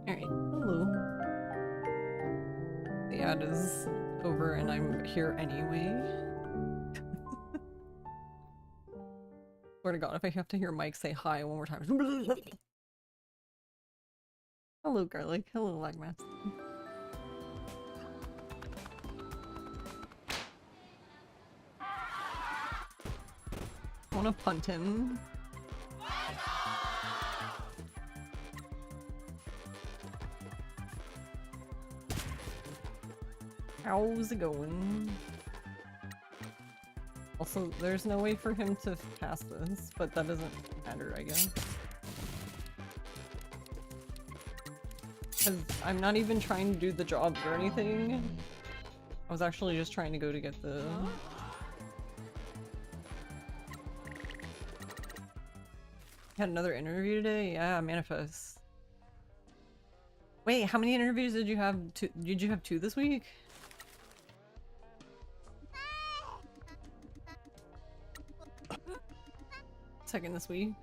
Alright, hello. The ad is over and I'm here anyway. Swear to God, if I have to hear Mike say hi one more time. Hello, Garlic. Hello, Lagmas. I wanna punt him. How's it going? Also, there's no way for him to pass this, but that doesn't matter, I guess. Because I'm not even trying to do the job or anything. I was actually just trying to go to get the... Had another interview today? Yeah, manifest. Wait, how many interviews did you have? Did you have 2 this week? Second this week.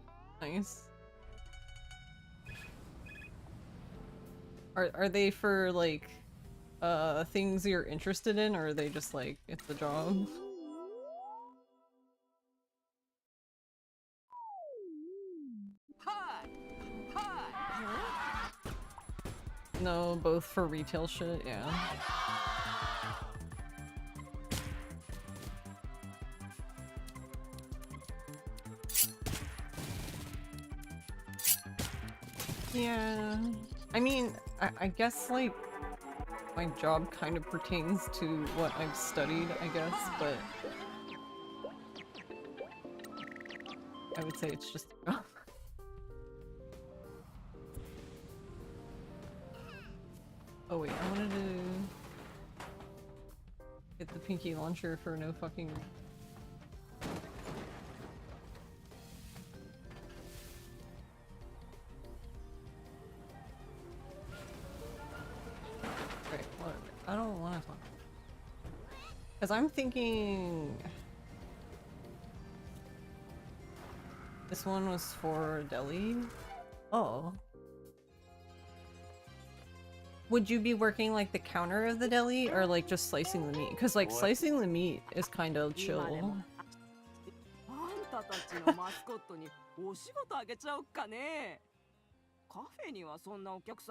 Nice. Are they for like things you're interested in, or are they just like it's the job? No, both for retail shit, yeah. Yeah, I mean, I guess like my job kind of pertains to what I've studied, I guess, but I would say it's just Oh wait, I wanted to get the pinky launcher for no fucking... Right, whatever. I don't want to talk. Because I'm thinking... This one was for deli? Oh. Would you be working like the counter of the deli or like just slicing the meat? Because like slicing the meat is kind of chill.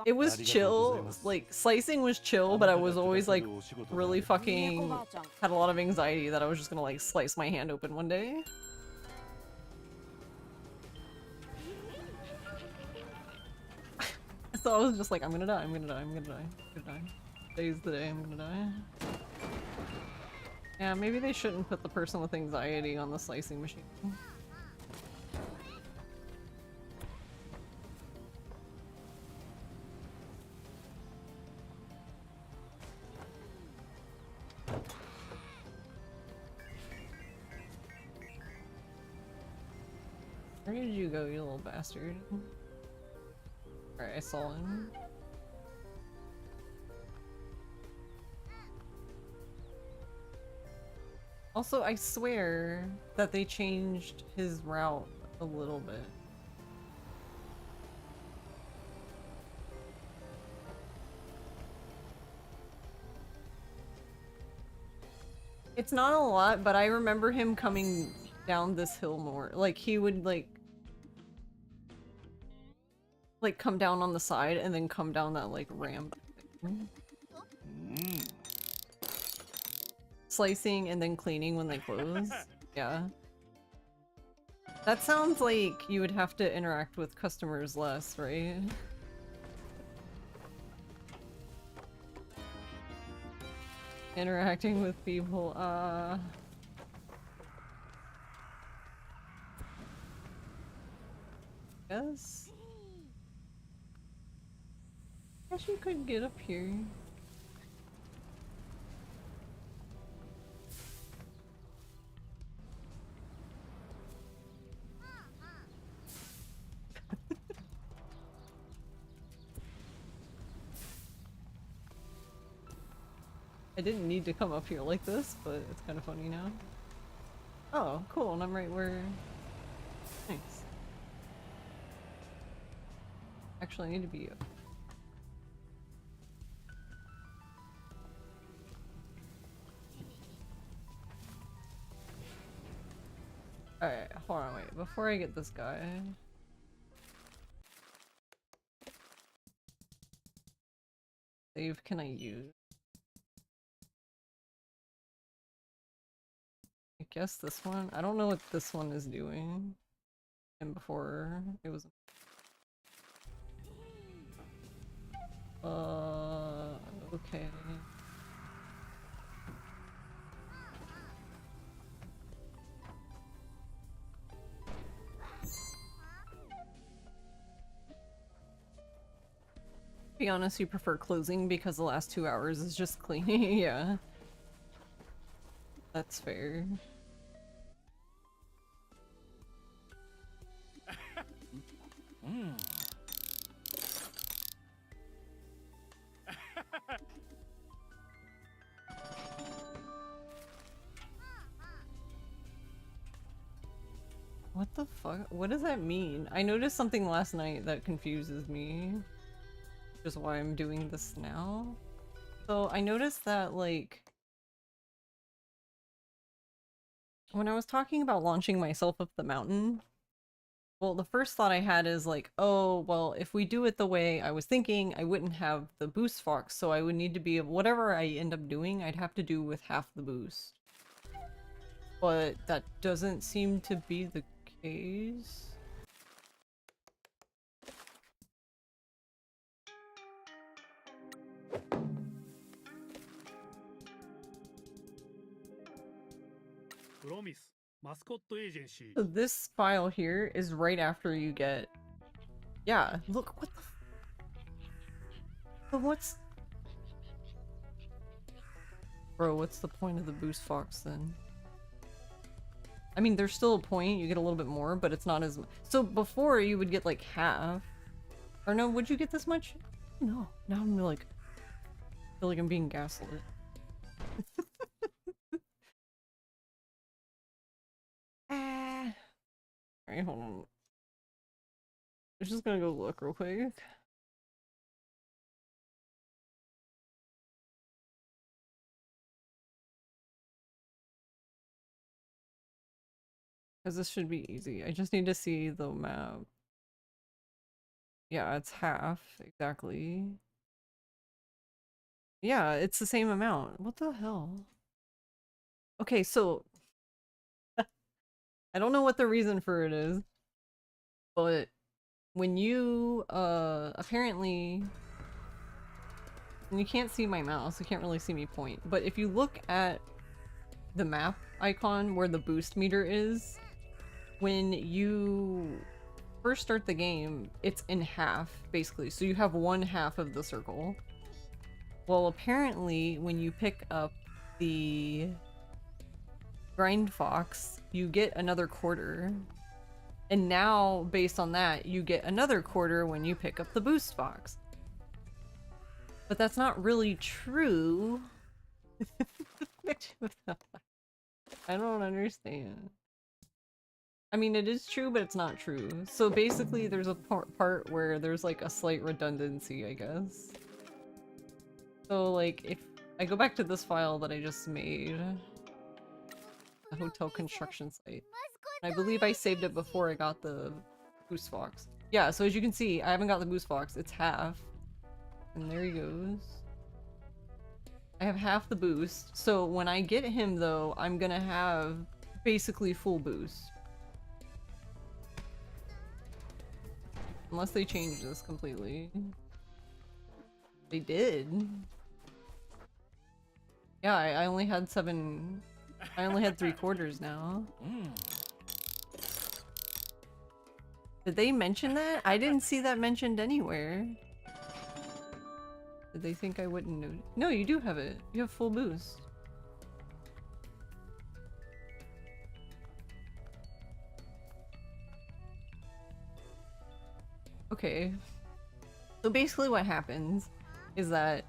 It was chill, like slicing was chill, but I was always like really fucking had a lot of anxiety that I was just gonna like slice my hand open one day. So I was just like, I'm gonna die, I'm gonna die, I'm gonna die, I'm gonna die. Today's the day I'm gonna die. Yeah, maybe they shouldn't put the person with anxiety on the slicing machine. Where did you go, you little bastard? Alright, I saw him. Also, I swear that they changed his route a little bit. It's not a lot, but I remember him coming down this hill more. Like, he would, like come down on the side and then come down that, like, ramp. Slicing and then cleaning when they close. Yeah. That sounds like you would have to interact with customers less, right? Interacting with people, Yes? Guess you could get up here. I didn't need to come up here like this, but it's kind of funny now. Oh, cool, and I'm right where... Thanks. Actually, I need to be up. Alright, hold on, wait. Before I get this guy... Save can I use? I guess this one? I don't know what this one is doing. And before it was... okay. To be honest, you prefer closing because the last 2 hours is just cleaning. Yeah. That's fair. What the fuck? What does that mean? I noticed something last night that confuses me. Which is why I'm doing this now. So I noticed that, like, when I was talking about launching myself up the mountain, well, the first thought I had is like, oh, well, if we do it the way I was thinking, I wouldn't have the boost fox, so I would need to be, whatever I end up doing, I'd have to do with half the boost. But that doesn't seem to be the case. Mascot Agency. So this file here is right after you get... Yeah, look, what the... So what's... Bro, what's the point of the boost fox then? I mean, there's still a point, you get a little bit more, but it's not as... So before you would get like half. Or no, would you get this much? No, now I'm like... I feel like I'm being gaslit. Alright, hold on. I'm just gonna go look real quick. Because this should be easy. I just need to see the map. Yeah, it's half, exactly. Yeah, it's the same amount. What the hell? Okay, so... I don't know what the reason for it is, but when you, apparently... And you can't see my mouse, you can't really see me point, but if you look at the map icon where the boost meter is, when you first start the game, it's in half, basically, so you have one half of the circle. Well, apparently, when you pick up the grind fox, you get another quarter. And now, based on that, you get another quarter when you pick up the boost box. But that's not really true. I don't understand. I mean, it is true, but it's not true. So basically, there's a part where there's like a slight redundancy, I guess. So like, if I go back to this file that I just made, the hotel construction site, and I believe I saved it before I got the boost box. Yeah, so as you can see, I haven't got the boost box. It's half. And there he goes. I have half the boost. So when I get him, though, I'm gonna have basically full boost. Unless they change this completely. They did. Yeah, I only had 7... I only had 3/4 now. Did they mention that? I didn't see that mentioned anywhere. Did they think I wouldn't know? No, you do have it. You have full boost. Okay. So basically what happens is that,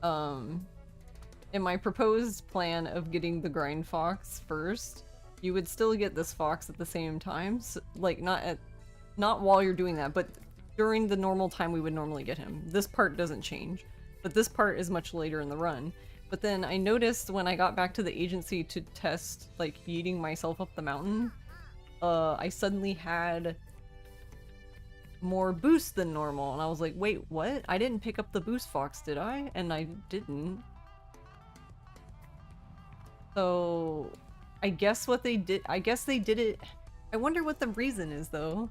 in my proposed plan of getting the grind fox first, you would still get this fox at the same time. So, like, not while you're doing that, but during the normal time we would normally get him. This part doesn't change, but this part is much later in the run. But then I noticed when I got back to the agency to test, like, yeeting myself up the mountain, I suddenly had more boost than normal, and I was like, wait, what? I didn't pick up the boost fox, did I? And I didn't. So I guess what they did, I guess they did it. I wonder what the reason is, though.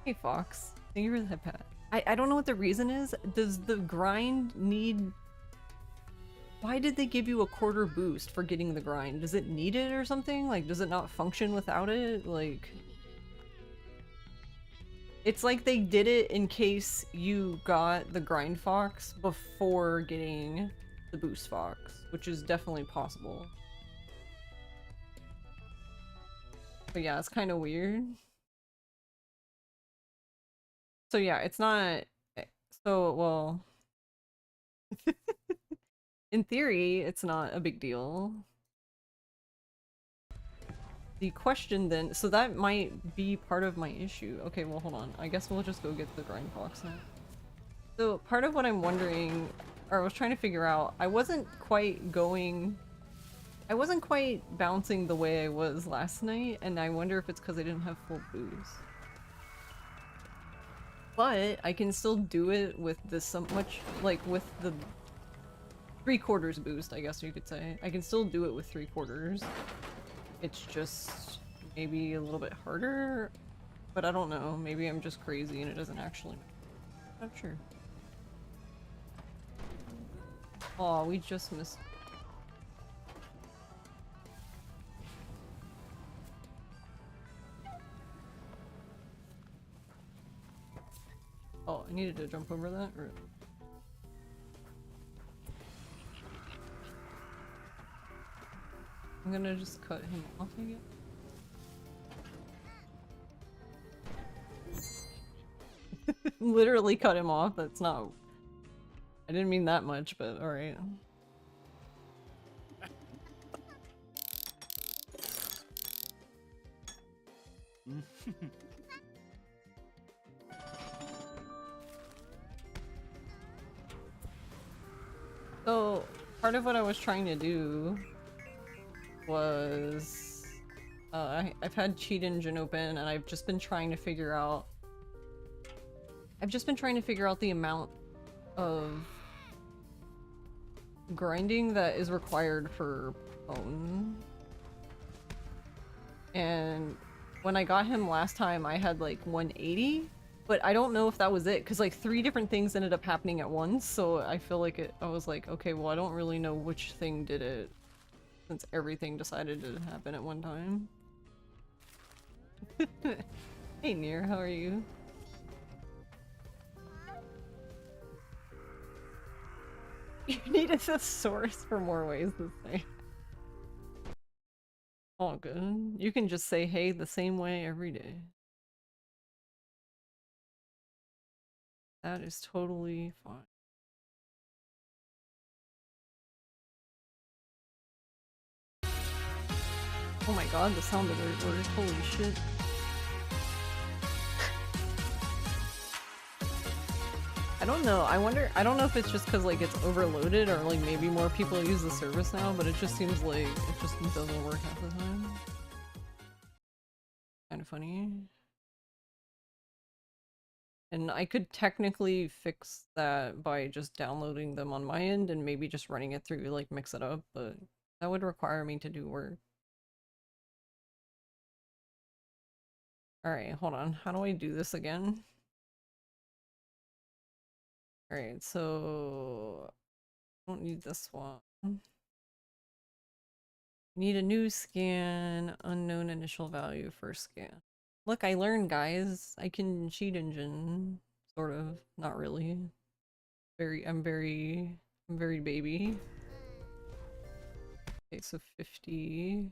Hey, Fox. Thank you for the head pat. I don't know what the reason is. Does the grind need... Why did they give you a 1/4 boost for getting the grind? Does it need it or something? Like, does it not function without it? Like... It's like they did it in case you got the grind fox before getting the boost fox, which is definitely possible. But yeah, it's kind of weird. So yeah, it's not... So, well... in theory, it's not a big deal. The question then... So that might be part of my issue. Okay, well, hold on. I guess we'll just go get the grind fox now. So part of what I'm wondering... Or I was trying to figure out... I wasn't quite bouncing the way I was last night, and I wonder if it's because I didn't have full boost. But I can still do it with this like with the 3/4 boost, I guess you could say. I can still do it with 3/4. It's just maybe a little bit harder, but I don't know. Maybe I'm just crazy and it doesn't actually. I'm not sure. Oh, we just missed. Oh, I needed to jump over that? Or... I'm gonna just cut him off, I guess. Literally cut him off, that's not... I didn't mean that much, but alright. So, part of what I was trying to do was... I've had Cheat Engine open, and I've just been trying to figure out... the amount of grinding that is required for Bone. And when I got him last time, I had like 180. But I don't know if that was it, because like 3 different things ended up happening at once, so I feel like I was like, okay, well I don't really know which thing did it, since everything decided to happen at one time. Hey Nier, how are you? You needed a source for more ways to say. All good. You can just say hey the same way every day. That is totally fine. Oh my god, the sound alert worked. Holy shit. I don't know. I don't know if it's just because like it's overloaded or like maybe more people use the service now, but it just seems like it just doesn't work half the time. Kind of funny. And I could technically fix that by just downloading them on my end and maybe just running it through, like mix it up, but that would require me to do work. Alright, hold on. How do I do this again? Alright, so I don't need this one. Need a new scan, unknown initial value first scan. Look, I learned, guys. I can cheat engine. Sort of. Not really. I'm very baby. Okay, so 50.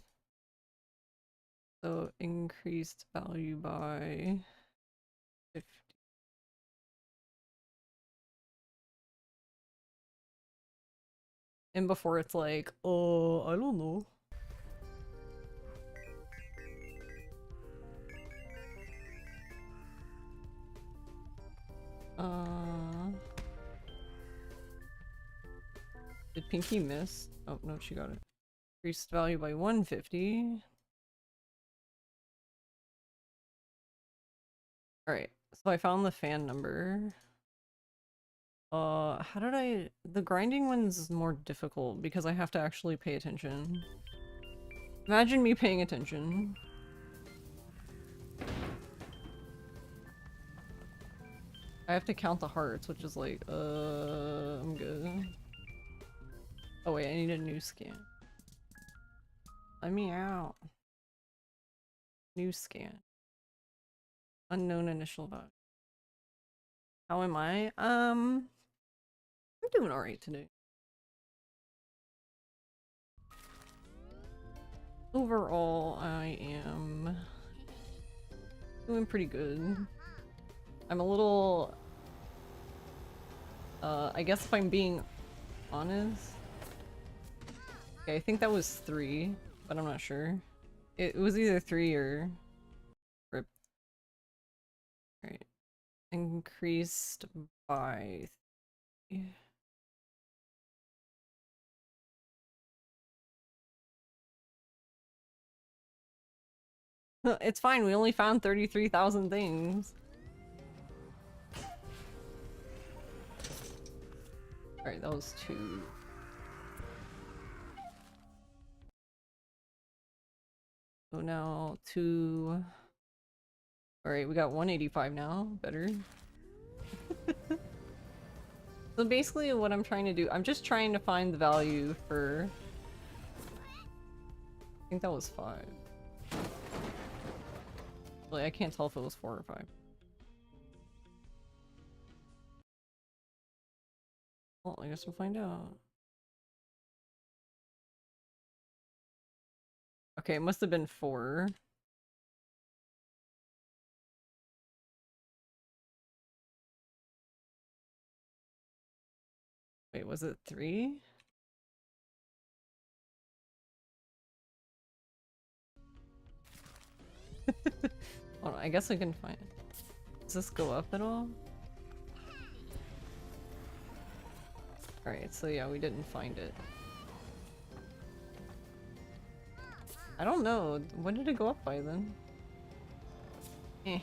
So increased value by 50. And before it's like, oh, I don't know. Did Pinky miss? Oh, no, she got it. Increased value by 150. Alright, so I found the fan number. How did I... The grinding one's more difficult because I have to actually pay attention. Imagine me paying attention. I have to count the hearts, which is like, I'm good. Oh wait, I need a new scan. Let me out. New scan. Unknown initial value. How am I? I'm doing alright today. Overall, I am doing pretty good. I'm a little... I guess if I'm being honest... Okay, I think that was 3, but I'm not sure. It was either 3 or... Rip. Alright. Increased by 3. It's fine, we only found 33,000 things. Alright, that was 2. So now 2... Alright, we got 185 now. Better. So basically what I'm trying to do, I'm just trying to find the value for... I think that was 5. Really, I can't tell if it was 4 or 5. Well, I guess we'll find out. Okay, it must have been 4. Wait, was it 3? Hold on, I guess I can find it. Does this go up at all? Alright, so yeah, we didn't find it. I don't know. When did it go up by then? Eh.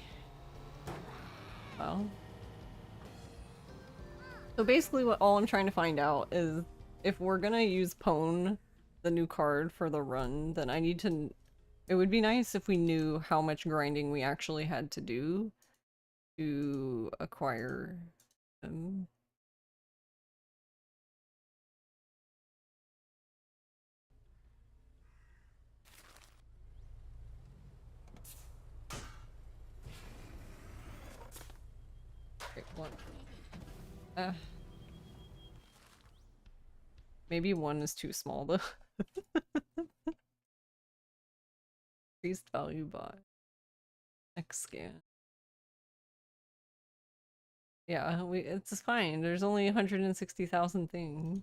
Well. So basically all I'm trying to find out is if we're gonna use Pwn, the new card, for the run, then I need to... It would be nice if we knew how much grinding we actually had to do to acquire them. Okay, one. Maybe 1 is too small though. Increased value by X scan. Yeah, it's fine. There's only 160,000 things.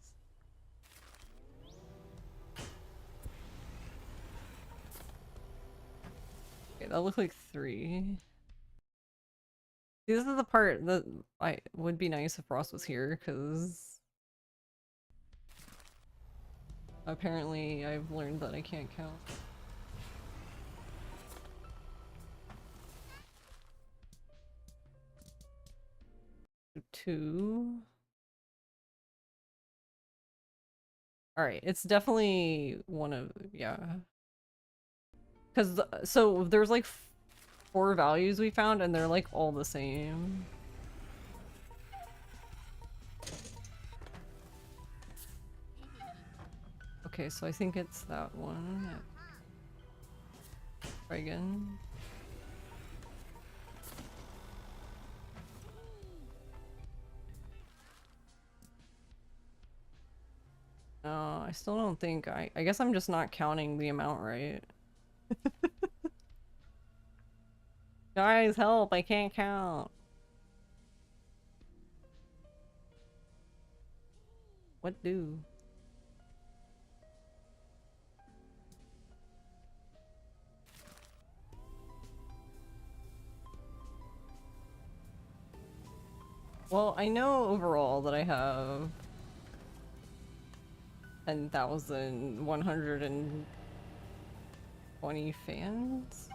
Okay, that looked like 3. This is the part that I would be nice if Ross was here, because apparently I've learned that I can't count. Two. Alright, it's definitely one of, yeah. Because, so there's like 4 values we found and they're like all the same. Okay, so I think it's that one. Try again. No, I still don't think I guess I'm just not counting the amount right. Guys, help! I can't count. What do? Well, I know overall that I have 10,120 fans.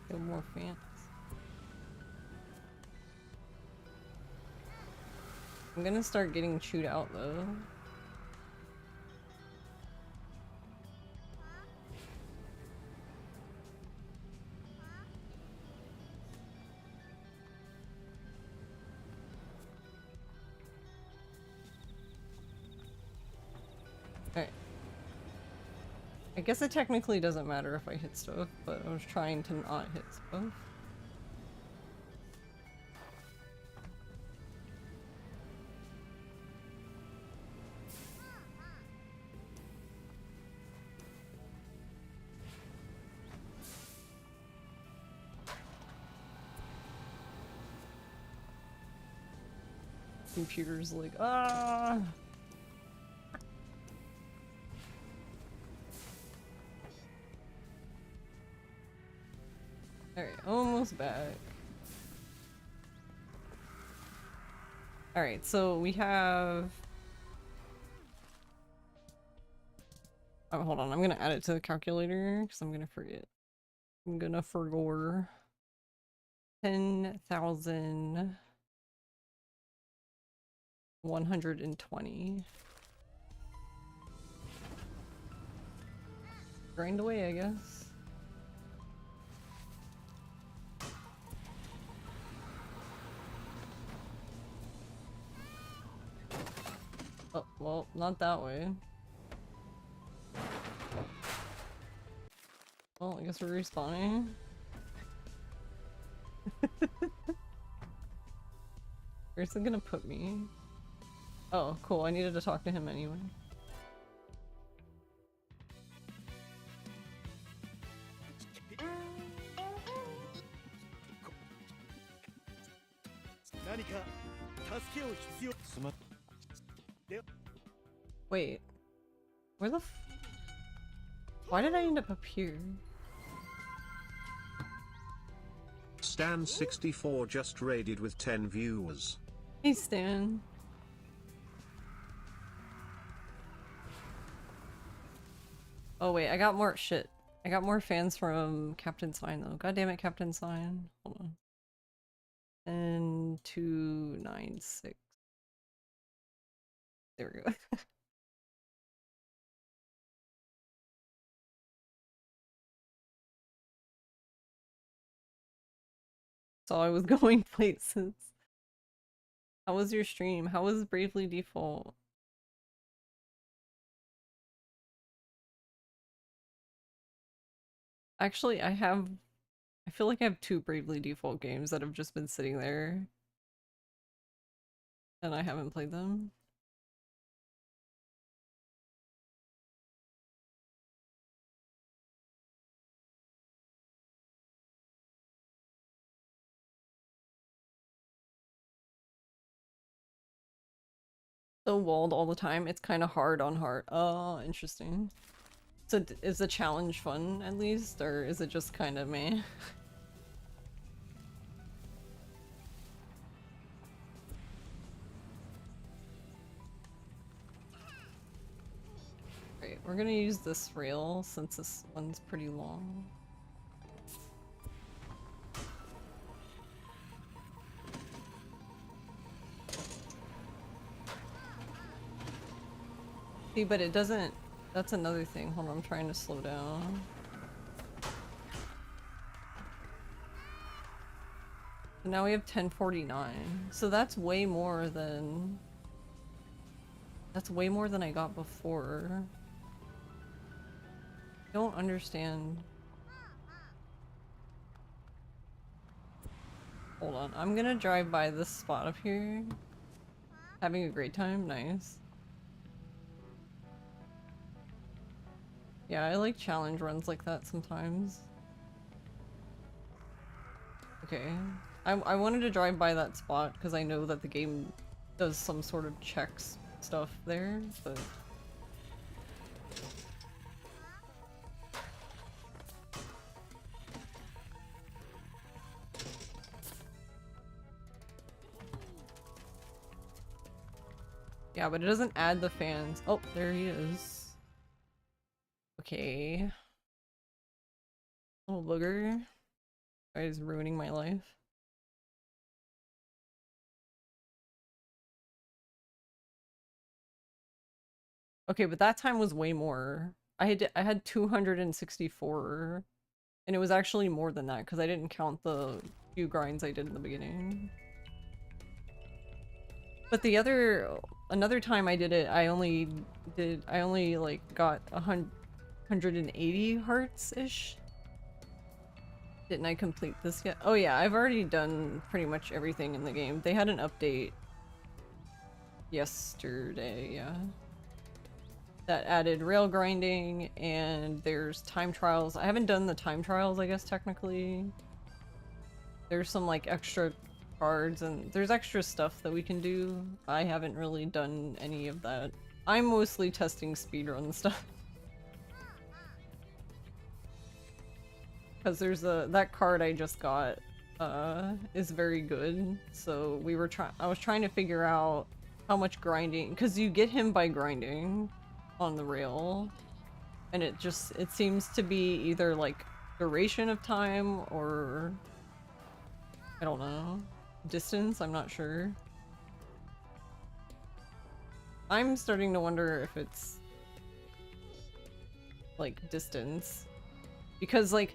Kill more fans. I'm gonna start getting chewed out though. Alright. I guess it technically doesn't matter if I hit stuff, but I was trying to not hit stuff. Computer's like, ah! Alright, almost back. Alright, so we have... Oh, hold on, I'm gonna add it to the calculator, because I'm gonna forget. I'm gonna forgore 10,120. Grind away, I guess. Oh, well, not that way. Well, I guess we're respawning. Where's it gonna put me? Oh, cool. I needed to talk to him anyway. Wait. Where the f- Why did I end up here? Stan64 just raided with 10 viewers. Hey, Stan. Oh wait, I got more shit. I got more fans from Captain Sign though. God damn it, Captain Sign. Hold on. 10,296. There we go. So I was going places. How was your stream? How was Bravely Default? Actually, I feel like I have 2 Bravely Default games that have just been sitting there. And I haven't played them. So walled all the time. It's kind of hard on hard. Oh, interesting. So is the challenge fun at least, or is it just kind of meh? Right, we're gonna use this rail since this one's pretty long. See, but it doesn't. That's another thing. Hold on, I'm trying to slow down. So now we have 1049. So that's way more than. That's way more than I got before. Don't understand. Hold on, I'm gonna drive by this spot up here. Having a great time, nice. Yeah, I like challenge runs like that sometimes. Okay. I wanted to drive by that spot because I know that the game does some sort of checks stuff there, but... Yeah, but it doesn't add the fans. Oh, there he is. Okay. Little booger. He's ruining my life. Okay, but that time was way more. I had 264, and it was actually more than that because I didn't count the few grinds I did in the beginning. But another time I did it, I only like got 180 hearts-ish. Didn't I complete this yet? Oh yeah, I've already done pretty much everything in the game. They had an update yesterday, yeah. That added rail grinding, and there's time trials. I haven't done the time trials, I guess, technically. There's some, like, extra cards, and there's extra stuff that we can do. I haven't really done any of that. I'm mostly testing speedrun stuff. Because there's that card I just got, is very good. So I was trying to figure out how much grinding, because you get him by grinding on the rail, and it seems to be either like duration of time or I don't know, distance, I'm not sure. I'm starting to wonder if it's like distance, because like,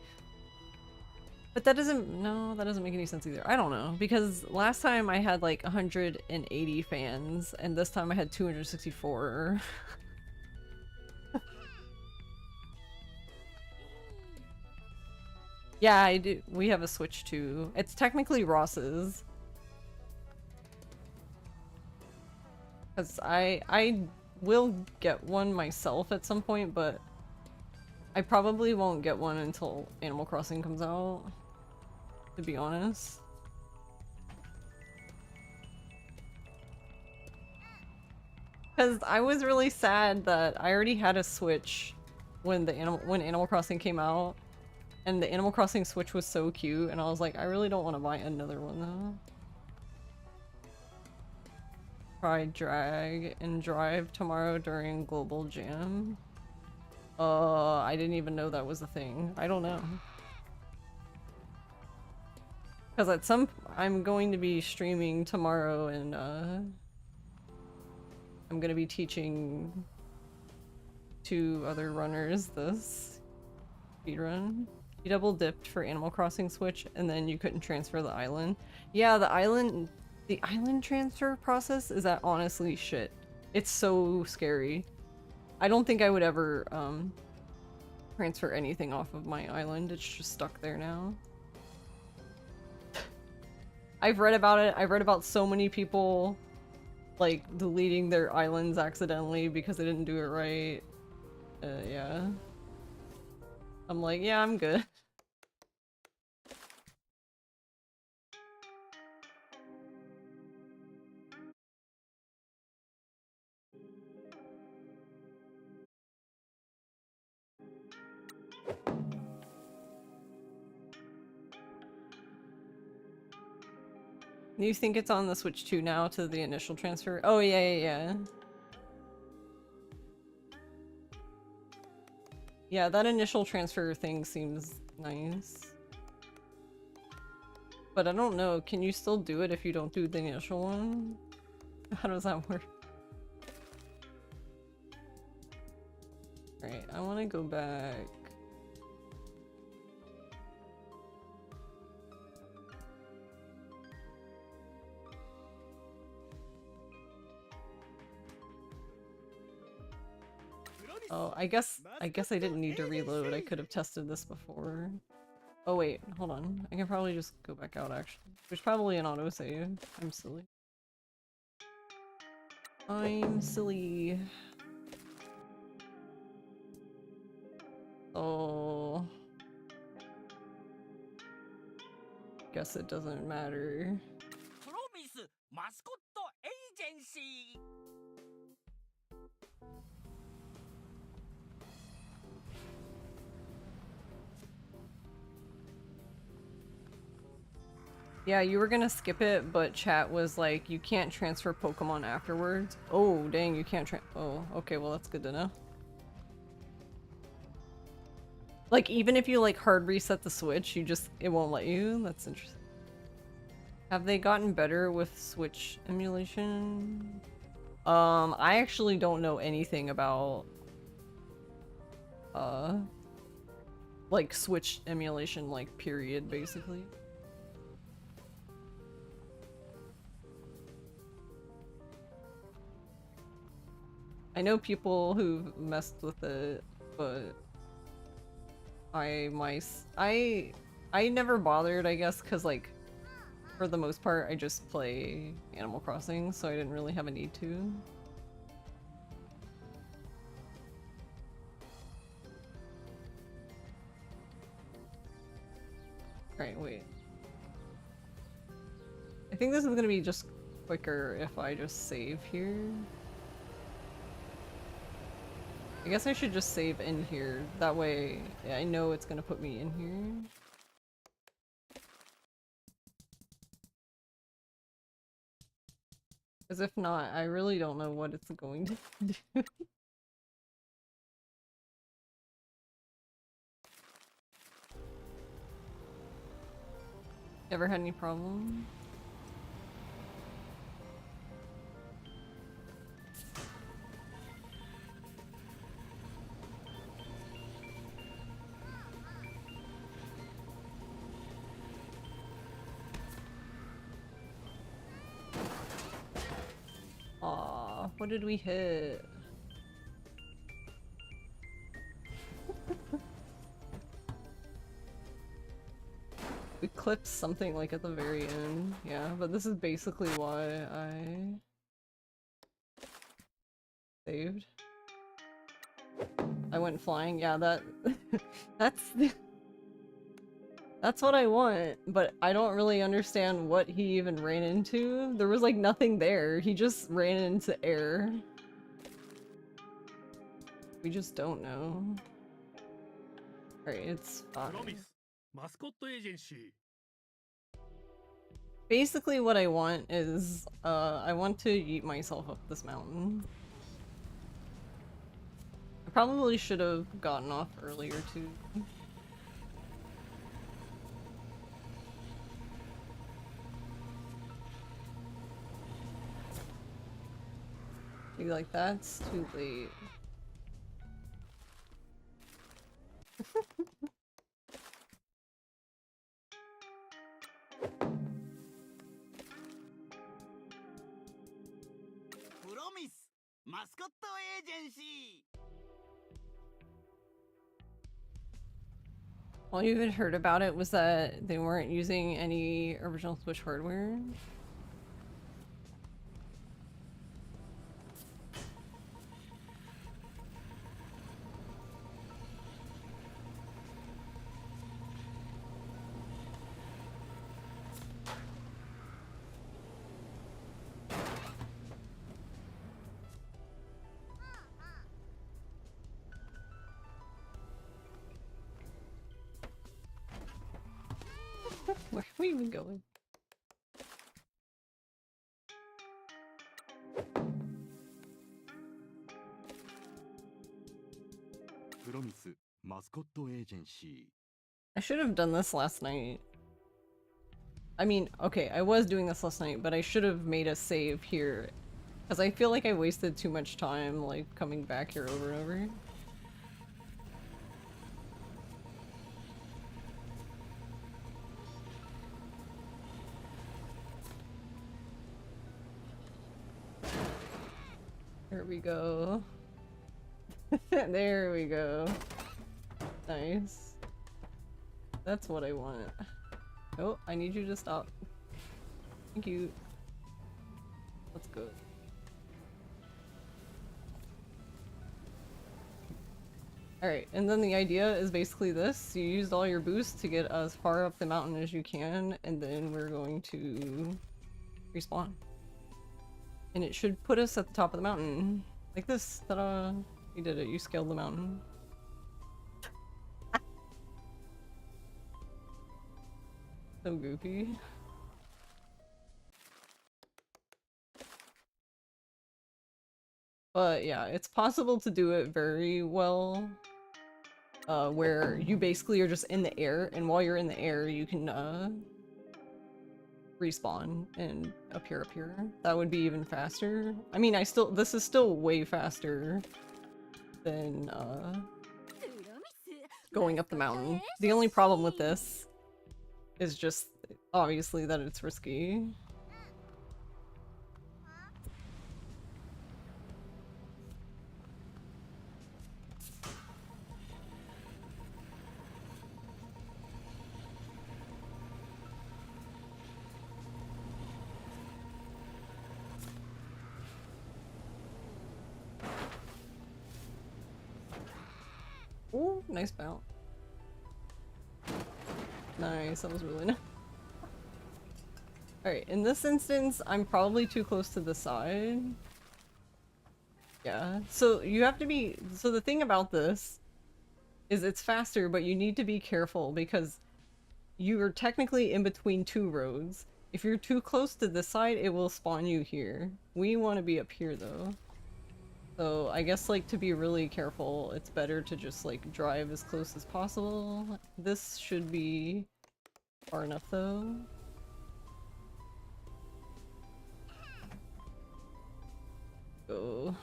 but that doesn't make any sense either. I don't know, because last time I had like 180 fans and this time I had 264. Yeah, I do. We have a Switch too. It's technically Ross's. Because I will get one myself at some point, but I probably won't get one until Animal Crossing comes out, to be honest. Because I was really sad that I already had a Switch when Animal Crossing came out, and the Animal Crossing Switch was so cute, and I was like, I really don't want to buy another one though. Try drag and drive tomorrow during Global Jam. I didn't even know that was a thing. I don't know. Because I'm going to be streaming tomorrow, and I'm gonna be teaching 2 other runners this speedrun. You double dipped for Animal Crossing Switch, and then you couldn't transfer the island. Yeah, the island transfer process is that honestly shit. It's so scary. I don't think I would ever transfer anything off of my island. It's just stuck there now. I've read about it. I've read about so many people like deleting their islands accidentally because they didn't do it right. Yeah. I'm like, yeah, I'm good. You think it's on the Switch 2 now to the initial transfer? Oh, yeah. Yeah, that initial transfer thing seems nice. But I don't know, can you still do it if you don't do the initial one? How does that work? Alright, I want to go back. Oh, I guess I didn't need to reload. I could have tested this before. Oh wait, hold on. I can probably just go back out actually. There's probably an autosave. I'm silly. I'm silly. Oh. Guess it doesn't matter. Promise Mascot Agency. Yeah, you were gonna skip it, but chat was like, you can't transfer Pokemon afterwards. Oh, dang, you can't oh, okay, well that's good to know. Like, even if you like hard reset the Switch, it won't let you? That's interesting. Have they gotten better with Switch emulation? I actually don't know anything about like Switch emulation, like period, basically. I know people who've messed with it, but I never bothered, I guess, because like for the most part I just play Animal Crossing, so I didn't really have a need to. Alright, wait. I think this is gonna be just quicker if I just save here. I guess I should just save in here. That way, yeah, I know it's gonna put me in here. Because if not, I really don't know what it's going to do. Ever had any problems? Aw, what did we hit? We clipped something like at the very end, yeah, but this is basically why I saved. I went flying, yeah, that's that's what I want, but I don't really understand what he even ran into. There was like nothing there. He just ran into air. We just don't know. Alright, it's fine. Promise Mascot Agency. Basically what I want is, I want to yeet myself up this mountain. I probably should have gotten off earlier too. Be like, that's too late. Promise Mascot Agency. All you had heard about it was that they weren't using any original Switch hardware. Where are we even going? I should have done this last night. I mean, okay, I was doing this last night, but I should have made a save here. Because I feel like I wasted too much time, like, coming back here over and over. There we go. There we go. Nice. That's what I want. Oh, I need you to stop. Thank you. Let's go. Alright, and then the idea is basically this. You used all your boosts to get as far up the mountain as you can, and then we're going to respawn. And it should put us at the top of the mountain. Like this. Ta-da! You did it. You scaled the mountain. So goofy. But yeah, it's possible to do it very well. Where you basically are just in the air, and while you're in the air, you can respawn and appear up here. That would be even faster. I mean, this is still way faster than going up the mountain. The only problem with this is just obviously that it's risky. Ooh, nice bounce. Nice, that was really nice. Alright, in this instance, I'm probably too close to the side. Yeah, so you have to be- so the thing about this is it's faster, but you need to be careful because you are technically in between two roads. If you're too close to this side, it will spawn you here. We want to be up here though. So I guess like to be really careful, it's better to just like drive as close as possible. This should be far enough though. Go.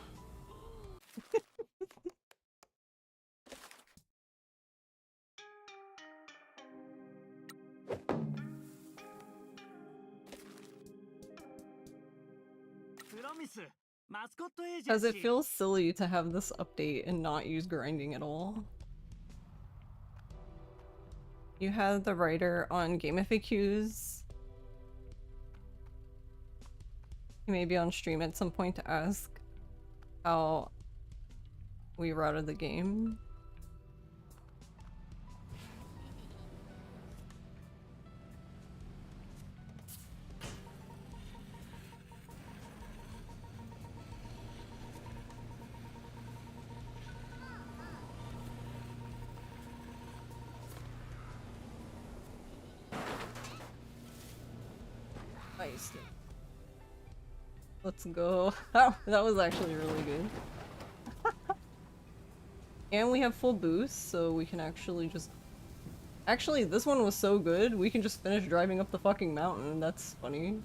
Because it feels silly to have this update and not use grinding at all. You had the writer on Game FAQs. He may be on stream at some point to ask how we routed the game. Nice. Let's go. Oh, that was actually really good. And we have full boost, so we can actually just... Actually, this one was so good, we can just finish driving up the fucking mountain. That's funny. You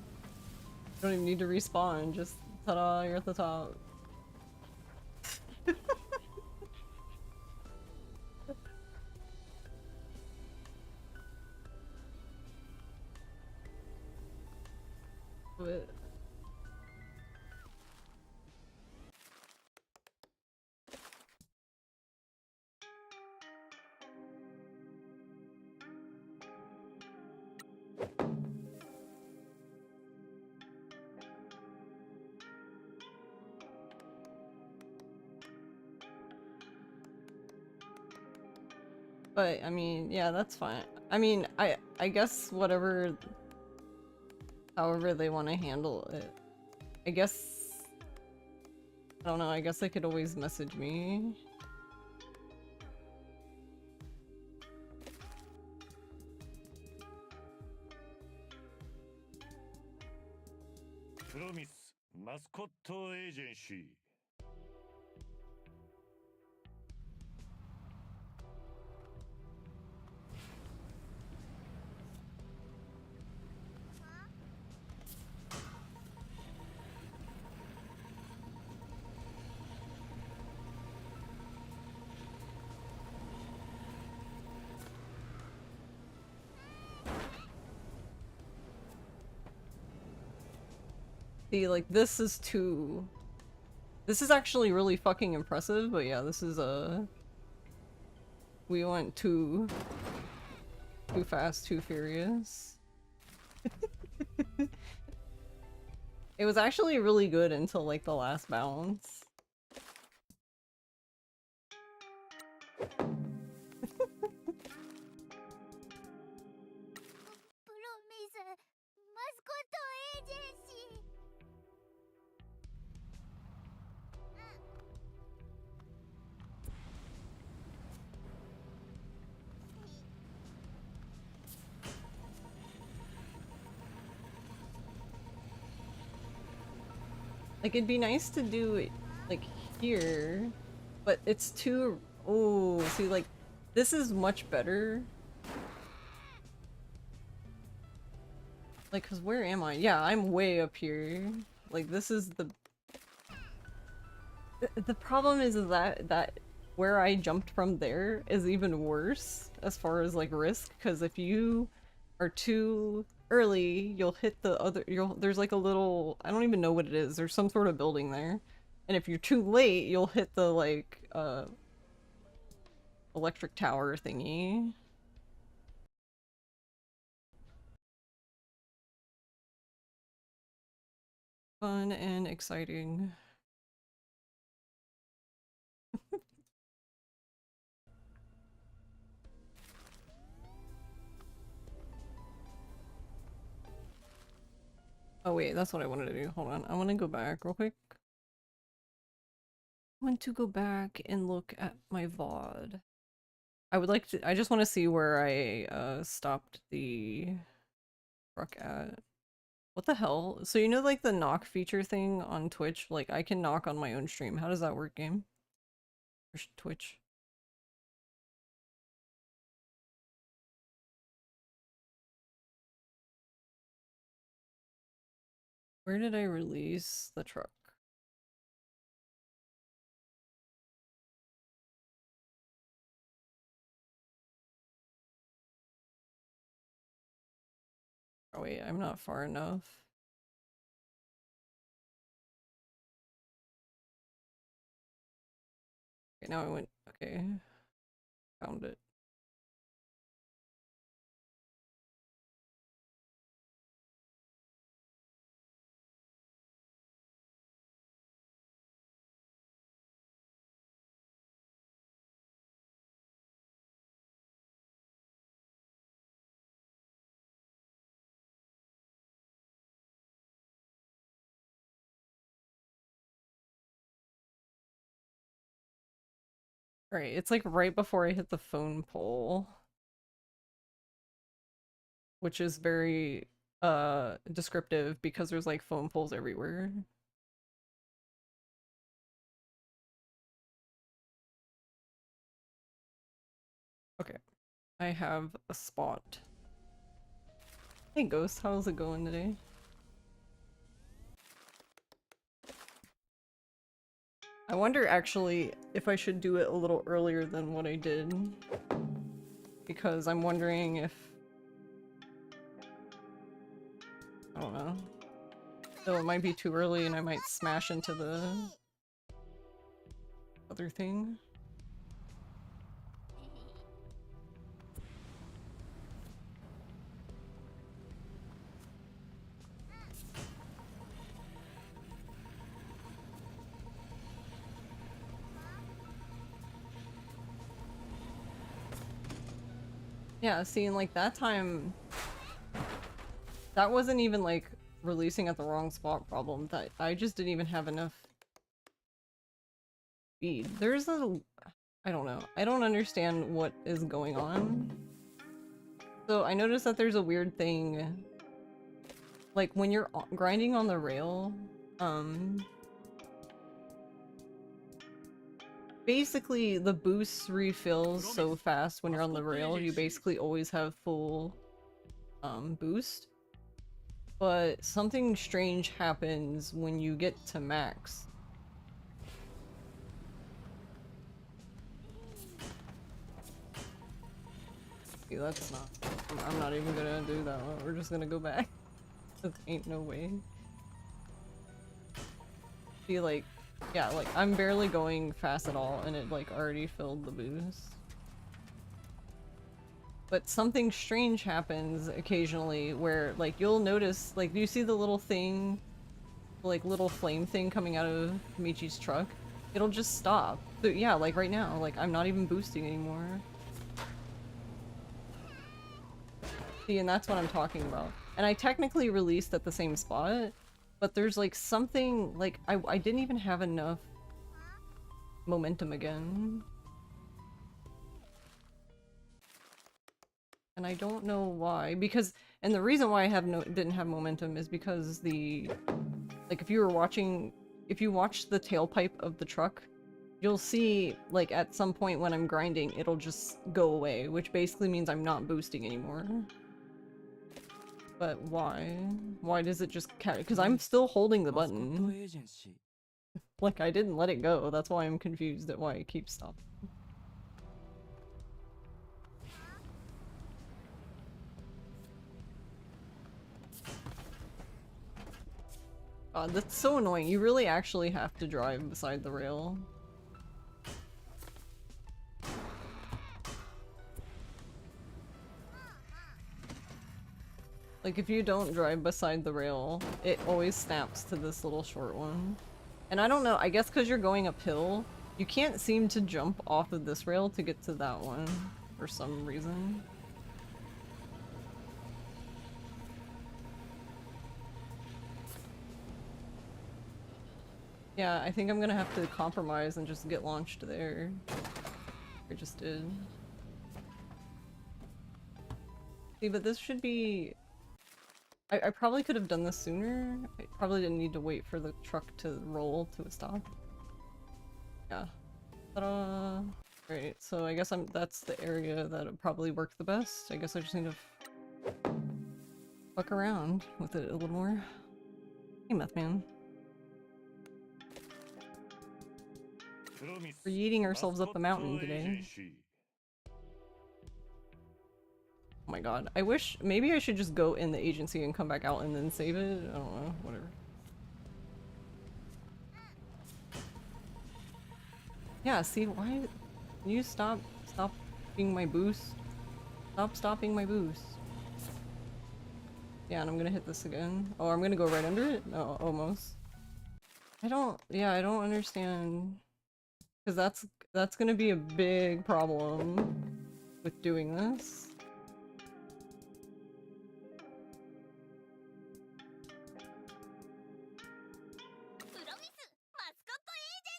don't even need to respawn, just ta-da, you're at the top. But... But, I mean, yeah, that's fine. I mean, I guess whatever... However they want to handle it. I guess... I don't know, I guess they could always message me. マスコットエージェンシー。See, like, this is too... This is actually really fucking impressive, but yeah, this is, we went too fast, too furious. It was actually really good until, like, the last bounce. Like, it'd be nice to do it, like, here, but it's too... Oh, see, like, this is much better. Like, cause where am I? Yeah, I'm way up here. Like, this is the... The problem is that where I jumped from there is even worse as far as, like, risk, because if you are too early, you'll hit the other... there's like a little... I don't even know what it is. There's some sort of building there. And if you're too late, you'll hit the, like, electric tower thingy. Fun and exciting. Oh wait, that's what I wanted to do. Hold on, I want to go back real quick. I want to go back and look at my VOD. I would like to- I just want to see where I stopped the truck at. What the hell? So you know, like, the knock feature thing on Twitch? Like, I can knock on my own stream. How does that work, game? Or Twitch? Where did I release the truck? Oh wait, I'm not far enough. Okay, now I went- okay. Found it. Right, it's like right before I hit the phone pole. Which is very descriptive because there's like phone poles everywhere. Okay, I have a spot. Hey Ghost, how's it going today? I wonder actually if I should do it a little earlier than what I did. Because I'm wondering if... I don't know. So it might be too early and I might smash into the other thing. Yeah, see, and like that time, that wasn't even like releasing at the wrong spot problem. That I just didn't even have enough speed. There's a... I don't know. I don't understand what is going on. So I noticed that there's a weird thing. Like when you're grinding on the rail, Basically the boost refills so fast when you're on the rail, you basically always have full boost. But something strange happens when you get to max. See, that's not... I'm not even gonna do that one. We're just gonna go back. Ain't no way. See, like... Yeah, like, I'm barely going fast at all, and it, like, already filled the boost. But something strange happens occasionally where, like, you'll notice, like, do you see the little thing, like, little flame thing coming out of Michi's truck? It'll just stop. So, yeah, like, right now, like, I'm not even boosting anymore. See, and that's what I'm talking about. And I technically released at the same spot, but there's, like, something, like, I didn't even have enough momentum again. And I don't know why, because, and the reason why I didn't have momentum is because the, like, if you watch the tailpipe of the truck, you'll see, like, at some point when I'm grinding, it'll just go away, which basically means I'm not boosting anymore. But why? Why does it just carry? Because I'm still holding the button. Like, I didn't let it go, that's why I'm confused at why it keeps stopping. God, that's so annoying. You really actually have to drive beside the rail. Like, if you don't drive beside the rail, it always snaps to this little short one. And I don't know, I guess because you're going uphill, you can't seem to jump off of this rail to get to that one for some reason. Yeah, I think I'm gonna have to compromise and just get launched there. I just did. See, but this should be... I probably could have done this sooner. I probably didn't need to wait for the truck to roll to a stop. Yeah. Ta-da! Right, so I guess that's the area that would probably work the best. I guess I just need to fuck around with it a little more. Hey, Meth Man. We're yeeting ourselves up the mountain today. Oh my god. I wish- maybe I should just go in the agency and come back out and then save it? I don't know. Whatever. Yeah, see, why- can you stop being my boost? Stop stopping my boost. Yeah, and I'm gonna hit this again. Oh, I'm gonna go right under it? No, almost. I don't understand. Because that's gonna be a big problem with doing this.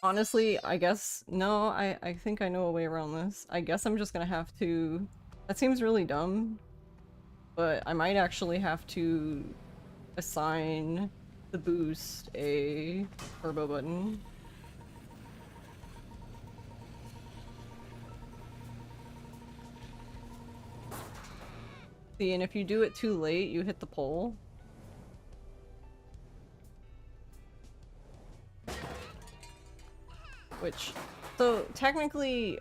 Honestly, I guess- no, I think I know a way around this. I guess I'm just gonna have to- that seems really dumb, but I might actually have to assign the boost a turbo button. See, and if you do it too late, you hit the pole. Which, so technically,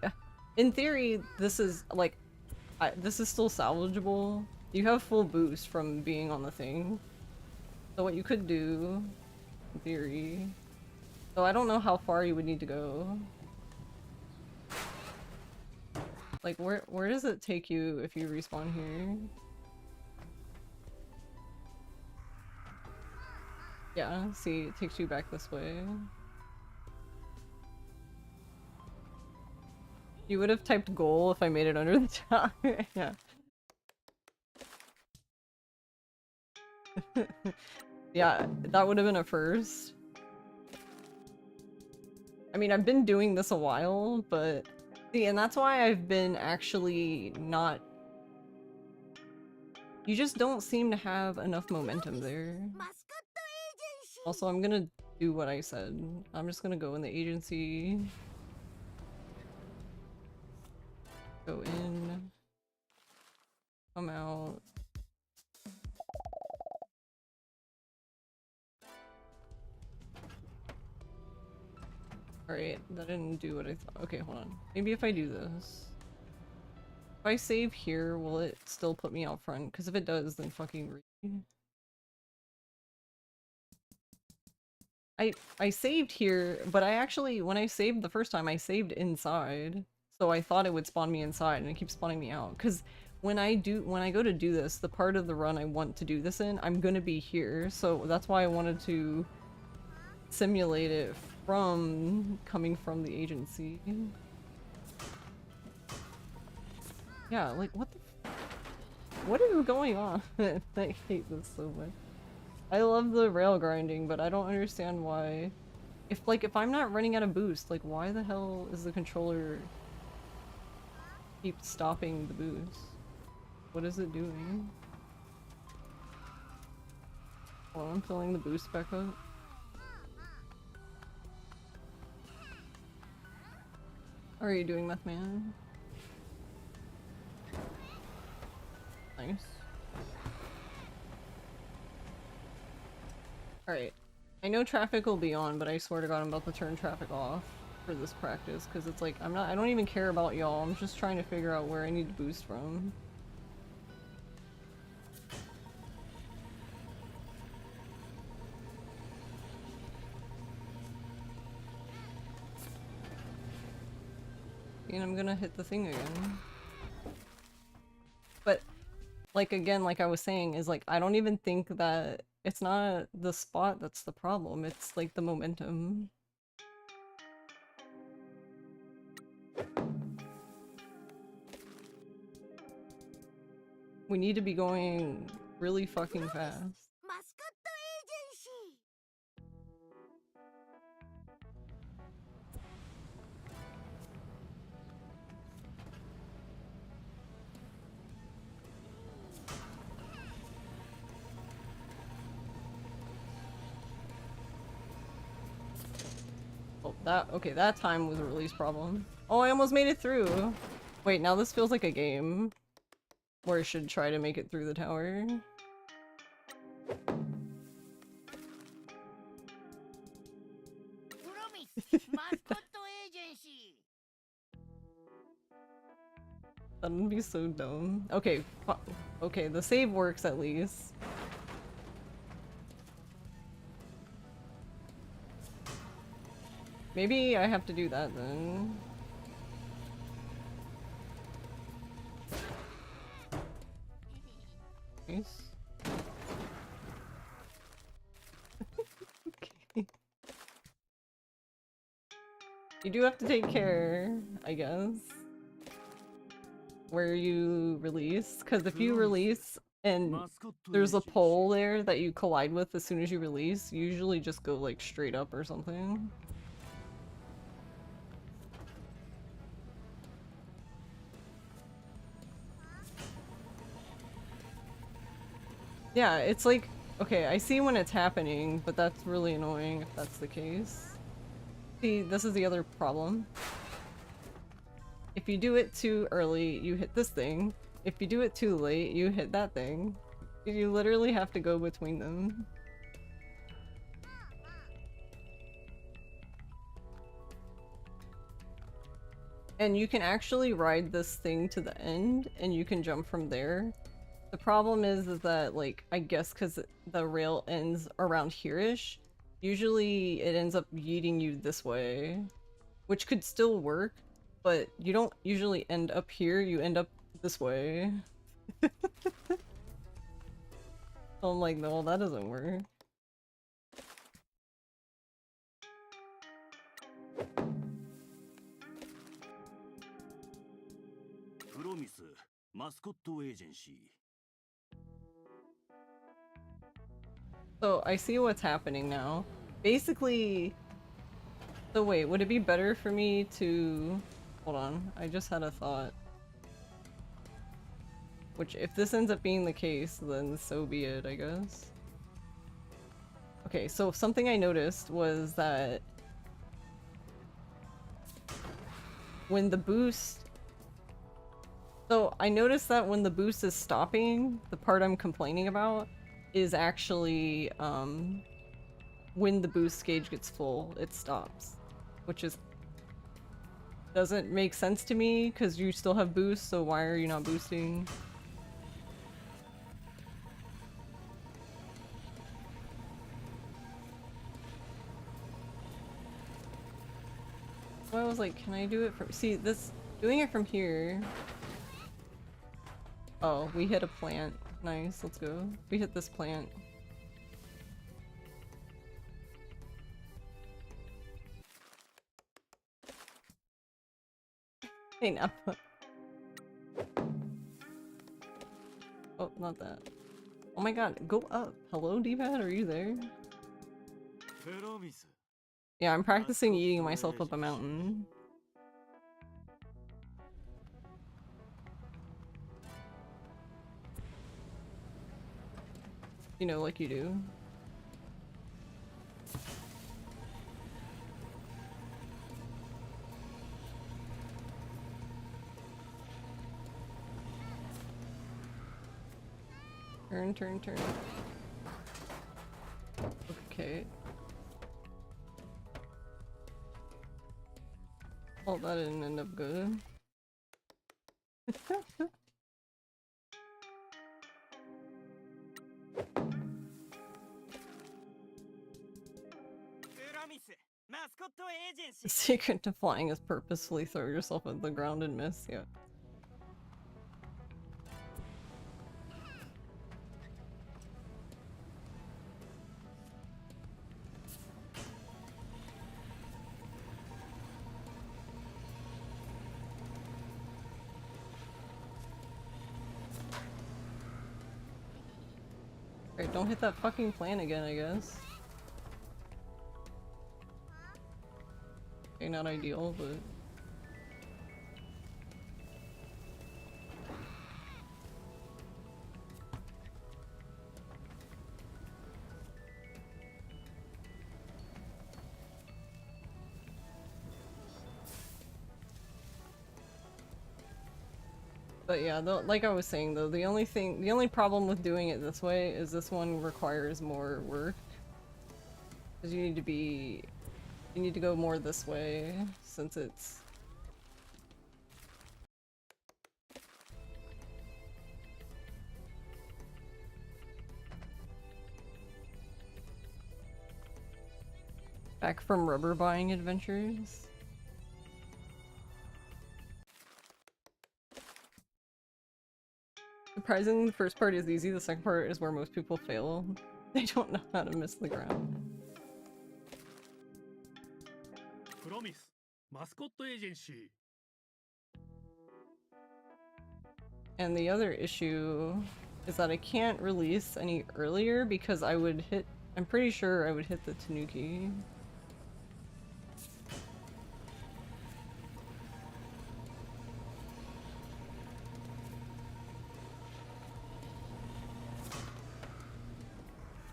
in theory, this is like, this is still salvageable. You have full boost from being on the thing. So what you could do, in theory, so I don't know how far you would need to go. Like, where does it take you if you respawn here? Yeah, see, it takes you back this way. You would have typed goal if I made it under the tower. Yeah. Yeah, that would have been a first. I mean, I've been doing this a while, but... see, and that's why I've been actually not... you just don't seem to have enough momentum there. Also, I'm gonna do what I said. I'm just gonna go in the agency. Go in. Come out. Alright, that didn't do what I thought. Okay, hold on. Maybe if I do this. If I save here, will it still put me out front? Because if it does, then fucking read. I saved here, but I actually, when I saved the first time, I saved inside. So I thought it would spawn me inside, and it keeps spawning me out. Because when I go to do this, the part of the run I want to do this in, I'm gonna be here. So that's why I wanted to simulate it from coming from the agency. Yeah, like what the what is going on? I hate this so much. I love the rail grinding, but I don't understand why. If I'm not running out of boost, like why the hell is the controller keep stopping the boost? What is it doing? Hold on, I'm filling the boost back up. How are you doing, Meth Man? Nice. Alright. I know traffic will be on, but I swear to God I'm about to turn traffic off for this practice, because it's like, I don't even care about y'all, I'm just trying to figure out where I need to boost from. And I'm gonna hit the thing again. But, like, again, like I was saying, is like, I don't even think that it's not the spot that's the problem, it's like the momentum. We need to be going really fucking fast. Mascot Agency. Oh, okay, that time was a release problem. Oh, I almost made it through! Wait, now this feels like a game where I should try to make it through the tower. Promise. Mascot Agency. That would be so dumb. Okay, okay, the save works at least. Maybe I have to do that then. Nice. Okay. You do have to take care, I guess, where you release, because if you release and there's a pole there that you collide with as soon as you release, you usually just go like straight up or something. Yeah, it's like, okay, I see when it's happening, but that's really annoying if that's the case. See, this is the other problem. If you do it too early, you hit this thing. If you do it too late, you hit that thing. You literally have to go between them. And you can actually ride this thing to the end, and you can jump from there. The problem is that, like, I guess because the rail ends around here-ish, usually it ends up yeeting you this way, which could still work, but you don't usually end up here, you end up this way. So I'm like, no, that doesn't work. Promise Mascot Agency. So I see what's happening now. Basically, so wait, would it be better for me to... Hold on, I just had a thought. Which, if this ends up being the case, then so be it, I guess. Okay, so something I noticed was that when the boost... So I noticed that when the boost is stopping, the part I'm complaining about is actually, when the boost gauge gets full, it stops. Which is... doesn't make sense to me, because you still have boost, so why are you not boosting? So I was like, can I do it from... See, this... doing it from here... Oh, we hit a plant. Nice, let's go. We hit this plant. Hey, Nappa. Oh, not that. Oh my god, go up. Hello, D-pad, are you there? Yeah, I'm practicing eating myself up a mountain. You know, like you do. Turn, turn, turn. Okay. Well, that didn't end up good. The secret to flying is purposefully throw yourself at the ground and miss, yeah. Alright, don't hit that fucking plant again, I guess. Okay, not ideal, but... But yeah, like I was saying though, the only problem with doing it this way is this one requires more work. Because you need to go more this way, since it's... Back from rubber buying adventures. Surprisingly, the first part is easy, the second part is where most people fail. They don't know how to miss the ground. Promise Mascot Agency. And the other issue is that I can't release any earlier because I would hit... I'm pretty sure I would hit the Tanuki.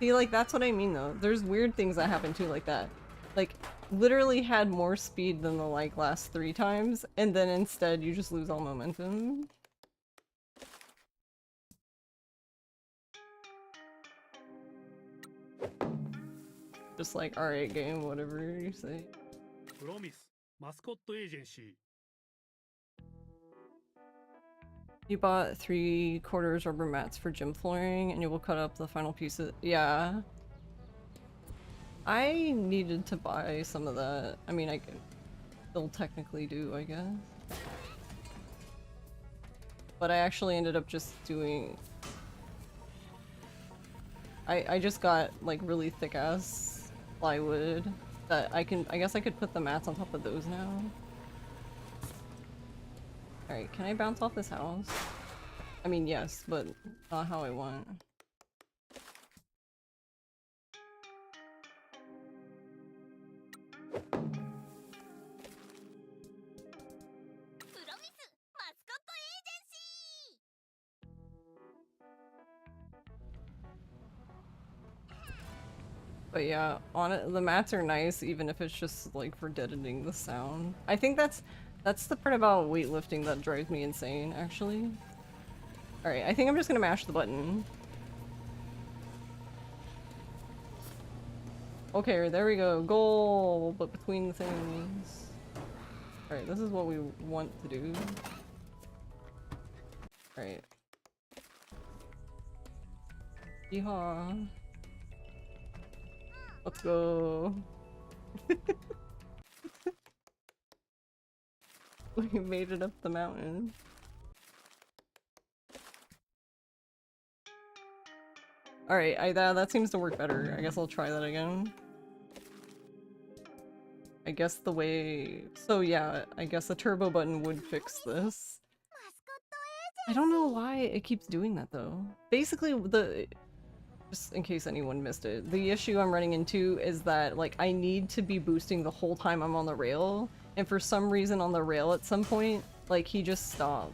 See, like, that's what I mean though. There's weird things that happen too like that. Like, literally had more speed than the, like, last 3 times, and then instead you just lose all momentum. Just like, alright game, whatever you say. Promise Mascot Agency. You bought 3/4 rubber mats for gym flooring, and you will cut up the final pieces. Yeah. I needed to buy some of that. I mean, I could still technically do, I guess. But I actually ended up just doing... I just got, like, really thick-ass plywood that I guess I could put the mats on top of those now. Alright, can I bounce off this house? I mean, yes, but not how I want. But yeah, on it, the mats are nice, even if it's just like for deadening the sound. I think that's the part about weightlifting that drives me insane, actually. Alright, I think I'm just gonna mash the button. Okay, there we go. Goal, but between the things. Alright, this is what we want to do. Alright. Yeehaw. Let's go. We made it up the mountain. Alright, that seems to work better. I guess I'll try that again. I guess the way... So yeah, I guess the turbo button would fix this. I don't know why it keeps doing that though. Basically, just in case anyone missed it, the issue I'm running into is that, like, I need to be boosting the whole time I'm on the rail, and for some reason on the rail at some point, like, he just stops.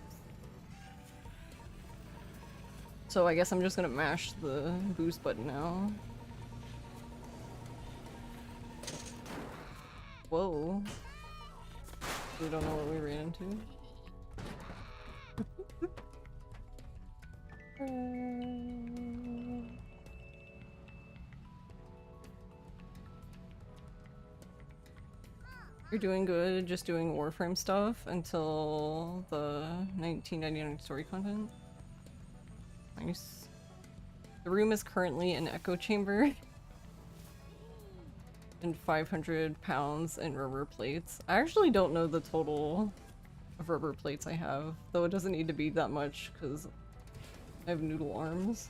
So I guess I'm just gonna mash the boost button now. Whoa. We don't know what we ran into. You're doing good, just doing Warframe stuff until the 1999 story content. Nice. The room is currently an echo chamber. And 500 pounds in rubber plates. I actually don't know the total of rubber plates I have, though it doesn't need to be that much because I have noodle arms.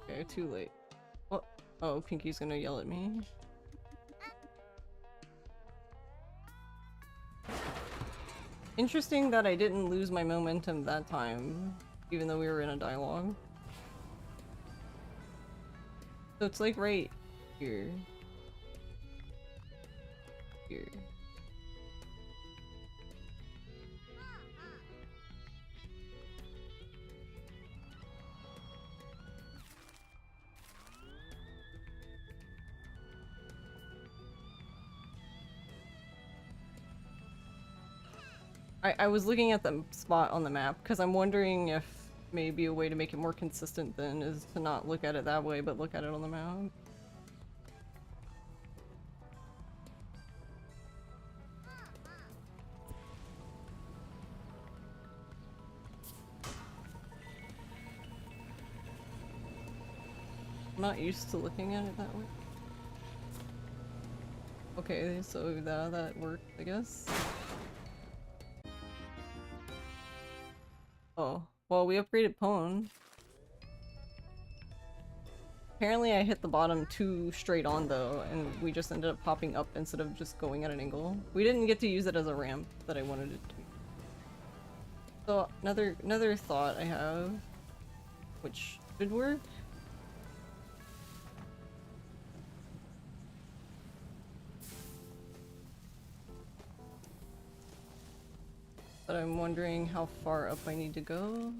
Okay, too late. Oh, oh, Pinky's gonna yell at me. Interesting that I didn't lose my momentum that time, even though we were in a dialogue. So it's like right here. Here. I was looking at the spot on the map because I'm wondering if maybe a way to make it more consistent then is to not look at it that way but look at it on the map. I'm not used to looking at it that way. Okay, so that worked, I guess. Oh, well, we upgraded Pwn. Apparently I hit the bottom too straight on though, and we just ended up popping up instead of just going at an angle. We didn't get to use it as a ramp that I wanted it to be. So another thought I have, which should work. But I'm wondering how far up I need to go.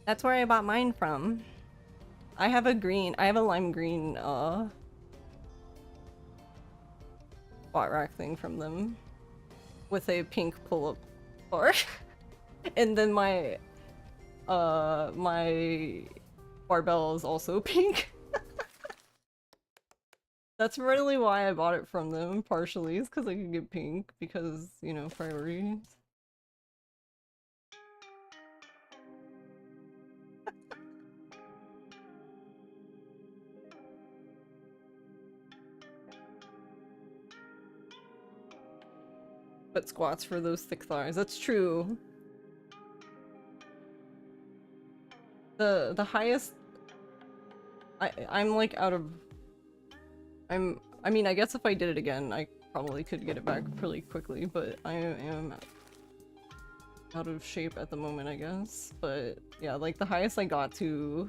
That's where I bought mine from. I have a lime green, spot rack thing from them. With a pink pull-up bar. And then my barbell is also pink. That's really why I bought it from them, partially, is because I could get pink, because, you know, priorities. But squats for those thick thighs, that's true. The highest I'm like out of I mean, I guess if I did it again, I probably could get it back pretty quickly, but I am out of shape at the moment, I guess. But yeah, like the highest I got to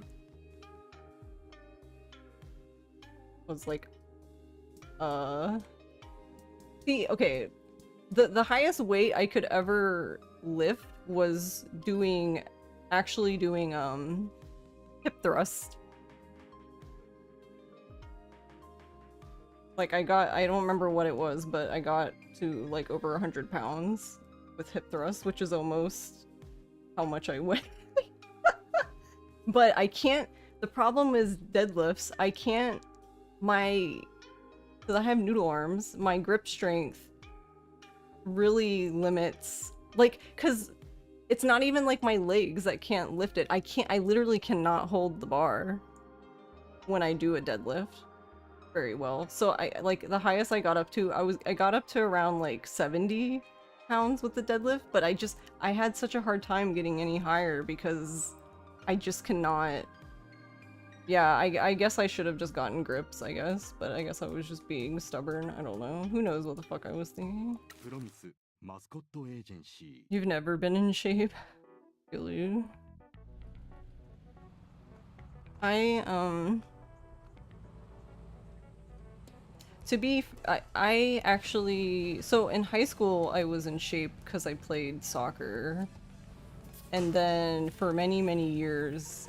was like see, okay, the highest weight I could ever lift was actually doing hip thrust. Like I don't remember what it was, but I got to like over 100 pounds with hip thrust, which is almost how much I weigh. But I can't, the problem is deadlifts. I can't, because I have noodle arms, my grip strength really limits, like, because it's not even like my legs that can't lift it. I literally cannot hold the bar when I do a deadlift very well. So I, like, the highest I got up to, I got up to around like 70 pounds with the deadlift, but I had such a hard time getting any higher because I just cannot. Yeah, I guess I should have just gotten grips, I guess, but I guess I was just being stubborn. I don't know. Who knows what the fuck I was thinking? Mascot Agency. You've never been in shape? Feel you. I actually, so in high school I was in shape because I played soccer. And then for many, many years,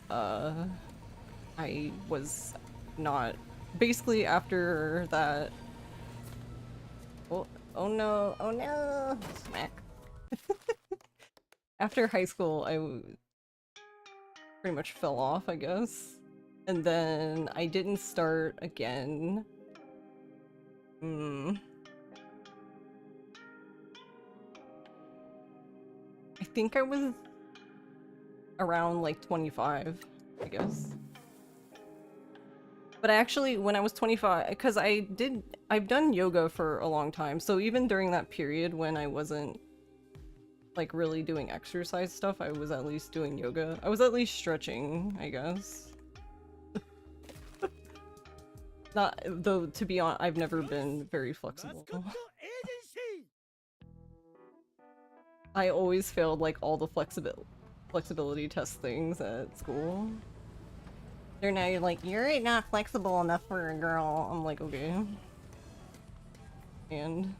I was not. Basically after that, oh no, oh no, smack. After high school, I pretty much fell off, I guess. And then I didn't start again. I think I was around like 25, I guess. But actually, when I was 25, because I've done yoga for a long time, so even during that period when I wasn't like really doing exercise stuff, I was at least doing yoga. I was at least stretching, I guess. Not, though, to be honest, I've never been very flexible. I always failed like all the flexibility test things at school. They're now like, you're not flexible enough for a girl. I'm like, okay. And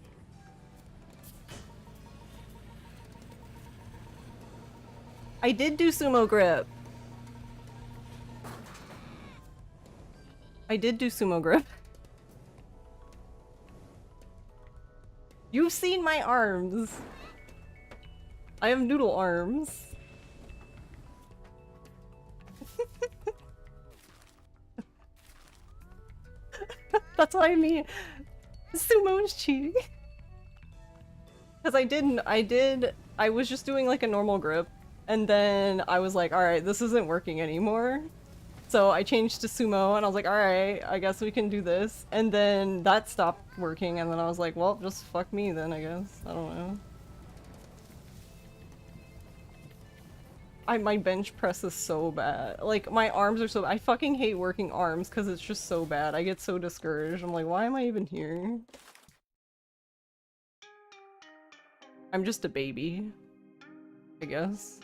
I did do sumo grip. I did do sumo grip. You've seen my arms. I have noodle arms. That's what I mean. Sumo is cheating. Because I was just doing like a normal grip, and then I was like, alright, this isn't working anymore. So I changed to sumo, and I was like, alright, I guess we can do this. And then that stopped working, and then I was like, well, just fuck me then, I guess. I don't know. My bench press is so bad. Like, my arms are so bad. I fucking hate working arms because it's just so bad. I get so discouraged. I'm like, why am I even here? I'm just a baby, I guess.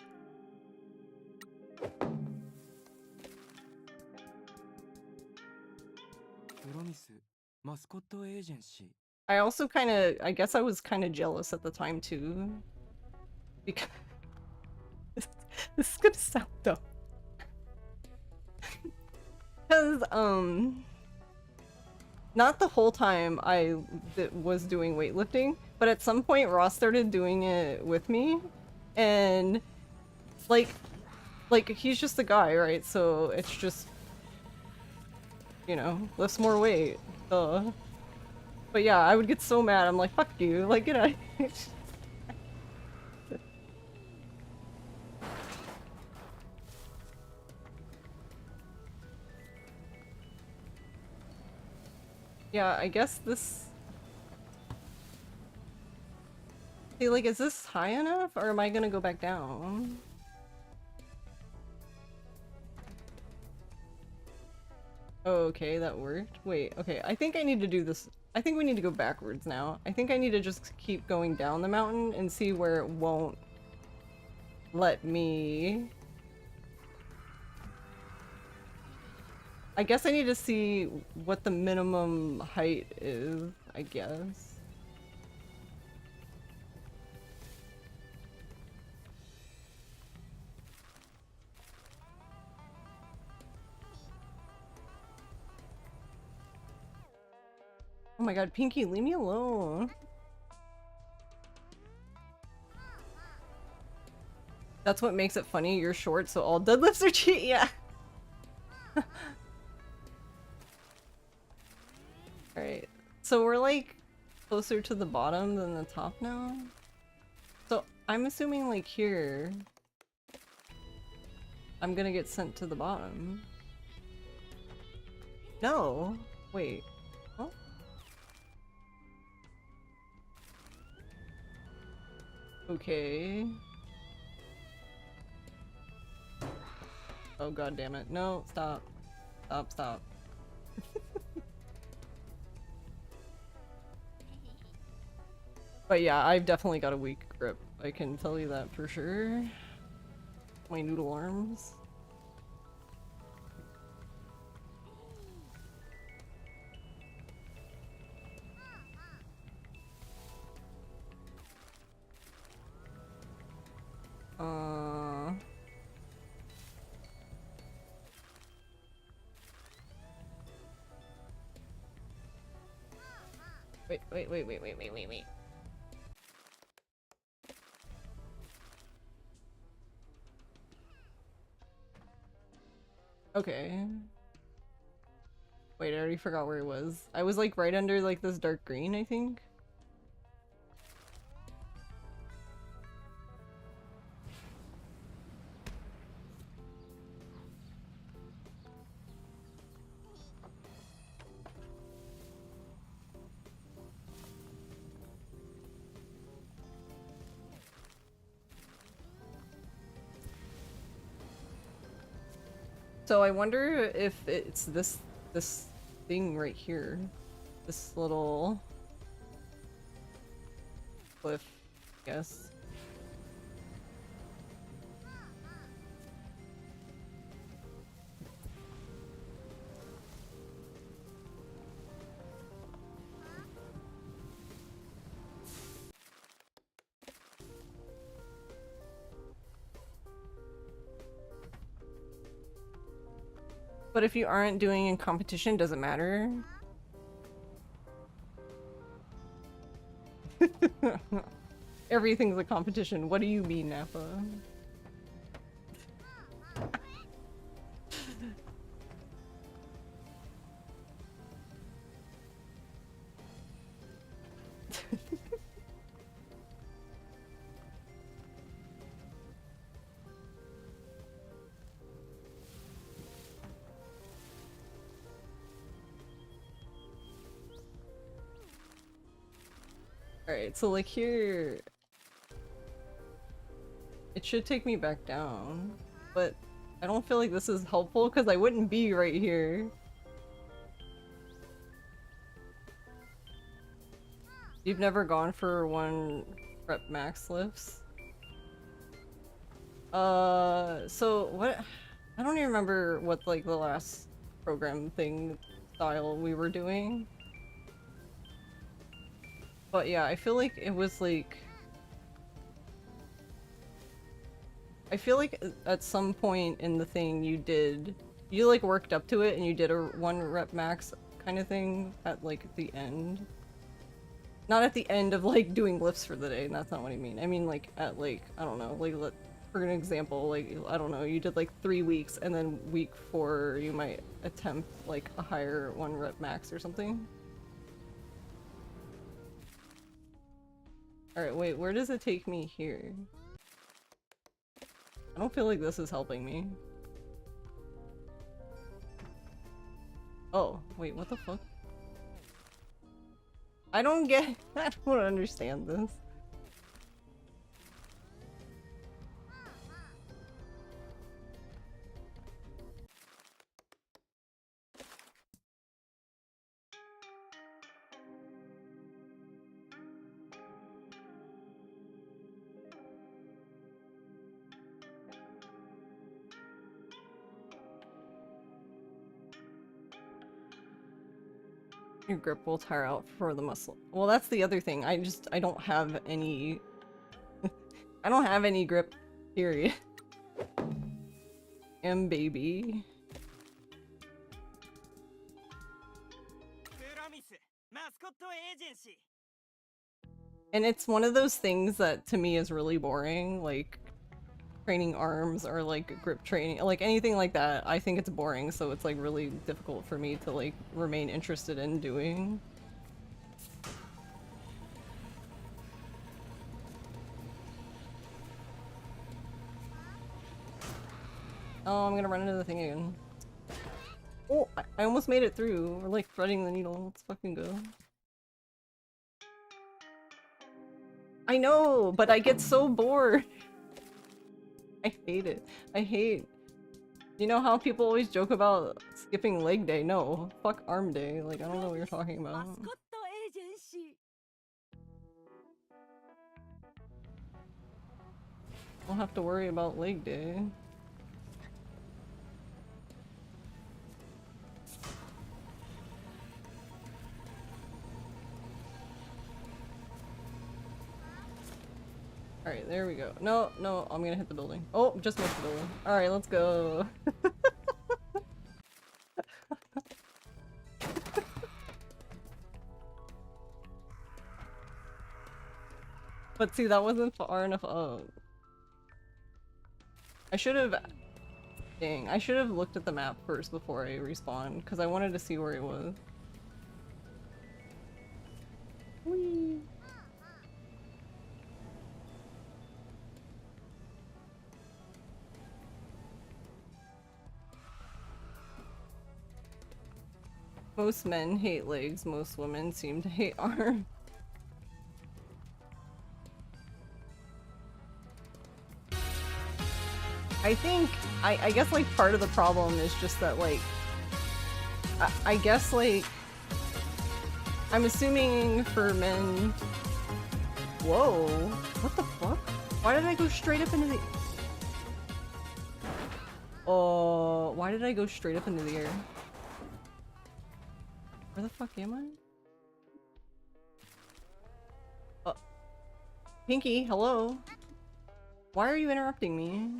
Mascot Agency. I also I guess I was kind of jealous at the time too. Because this is gonna sound dumb. Because, not the whole time I was doing weightlifting, but at some point Ross started doing it with me, and like he's just a guy, right? So it's just, you know, lifts more weight. But yeah, I would get so mad. I'm like, fuck you, like, get out of here. Yeah, I guess this... See, like, is this high enough, or am I gonna go back down? Oh, okay, that worked. Wait, okay, I think I need to do this I think we need to go backwards now. I think I need to just keep going down the mountain and see where it won't let me... I guess I need to see what the minimum height is, I guess. Oh my god, Pinky, leave me alone. That's what makes it funny, you're short, so all deadlifts are cheat. Yeah. Alright, so we're like closer to the bottom than the top now. So I'm assuming like here, I'm gonna get sent to the bottom. No, wait. Oh. Okay. Oh god damn it. No, stop. Stop, stop. But yeah, I've definitely got a weak grip. I can tell you that for sure. My noodle arms. Wait. Okay. Wait, I already forgot where it was. I was like right under like this dark green, I think. So I wonder if it's this thing right here. This little cliff, I guess. But if you aren't doing in competition, does it matter? Everything's a competition. What do you mean, Nappa? Alright, so like here... It should take me back down, but I don't feel like this is helpful because I wouldn't be right here. You've never gone for 1 rep max lifts? So what? I don't even remember what like the last program thing style we were doing. But yeah, I feel like it was like... I feel like at some point in the thing you like worked up to it and you did a 1 rep max kind of thing at like the end. Not at the end of like doing lifts for the day, and that's not what I mean. I mean like at like, I don't know, like for an example, like, I don't know, you did like 3 weeks and then week 4 you might attempt like a higher 1 rep max or something. Alright, wait, where does it take me here? I don't feel like this is helping me. Oh, wait, what the fuck? I don't understand this. Your grip will tire out for the muscle. Well, that's the other thing. I don't have any... I don't have any grip, period. Baby. プロミスマスコットエージェンシー And it's one of those things that to me is really boring, like training arms or like grip training, like anything like that. I think it's boring, so it's like really difficult for me to like remain interested in doing. Oh, I'm gonna run into the thing again. Oh, I almost made it through. We're like threading the needle. Let's fucking go. I know, but I get so bored. I hate it. I hate... You know how people always joke about skipping leg day? No. Fuck arm day. Like, I don't know what you're talking マ about. スコットエージェンシ I'll have to worry about leg day. Alright, there we go. No, no, I'm gonna hit the building. Oh, just missed the building. Alright, let's go. But see, that wasn't far enough up. I should have... Dang, I should have looked at the map first before I respawned, because I wanted to see where it was. Whee! Most men hate legs, most women seem to hate arms. I think, I guess like part of the problem is just that like, I guess like, I'm assuming for men... Whoa, what the fuck? Why did I go straight up into the... Oh, why did I go straight up into the air? Where the fuck am I? Pinky, hello? Why are you interrupting me?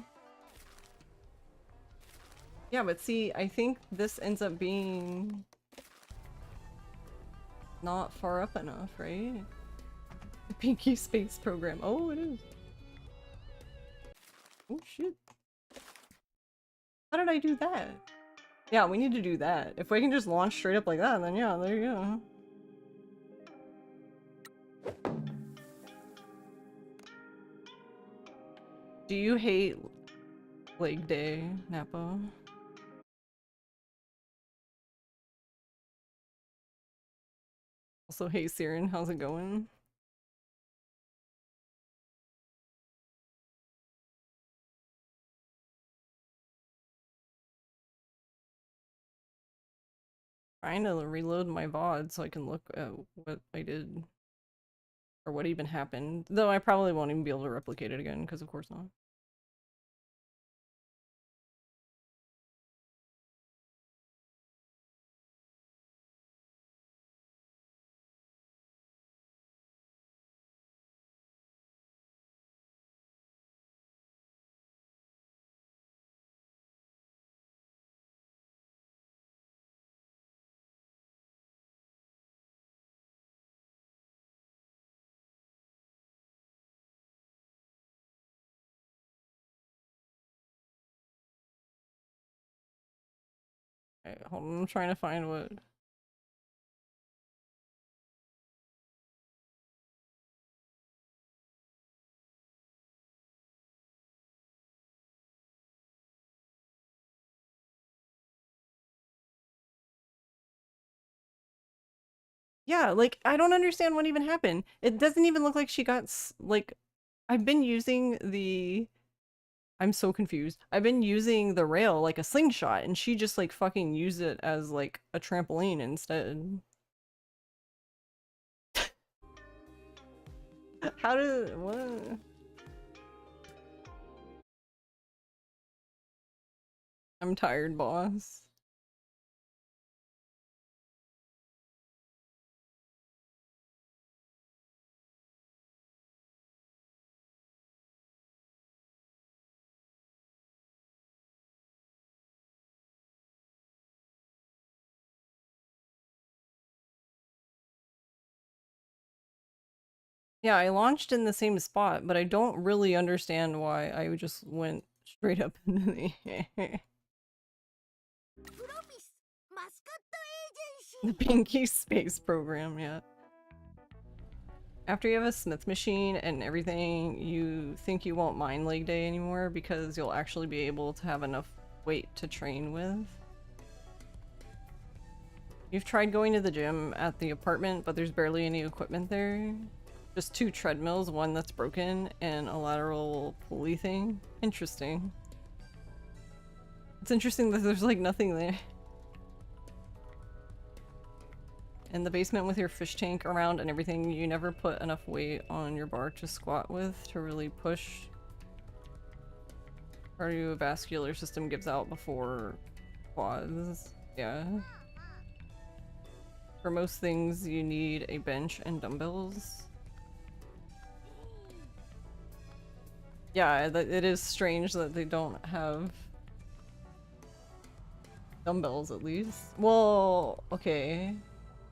Yeah, but see, I think this ends up being not far up enough, right? The Pinky Space Program. Oh, it is. Oh, shit. How did I do that? Yeah, we need to do that. If we can just launch straight up like that, then yeah, there you go. Do you hate leg day, Nappa? Also, hey Siren, how's it going? Trying to reload my VOD so I can look at what I did. Or what even happened. Though I probably won't even be able to replicate it again, because of course not. Okay, hold on, I'm trying to find what... Yeah, like, I don't understand what even happened. It doesn't even look like she got, like, I've been using the... I'm so confused. I've been using the rail like a slingshot, and she just, like, fucking used it as, like, a trampoline instead. How did... what? I'm tired, boss. Yeah, I launched in the same spot, but I don't really understand why I just went straight up into the Promise Mascot the Agency. Pinky Space Program, yeah. After you have a smith machine and everything, you think you won't mind leg day anymore because you'll actually be able to have enough weight to train with. You've tried going to the gym at the apartment, but there's barely any equipment there. Just 2 treadmills, one that's broken, and a lateral pulley thing. Interesting. It's interesting that there's like nothing there. In the basement with your fish tank around and everything, you never put enough weight on your bar to squat with to really push. Cardiovascular system gives out before quads. Yeah. For most things, you need a bench and dumbbells. Yeah, it is strange that they don't have dumbbells at least. Well, okay.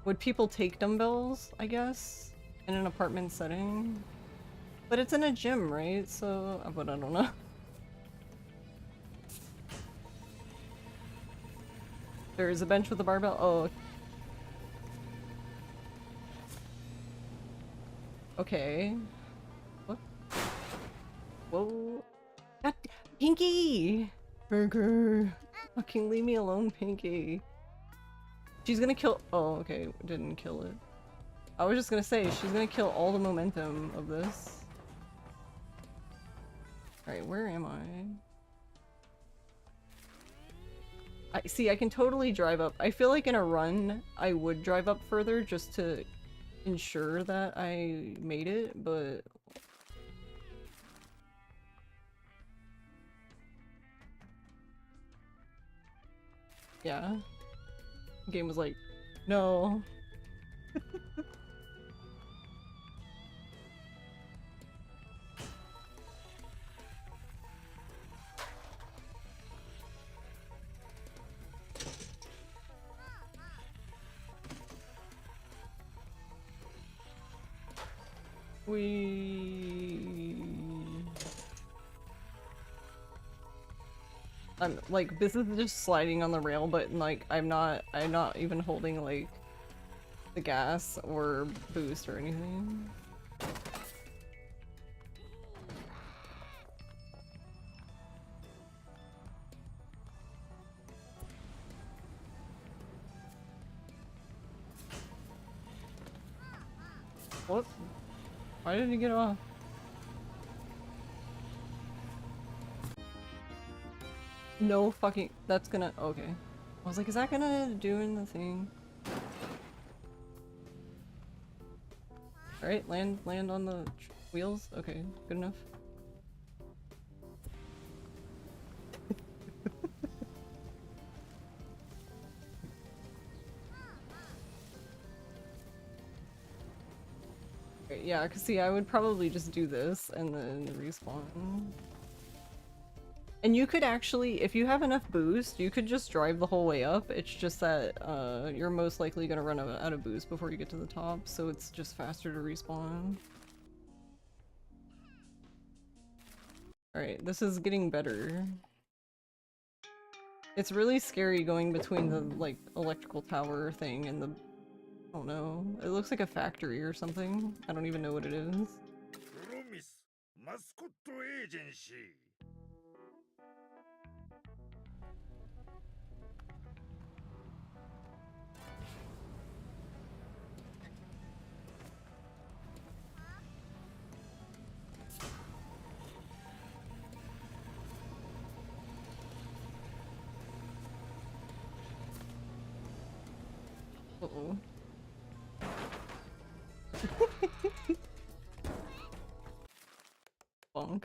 Would people take dumbbells, I guess, in an apartment setting? But it's in a gym, right? So, but I don't know. There's a bench with a barbell. Oh. Okay. What? Whoa. God, Pinky! Burger. Fucking leave me alone, Pinky. She's gonna kill- oh, okay, didn't kill it. I was just gonna say, she's gonna kill all the momentum of this. Alright, where am I? See, I can totally drive up. I feel like in a run, I would drive up further just to ensure that I made it, but... yeah. The game was like, no. I'm like, this is just sliding on the rail, but like I'm not even holding like the gas or boost or anything. What? Why did he get off? No fucking- that's gonna- okay. I was like, is that gonna do in the thing? Alright, land on the wheels? Okay, good enough. Right, yeah, cause see, I would probably just do this and then respawn. And you could actually, if you have enough boost, you could just drive the whole way up. It's just that you're most likely gonna run out of boost before you get to the top, so it's just faster to respawn. Alright, this is getting better. It's really scary going between the, like, electrical tower thing and the... oh no. It looks like a factory or something. I don't even know what it is. Promise Mascot Agency. Uh-oh. Bonk.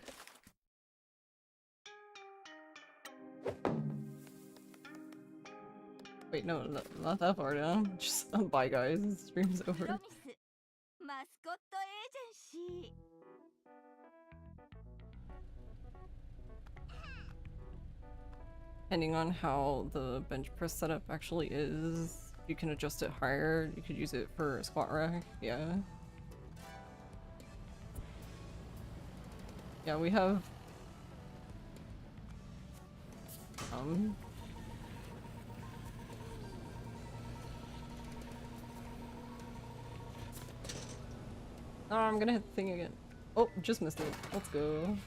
Wait, no, not that far down. Just, bye guys, stream's over. プロミスマスコットエージェンシー。Depending on how the bench press setup actually is, you can adjust it higher. You could use it for a squat rack, yeah. Yeah, we have oh, I'm gonna hit the thing again. Oh, just missed it. Let's go.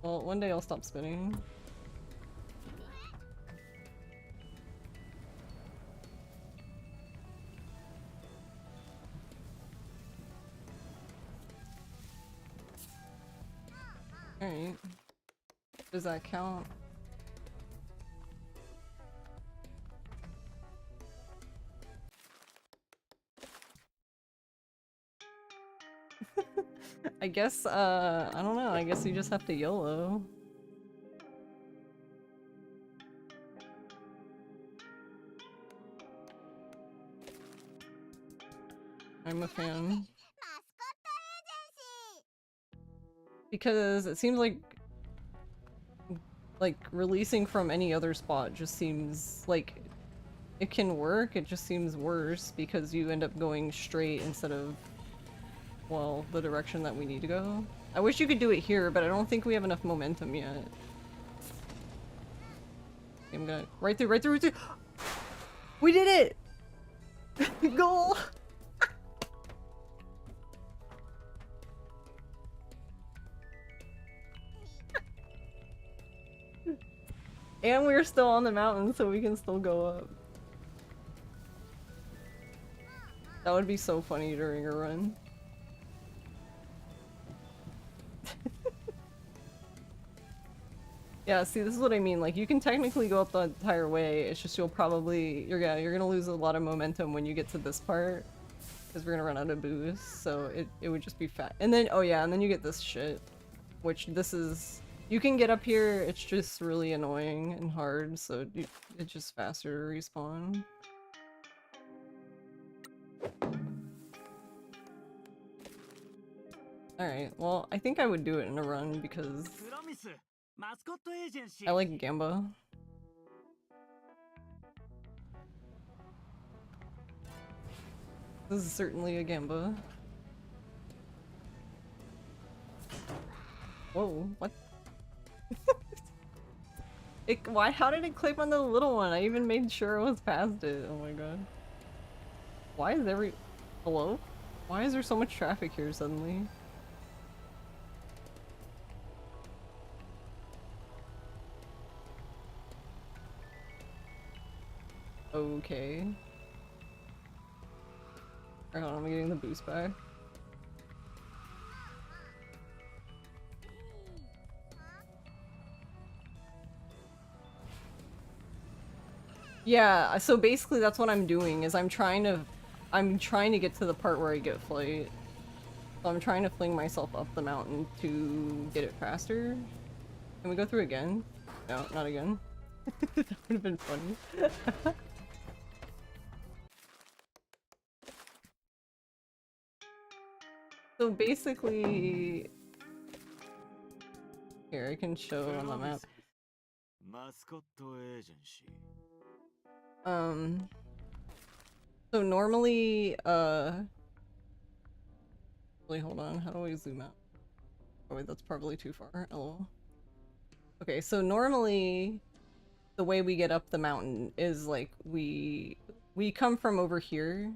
Well, one day I'll stop spinning. Alright. Does that count? I guess, I don't know, I guess you just have to YOLO. I'm a fan. Because it seems like releasing from any other spot just seems like it can work, it just seems worse because you end up going straight instead of, well, the direction that we need to go. I wish you could do it here, but I don't think we have enough momentum yet. I'm gonna right through, right through, right through. We did it! Goal! And we're still on the mountain, so we can still go up. That would be so funny during a run. Yeah, see, this is what I mean. Like, you can technically go up the entire way. It's just you're gonna lose a lot of momentum when you get to this part, because we're gonna run out of boost. So it would just be fat. And then, oh yeah, and then you get this shit, which this is. You can get up here. It's just really annoying and hard. So it's just faster to respawn. Alright, well, I think I would do it in a run because I like Gamba. This is certainly a Gamba. Whoa, what? How did it click on the little one? I even made sure I was past it. Oh my god. Why is hello? Why is there so much traffic here suddenly? Okay. Alright, hold on, I'm getting the boost back. Yeah, so basically that's what I'm doing, is I'm trying to get to the part where I get flight. So I'm trying to fling myself up the mountain to get it faster. Can we go through again? No, not again. That would have been funny. So basically... Here, I can show on the map. Mascot Agency. So normally, wait, hold on, how do I zoom out? Oh wait, that's probably too far. LOL. Okay, so normally, the way we get up the mountain is like, we come from over here.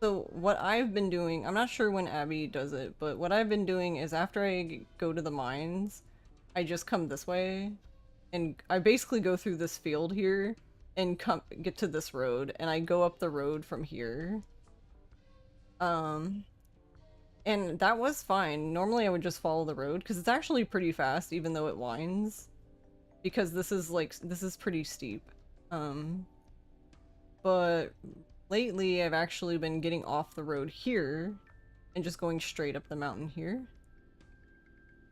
So what I've been doing, I'm not sure when Abby does it, but what I've been doing is after I go to the mines, I just come this way, and I basically go through this field here, and get to this road, and I go up the road from here. And that was fine. Normally I would just follow the road, because it's actually pretty fast, even though it winds. Because this is pretty steep. But lately I've actually been getting off the road here, and just going straight up the mountain here.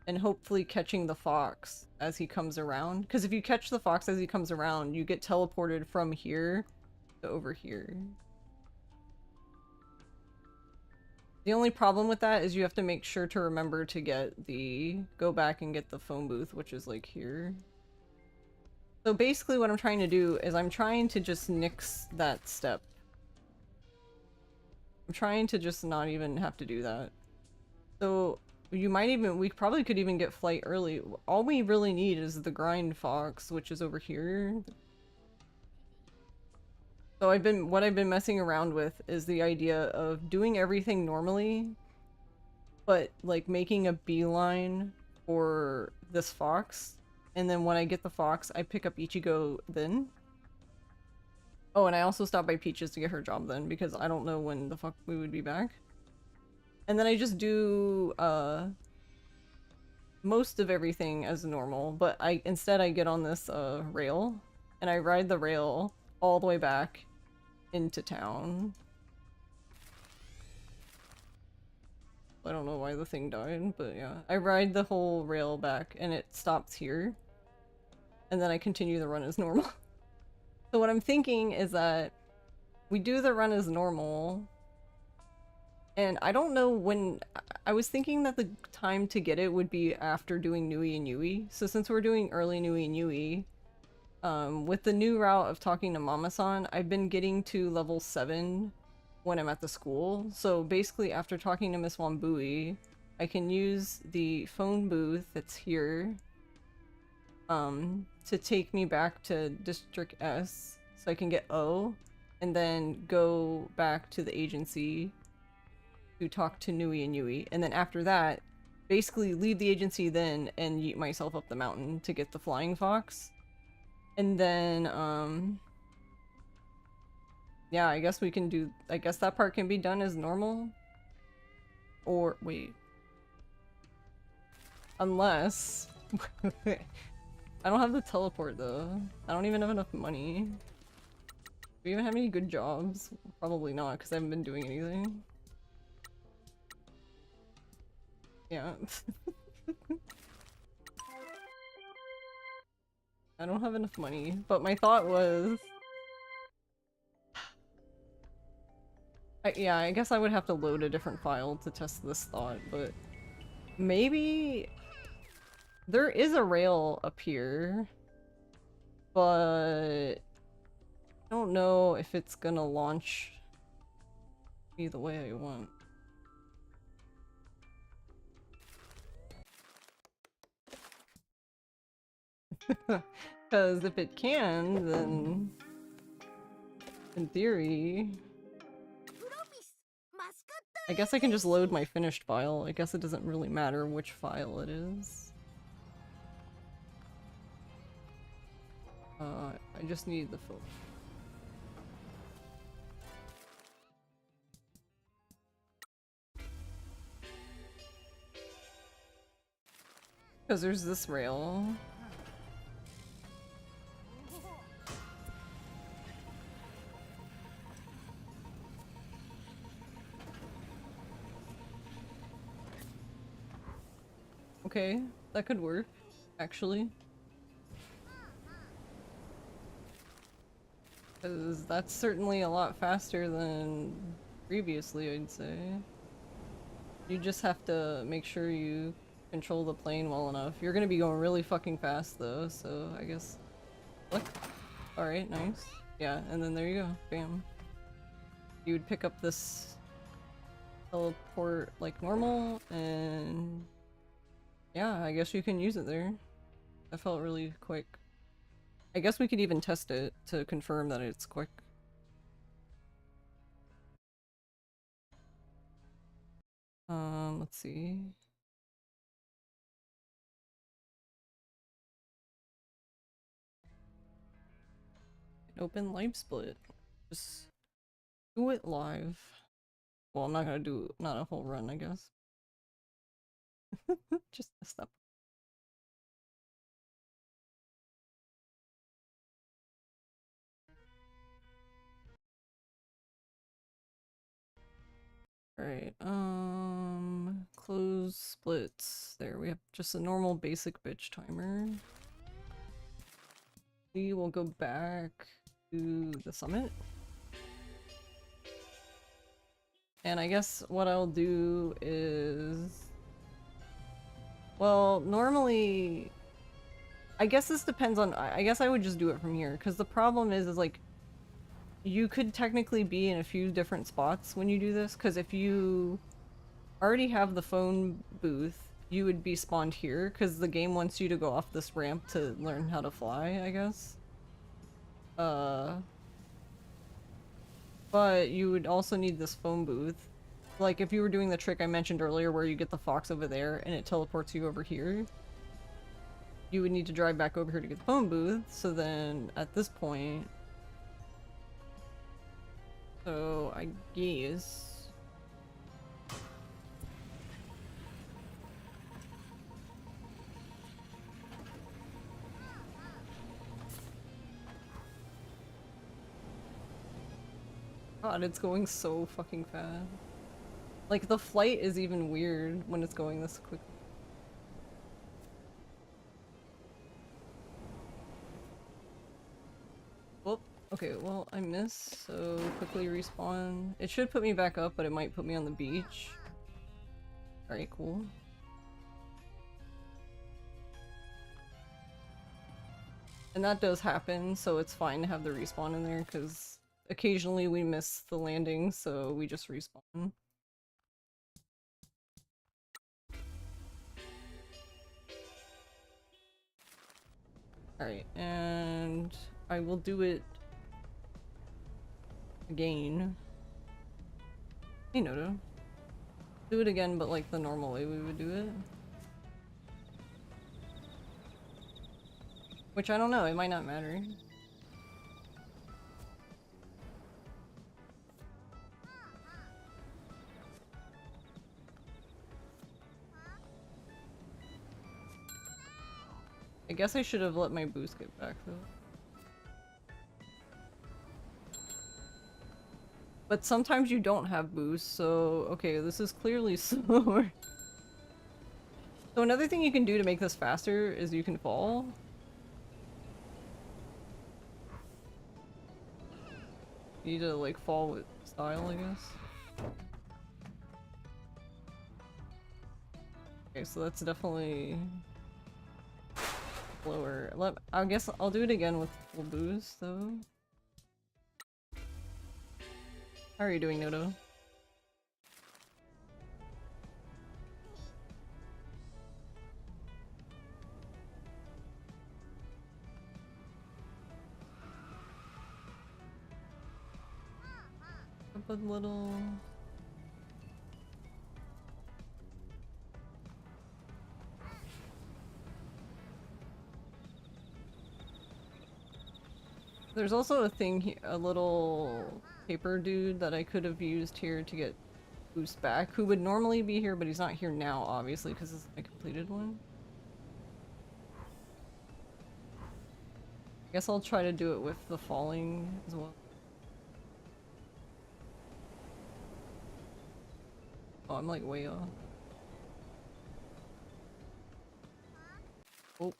And hopefully catching the fox as he comes around. Because if you catch the fox as he comes around, you get teleported from here to over here. The only problem with that is you have to make sure to remember to go back and get the phone booth, which is like here. So basically what I'm trying to do is I'm trying to just nix that step. I'm trying to just not even have to do that. So we probably could even get flight early. All we really need is the grind fox, which is over here. So what I've been messing around with is the idea of doing everything normally, but like making a beeline for this fox, and then when I get the fox, I pick up Ichigo then. Oh, and I also stopped by Peaches to get her job then, because I don't know when the fuck we would be back. And then I just do, most of everything as normal, but instead I get on this, rail, and I ride the rail all the way back into town. I don't know why the thing died, but yeah. I ride the whole rail back, and it stops here. And then I continue the run as normal. So what I'm thinking is that we do the run as normal, and I don't know when. I was thinking that the time to get it would be after doing Nui and Yui. So since we're doing early Nui and Yui, with the new route of talking to Mama-san, I've been getting to level 7 when I'm at the school. So basically after talking to Miss Wambui, I can use the phone booth that's here to take me back to District S so I can get O, and then go back to the agency to talk to Nui and Yui, and then after that basically leave the agency then and yeet myself up the mountain to get the flying fox. And then yeah, I guess that part can be done as normal. Or wait, unless I don't have the teleport though. I don't even have enough money. Do we even have any good jobs? Probably not, because I haven't been doing anything. Yeah. I don't have enough money, but my thought was... yeah, I guess I would have to load a different file to test this thought, but... maybe... there is a rail up here, but... I don't know if it's gonna launch me the way I want. Because if it can, then... in theory... I guess I can just load my finished file. I guess it doesn't really matter which file it is. I just need the filter. Because there's this rail. Okay, that could work, actually. Because that's certainly a lot faster than previously, I'd say. You just have to make sure you control the plane well enough. You're gonna be going really fucking fast though, so I guess... look. Alright, nice. Yeah, and then there you go. Bam. You would pick up this teleport like normal, and... yeah, I guess you can use it there. That felt really quick. I guess we could even test it to confirm that it's quick. Let's see. Open live split. Just do it live. Well, I'm not gonna do not a whole run, I guess. Just a step. Alright, close splits. There, we have just a normal basic bitch timer. We will go back to the summit. And I guess what I'll do is... well, normally... I guess this depends on... I guess I would just do it from here, because the problem is like... you could technically be in a few different spots when you do this, because if you already have the phone booth, you would be spawned here, because the game wants you to go off this ramp to learn how to fly, I guess. But you would also need this phone booth. Like, if you were doing the trick I mentioned earlier where you get the fox over there and it teleports you over here, you would need to drive back over here to get the phone booth, so then at this point... So, I guess... God, it's going so fucking fast. Like, the flight is even weird when it's going this quick. Whoop. Okay, well, I missed, so quickly respawn. It should put me back up, but it might put me on the beach. Alright, cool. And that does happen, so it's fine to have the respawn in there, because occasionally we miss the landing, so we just respawn. Alright, and I will do it again. Hey Noto. Do it again, but like the normal way we would do it. Which I don't know, it might not matter. I guess I should have let my boost get back though. But sometimes you don't have boost, so okay, this is clearly slower. So another thing you can do to make this faster is you can fall. You need to like fall with style, I guess. Okay, so that's definitely slower. I guess I'll do it again with full boost though. How are you doing, Noto? Up a little. There's also a thing here, a little paper dude that I could have used here to get boost back, who would normally be here, but he's not here now, obviously, because this is my completed one. I guess I'll try to do it with the falling as well. Oh, I'm like way off. Oh.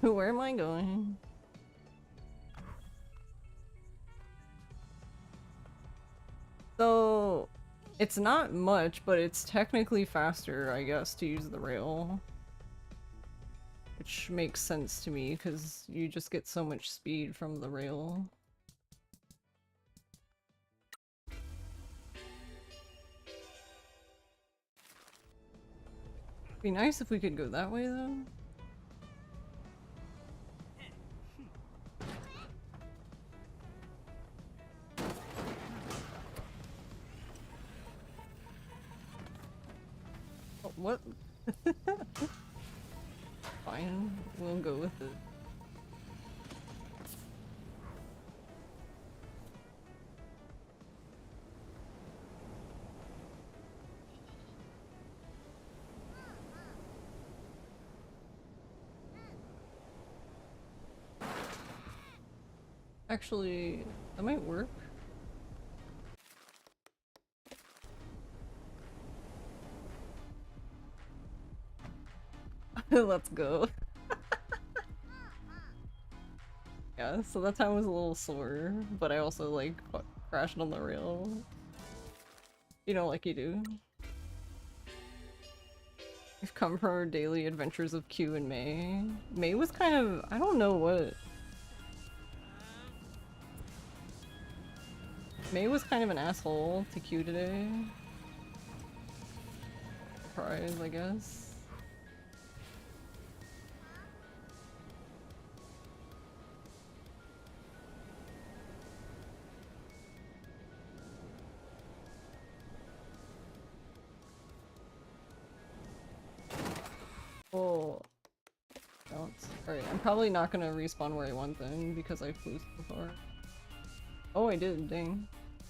Where am I going? So, it's not much, but it's technically faster, I guess, to use the rail. Which makes sense to me, because you just get so much speed from the rail. Be nice if we could go that way, though. Oh, what? Fine, we'll go with it. Actually, that might work. Let's go. Yeah, so that time was a little sore, but I also like crashed on the rail. You know, like you do. We've come from our daily adventures of Q and May. May was kind of, I don't know what. May was kind of an asshole to Q today. Surprise, I guess. Oh. Alright, I'm probably not gonna respawn where I want then because I flew before. Oh, I did, dang.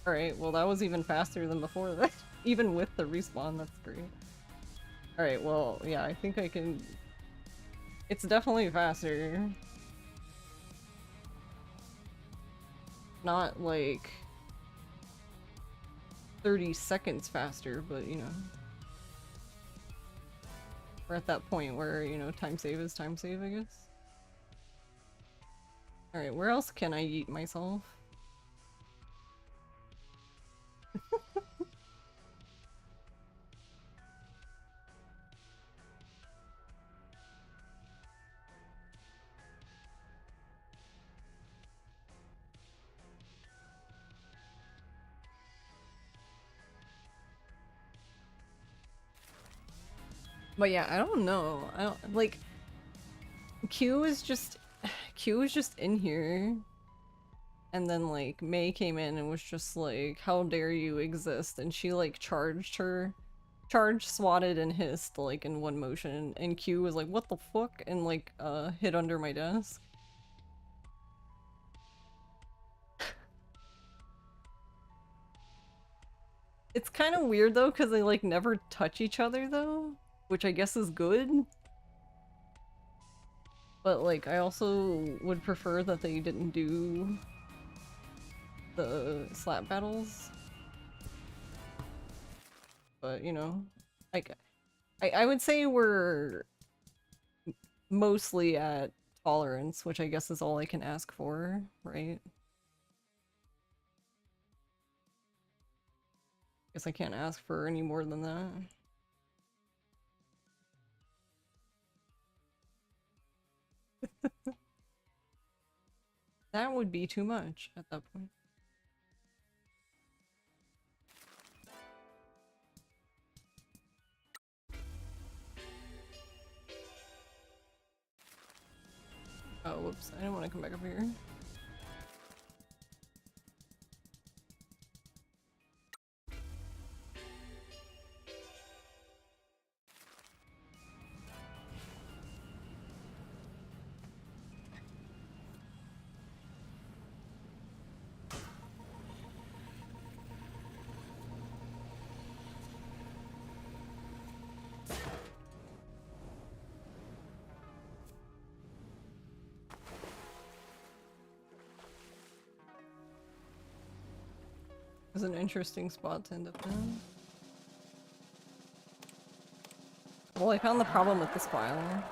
Alright, well that was even faster than before that. Even with the respawn, that's great. Alright, well, yeah, I think I can... It's definitely faster. Not like 30 seconds faster, but you know. We're at that point where, you know, time save is time save, I guess. Alright, where else can I yeet myself? But yeah, I don't know. I don't like Q is just in here. And then like May came in and was just like, how dare you exist? And she like charged, swatted and hissed like in one motion, and Q was like, what the fuck? And like hid under my desk. It's kind of weird though, because they like never touch each other though, which I guess is good. But like, I also would prefer that they didn't do the slap battles. But you know, like, I would say we're mostly at tolerance, which I guess is all I can ask for, right? Guess I can't ask for any more than that. That would be too much at that point. Oh, whoops. I didn't want to come back up here. It's an interesting spot to end up in. Well, I found the problem with this file.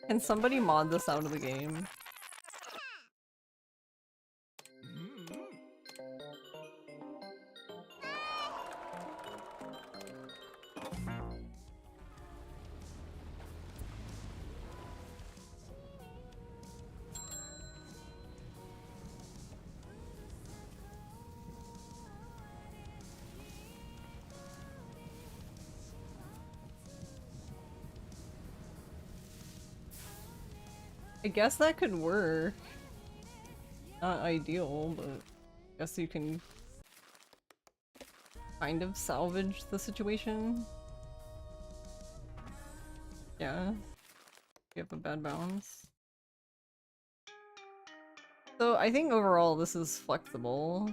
Can somebody mod this out of the game? I guess that could work. Not ideal, but I guess you can kind of salvage the situation. Yeah. You have a bad balance. So I think overall this is flexible.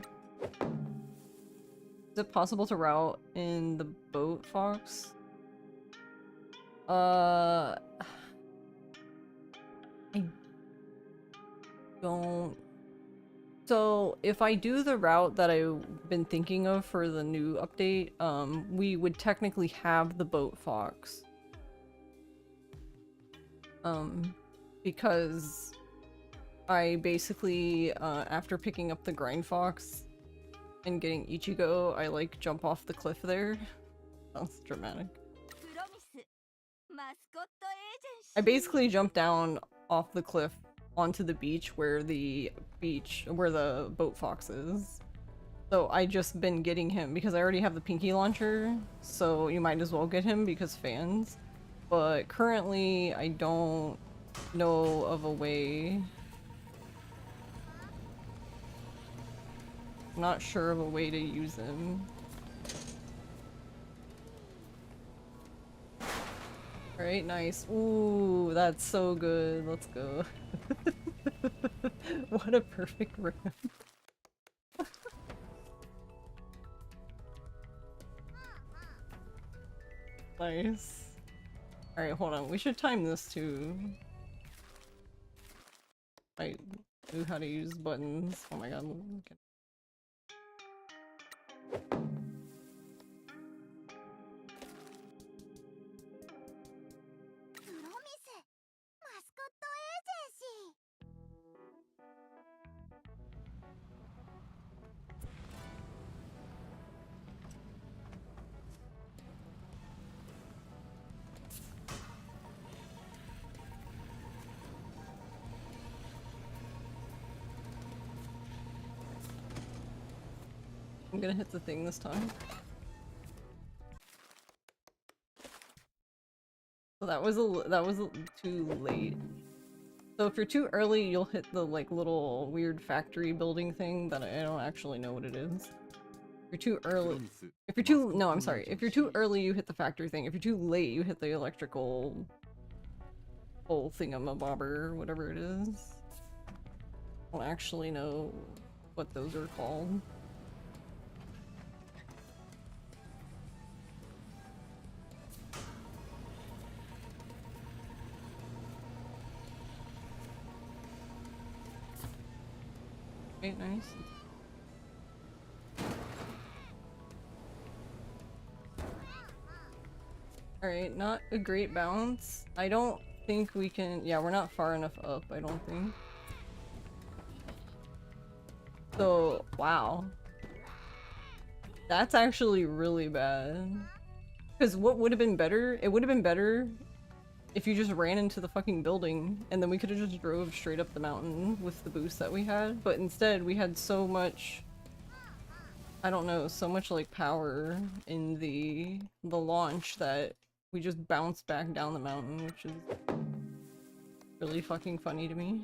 Is it possible to route in the boat, Fox? I don't... So if I do the route that I've been thinking of for the new update, we would technically have the boat fox. Because I basically, after picking up the grind fox and getting Ichigo, I like jump off the cliff there. Sounds dramatic. I basically jump down off the cliff onto the beach where the boat fox is. So I just been getting him because I already have the pinky launcher, so you might as well get him because fans. But currently I don't know of a way. I'm not sure of a way to use him. Alright, nice. Ooh, that's so good. Let's go. What a perfect round. Nice. Alright, hold on. We should time this too. I knew how to use buttons. Oh my god. Look at I'm gonna hit the thing this time. So that was too late. So if you're too early, you'll hit the like little weird factory building thing that I don't actually know what it is. If you're too early, no, I'm sorry. If you're too early, you hit the factory thing. If you're too late, you hit the electrical whole thingamabobber, whatever it is. I don't actually know what those are called. Okay, nice. Alright, not a great bounce. I don't think we can- yeah, we're not far enough up, I don't think. So, wow. That's actually really bad. Because what would have been better? It would have been better if you just ran into the fucking building, and then we could have just drove straight up the mountain with the boost that we had, but instead we had so much, I don't know, so much like power in the launch that we just bounced back down the mountain, which is really fucking funny to me.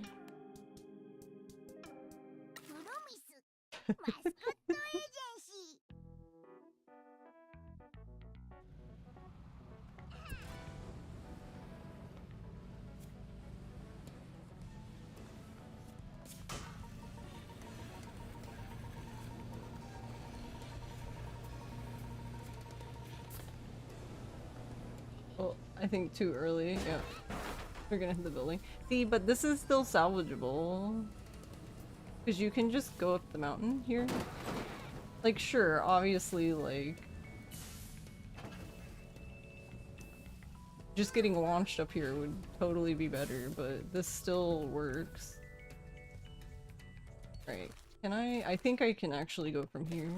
Well, I think too early, yeah. We're gonna hit the building. See, but this is still salvageable. Because you can just go up the mountain here. Like, sure, obviously, like... just getting launched up here would totally be better, but this still works. Right. Can I think I can actually go from here.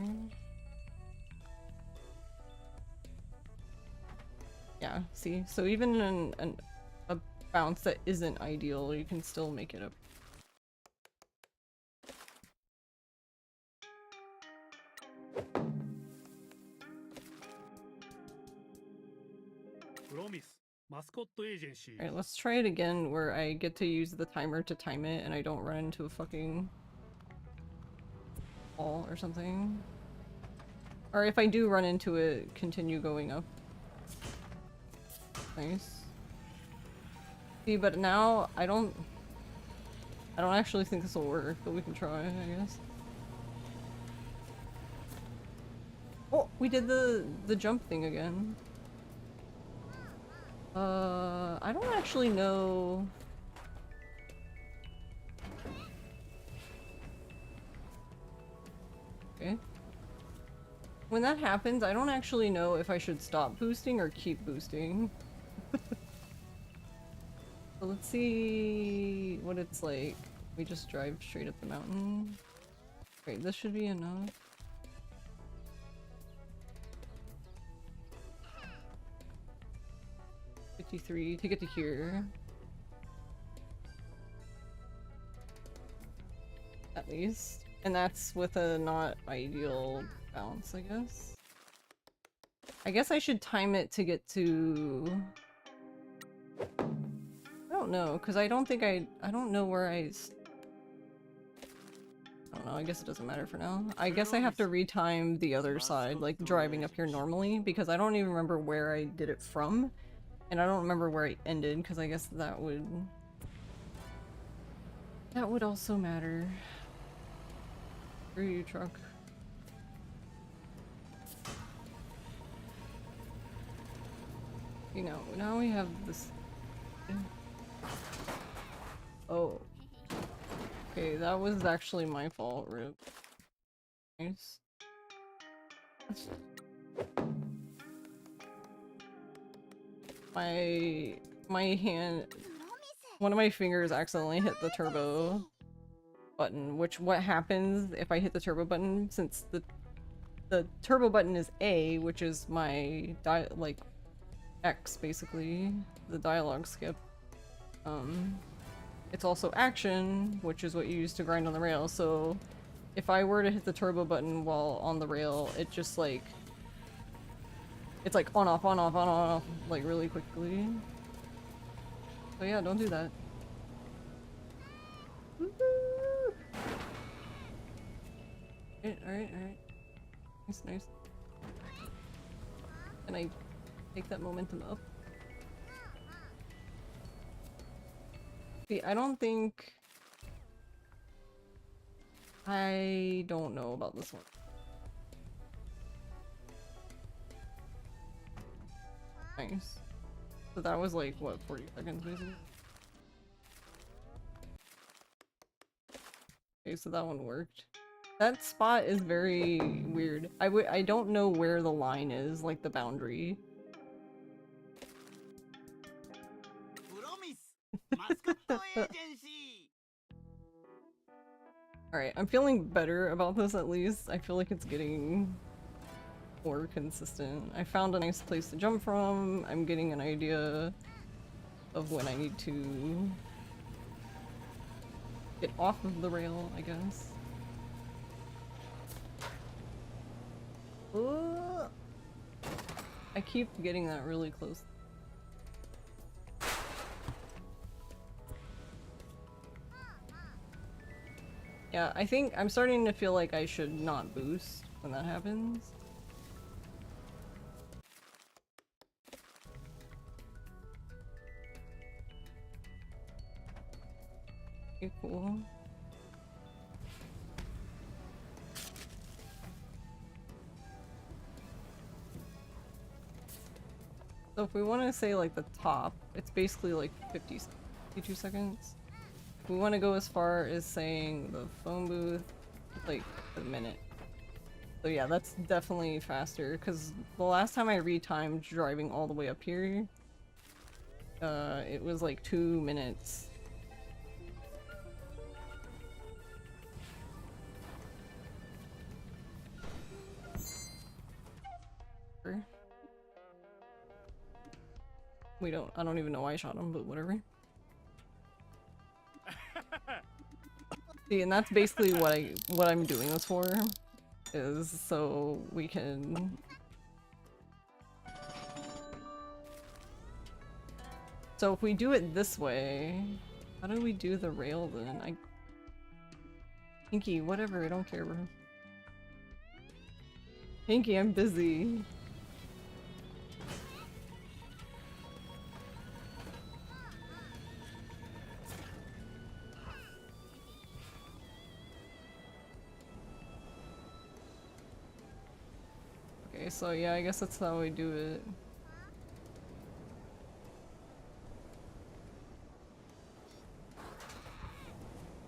Yeah, see? So even in a bounce that isn't ideal, you can still make it up. Alright, let's try it again where I get to use the timer to time it and I don't run into a fucking wall or something. Or if I do run into it, continue going up. Nice. See, but now I don't actually think this will work, but we can try, I guess. Oh, we did the jump thing again. I don't actually know. Okay. When that happens, I don't actually know if I should stop boosting or keep boosting. So let's see what it's like. We just drive straight up the mountain. Great, this should be enough. To get to here. at least. And that's with a not ideal bounce, I guess. I guess I should time it to get to... I don't know, because I don't think I don't know where I don't know, I guess it doesn't matter for now. I guess I have to retime the other side, like driving up here normally, because I don't even remember where I did it from. And I don't remember where I ended, because I guess that would also matter. Screw you, truck. You know, now we have this... Oh. Okay, that was actually my fault, Rip. Nice. My hand... One of my fingers accidentally hit the turbo button, which what happens if I hit the turbo button, since the turbo button is A, which is my like X basically, the dialogue skip. It's also action, which is what you use to grind on the rail, so if I were to hit the turbo button while on the rail, it just like... It's like on off, on off, on off, like really quickly. So yeah, don't do that. Alright. Nice, nice. Can I take that momentum up? See, I don't think... I don't know about this one. Nice. So that was like, what, 40 seconds basically? Okay, so that one worked. That spot is very weird. I don't know where the line is, like the boundary. Alright, I'm feeling better about this at least. I feel like it's getting more consistent. I found a nice place to jump from. I'm getting an idea of when I need to get off of the rail, I guess. I keep getting that really close. Yeah, I think I'm starting to feel like I should not boost when that happens. Okay, cool. So if we want to say like the top, it's basically like 52 seconds. If we want to go as far as saying the phone booth, like a minute. So yeah, that's definitely faster, because the last time I retimed driving all the way up here, it was like 2 minutes. I don't even know why I shot him, but whatever. See, and that's basically what I'm doing this for, is so we can... So if we do it this way, how do we do the rail then? Pinky, whatever, I don't care, bro. Pinky, I'm busy. Okay, so yeah, I guess that's how we do it.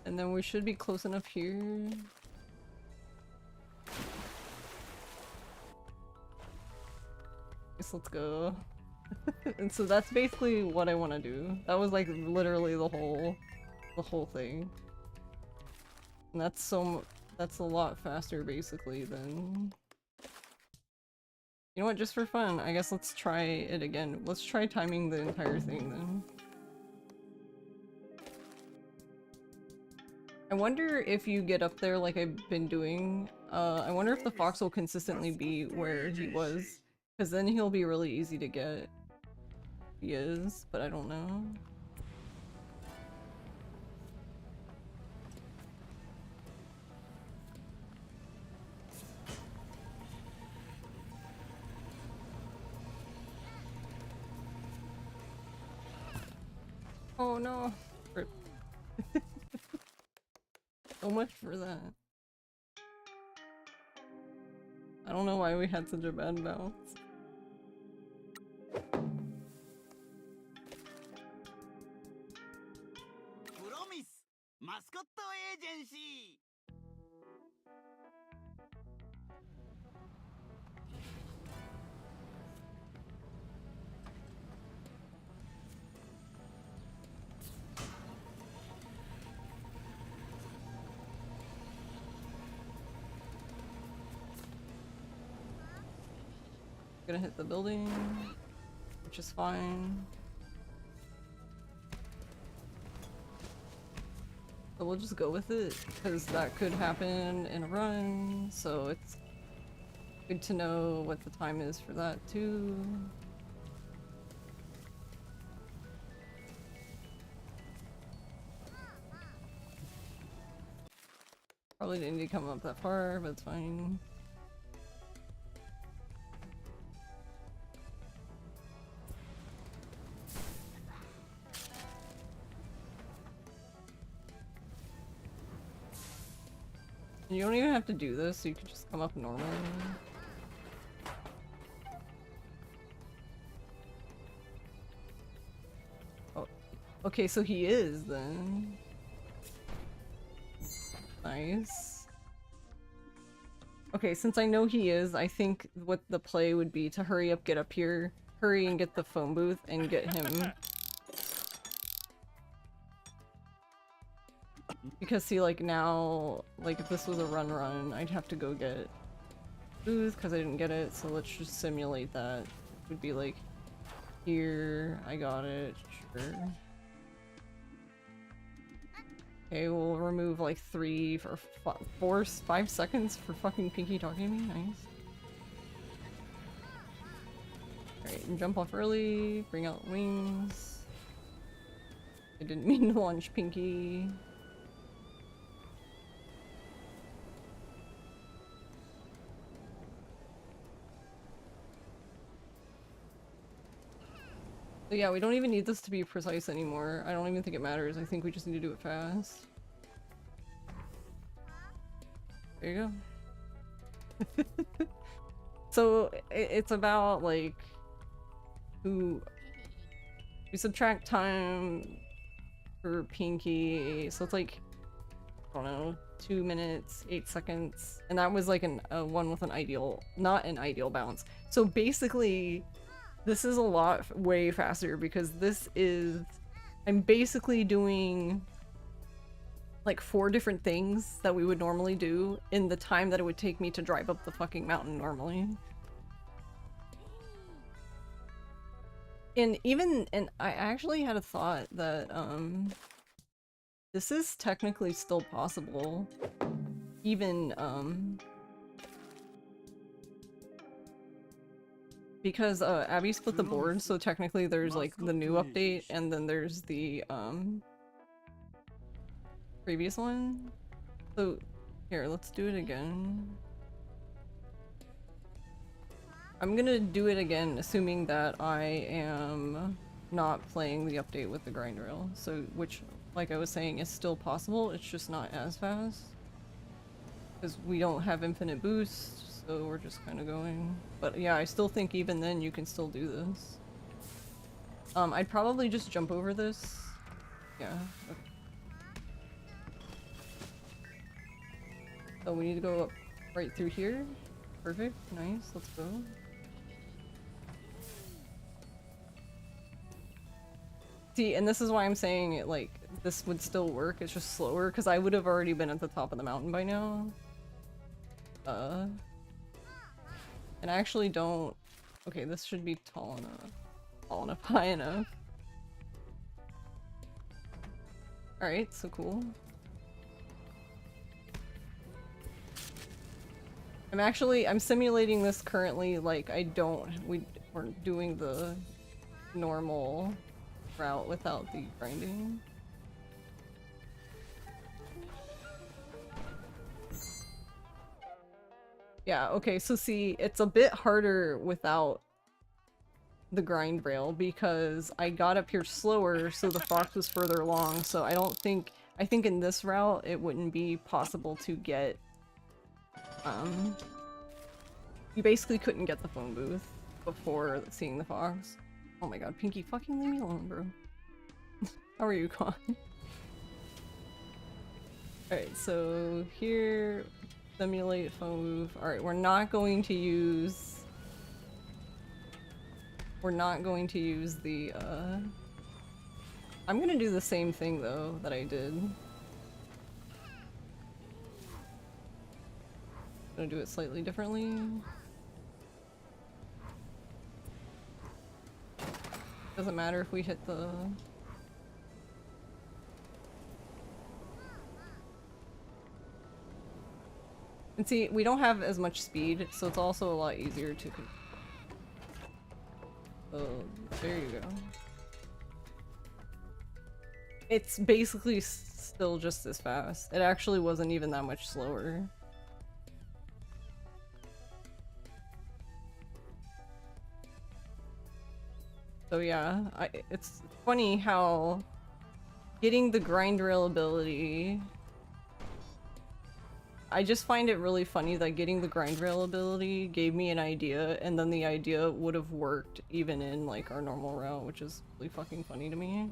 And then we should be close enough here. Yes, let's go. And so that's basically what I want to do. That was like literally the whole thing. And that's a lot faster basically than... You know what, just for fun, I guess let's try it again. Let's try timing the entire thing then. I wonder if you get up there like I've been doing, I wonder if the fox will consistently be where he was, because then he'll be really easy to get. He is, but I don't know. Oh no! Rip. So much for that. I don't know why we had such a bad bounce. プロミスマスコットエージェンシー Gonna hit the building, which is fine. But we'll just go with it, because that could happen in a run, so it's good to know what the time is for that too. Probably didn't need to come up that far, but it's fine. You don't even have to do this, you could just come up normally. Oh, okay, so he is then. Nice. Okay, since I know he is, I think what the play would be to hurry up, get up here, hurry and get the phone booth, and get him. Because see, like now, like if this was a run, I'd have to go get booth because I didn't get it, so let's just simulate that. It would be like, here, I got it, sure. Okay, we'll remove like 3 or 5 seconds for fucking Pinky talking to me, nice. Alright, and jump off early, bring out wings. I didn't mean to launch Pinky. So yeah, we don't even need this to be precise anymore. I don't even think it matters. I think we just need to do it fast. There you go. So it's about like who we subtract time for Pinky, so it's like I don't know, 2 minutes, 8 seconds, and that was like a one with an ideal, not an ideal bounce. So basically, this is a lot way faster because this is, I'm basically doing like 4 different things that we would normally do in the time that it would take me to drive up the fucking mountain normally. And I actually had a thought that, this is technically still possible. Even, because Abby split the board, so technically there's like the new update and then there's the previous one. So here, let's do it again. I'm gonna do it again assuming that I am not playing the update with the grind rail. So which, like I was saying, is still possible, it's just not as fast. Because we don't have infinite boost. So we're just kind of going. But yeah, I still think even then you can still do this. I'd probably just jump over this. Yeah. Okay. So we need to go up right through here. Perfect. Nice. Let's go. See, and this is why I'm saying it, like, this would still work. It's just slower because I would have already been at the top of the mountain by now. And I actually don't... Okay, this should be tall enough, high enough. Alright, so cool. I'm simulating this currently, like we're doing the normal route without the grinding. Yeah, okay, so see, it's a bit harder without the grind rail because I got up here slower, so the fox was further along, so I think in this route it wouldn't be possible to get, you basically couldn't get the phone booth before seeing the fox. Oh my god, Pinky, fucking leave me alone, bro. How are you, Con? Alright, so here, simulate phone booth. Alright, we're not going to use the, I'm gonna do the same thing, though, that I did. Gonna do it slightly differently. Doesn't matter if we hit the... And see, we don't have as much speed, so it's also a lot easier to... Oh, there you go. It's basically still just as fast. It actually wasn't even that much slower. So yeah, it's funny how getting the grind rail ability... I just find it really funny that getting the grind rail ability gave me an idea, and then the idea would have worked even in, like, our normal route, which is really fucking funny to me.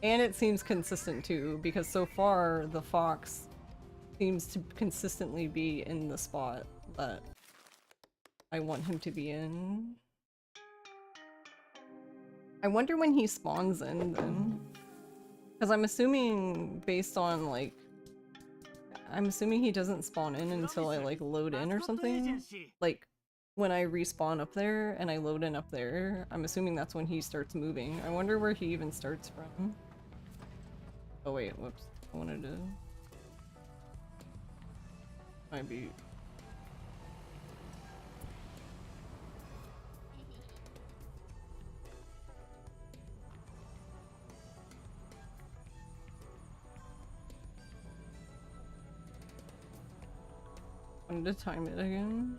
And it seems consistent too, because so far the fox seems to consistently be in the spot that I want him to be in. I wonder when he spawns in then. Because I'm assuming based on like... I'm assuming he doesn't spawn in until I like load in or something. Like when I respawn up there and I load in up there, I'm assuming that's when he starts moving. I wonder where he even starts from. Oh wait, whoops. I wanted to... Might be... wanted to time it again.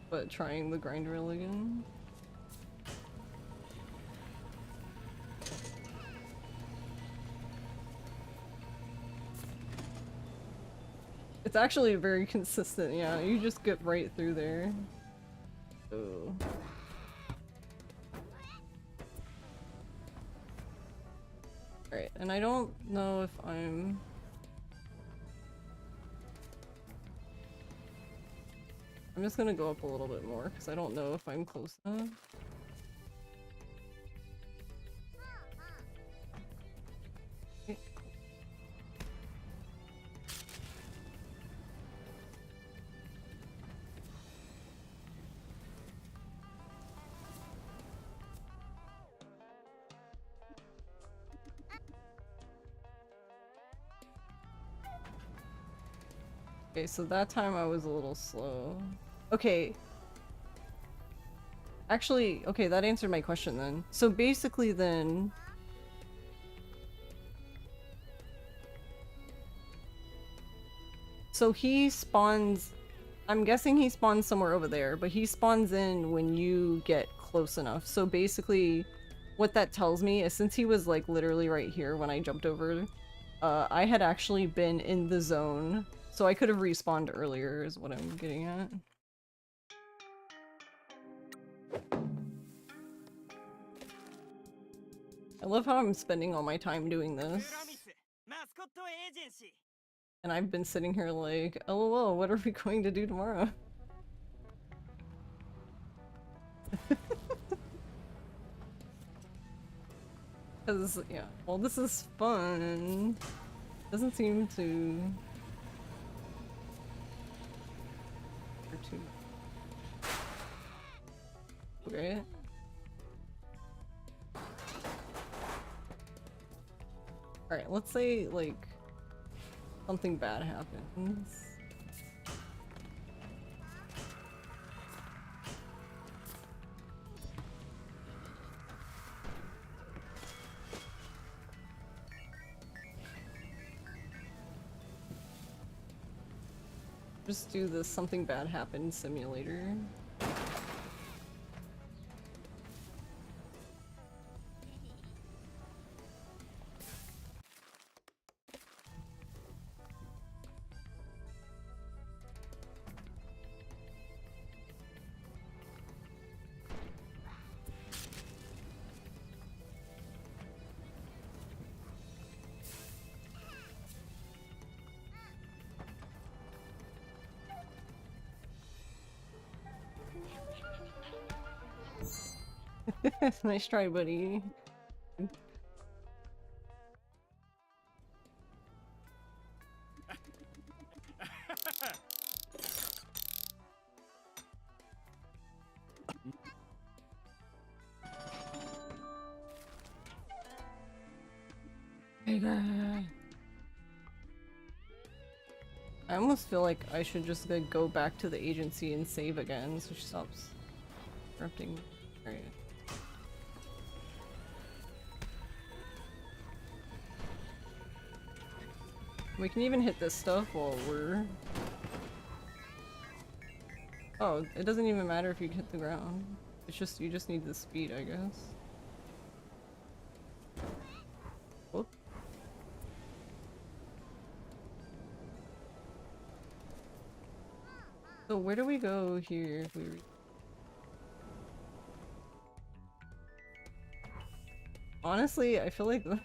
But trying the grind rail again. It's actually very consistent, yeah. You just get right through there. Oh. Alright, and I don't know if I'm... I'm just gonna go up a little bit more, because I don't know if I'm close enough. Okay. Okay, so that time I was a little slow. Okay. Actually, okay, that answered my question then. So basically then... So he spawns... I'm guessing he spawns somewhere over there, but he spawns in when you get close enough. So basically, what that tells me is since he was like literally right here when I jumped over, I had actually been in the zone. So I could have respawned earlier is what I'm getting at. I love how I'm spending all my time doing this. And I've been sitting here like, LOL, what are we going to do tomorrow? Because, yeah, well, this is fun. Doesn't seem to... Okay. Alright, let's say, like, something bad happens. Just do this something bad happened simulator. Nice try, buddy. I almost feel like I should just like, go back to the agency and save again so she stops interrupting. Alright. We can even hit this stuff while we're... Oh, it doesn't even matter if you hit the ground. It's just, you just need the speed, I guess. Whoop. So where do we go here if we... Honestly, I feel like that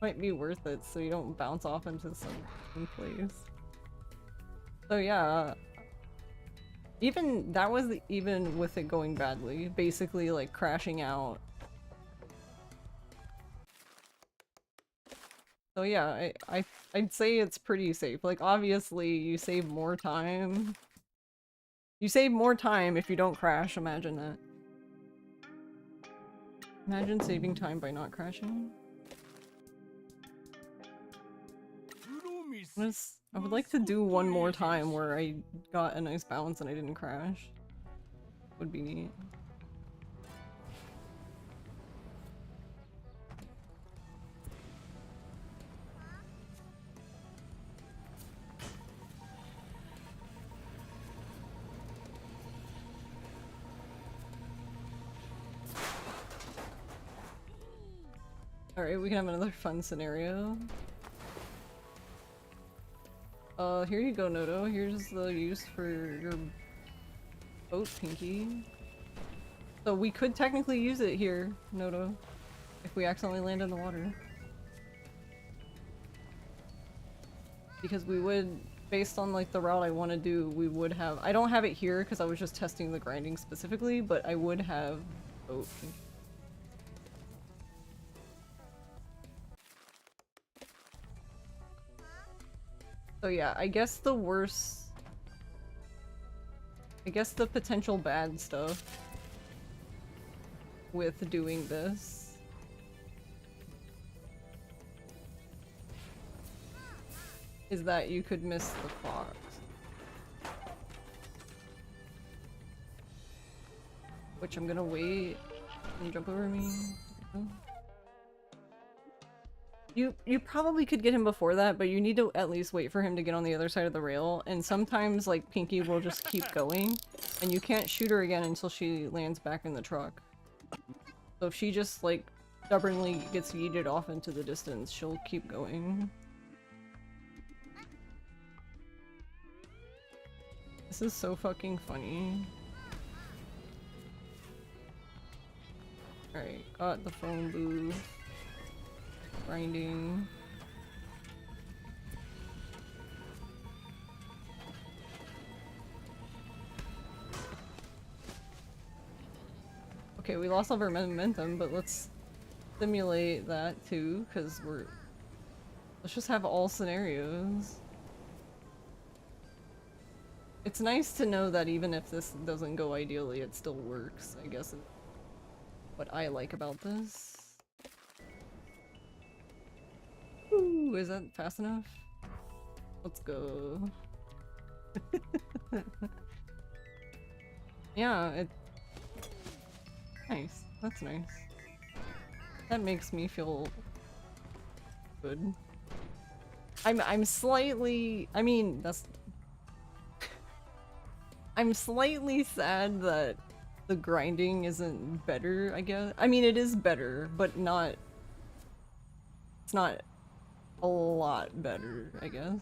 might be worth it so you don't bounce off into some place. So yeah, even that was even with it going badly, basically like crashing out. So yeah, I'd say it's pretty safe. Like obviously you save more time. You save more time if you don't crash, imagine that. Imagine saving time by not crashing. I would like to do one more time where I got a nice bounce and I didn't crash. Would be neat. Alright, we can have another fun scenario. Here you go, Noto. Here's the use for your boat, Pinky. So we could technically use it here, Noto, if we accidentally land in the water. Because we would, based on like the route I want to do, we would have- I don't have it here because I was just testing the grinding specifically, but I would have boat. So yeah, I guess the worst... I guess the potential bad stuff with doing this is that you could miss the fox. Which I'm gonna wait. Can you jump over me? You probably could get him before that, but you need to at least wait for him to get on the other side of the rail, and sometimes, like, Pinky will just keep going, and you can't shoot her again until she lands back in the truck. So if she just, like, stubbornly gets yeeted off into the distance, she'll keep going. This is so fucking funny. Alright, got the phone booth. Grinding. Okay, we lost all of our momentum, but let's simulate that too, because let's just have all scenarios. It's nice to know that even if this doesn't go ideally, it still works, I guess is what I like about this. Ooh, is that fast enough? Let's go. Yeah, it... Nice. That's nice. That makes me feel good. I'm slightly... I mean, that's... I'm slightly sad that the grinding isn't better, I guess. I mean, it is better, but not... It's not a lot better, I guess.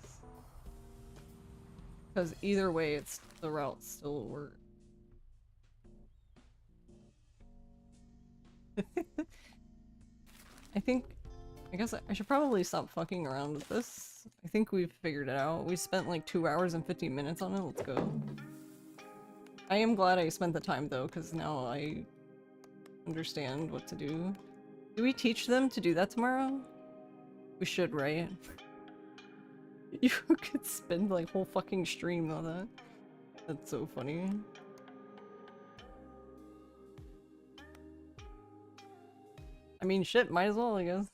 Because either way, it's the route still works. I guess I should probably stop fucking around with this. I think we've figured it out. We spent like 2 hours and 15 minutes on it. Let's go. I am glad I spent the time though, because now I understand what to do. Do we teach them to do that tomorrow? We should, right? You could spend like whole fucking stream on that. That's so funny. I mean, shit, might as well, I guess.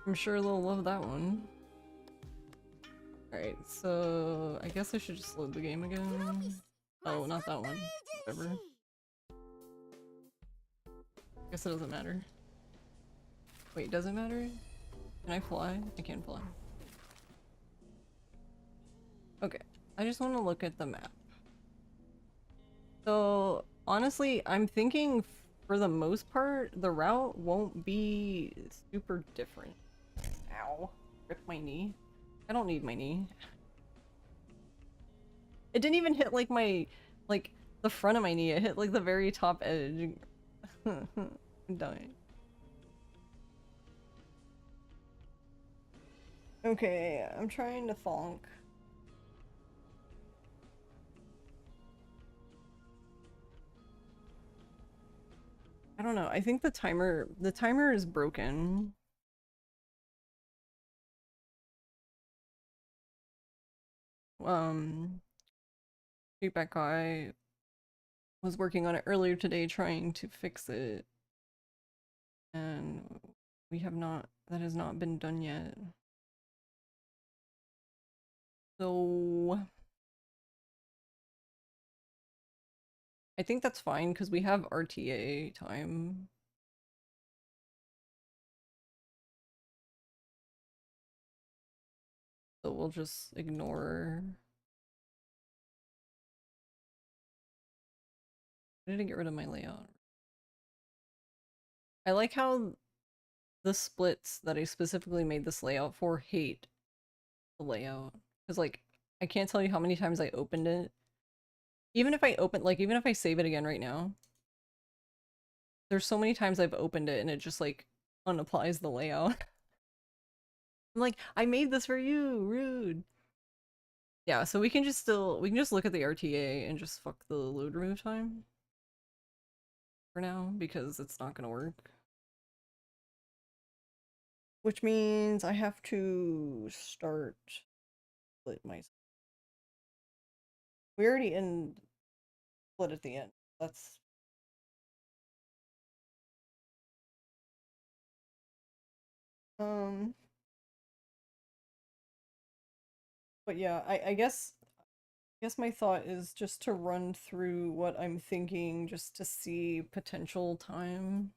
I'm sure they'll love that one. Alright, so I guess I should just load the game again. Oh, not that one. Whatever. Guess it doesn't matter. Wait, does it matter? Can I fly? I can fly. Okay, I just want to look at the map. So, honestly, I'm thinking for the most part, the route won't be super different. Ow. Rip my knee. I don't need my knee. It didn't even hit like my, like, the front of my knee. It hit like the very top edge. I'm dying. Okay, I'm trying to thonk. I don't know. I think the timer is broken. Feedback guy was working on it earlier today trying to fix it. And we have not, that has not been done yet. So I think that's fine because we have RTA time. So we'll just ignore. I didn't get rid of my layout. I like how the splits that I specifically made this layout for hate the layout. Because like, I can't tell you how many times I opened it. Even if I even if I save it again right now, there's so many times I've opened it and it just like unapplies the layout. I'm like, I made this for you, rude. Yeah, so we can just look at the RTA and just fuck the load remove time for now because it's not gonna work. Which means I have to start split my. We already end split at the end. That's but yeah, I guess my thought is just to run through what I'm thinking just to see potential time.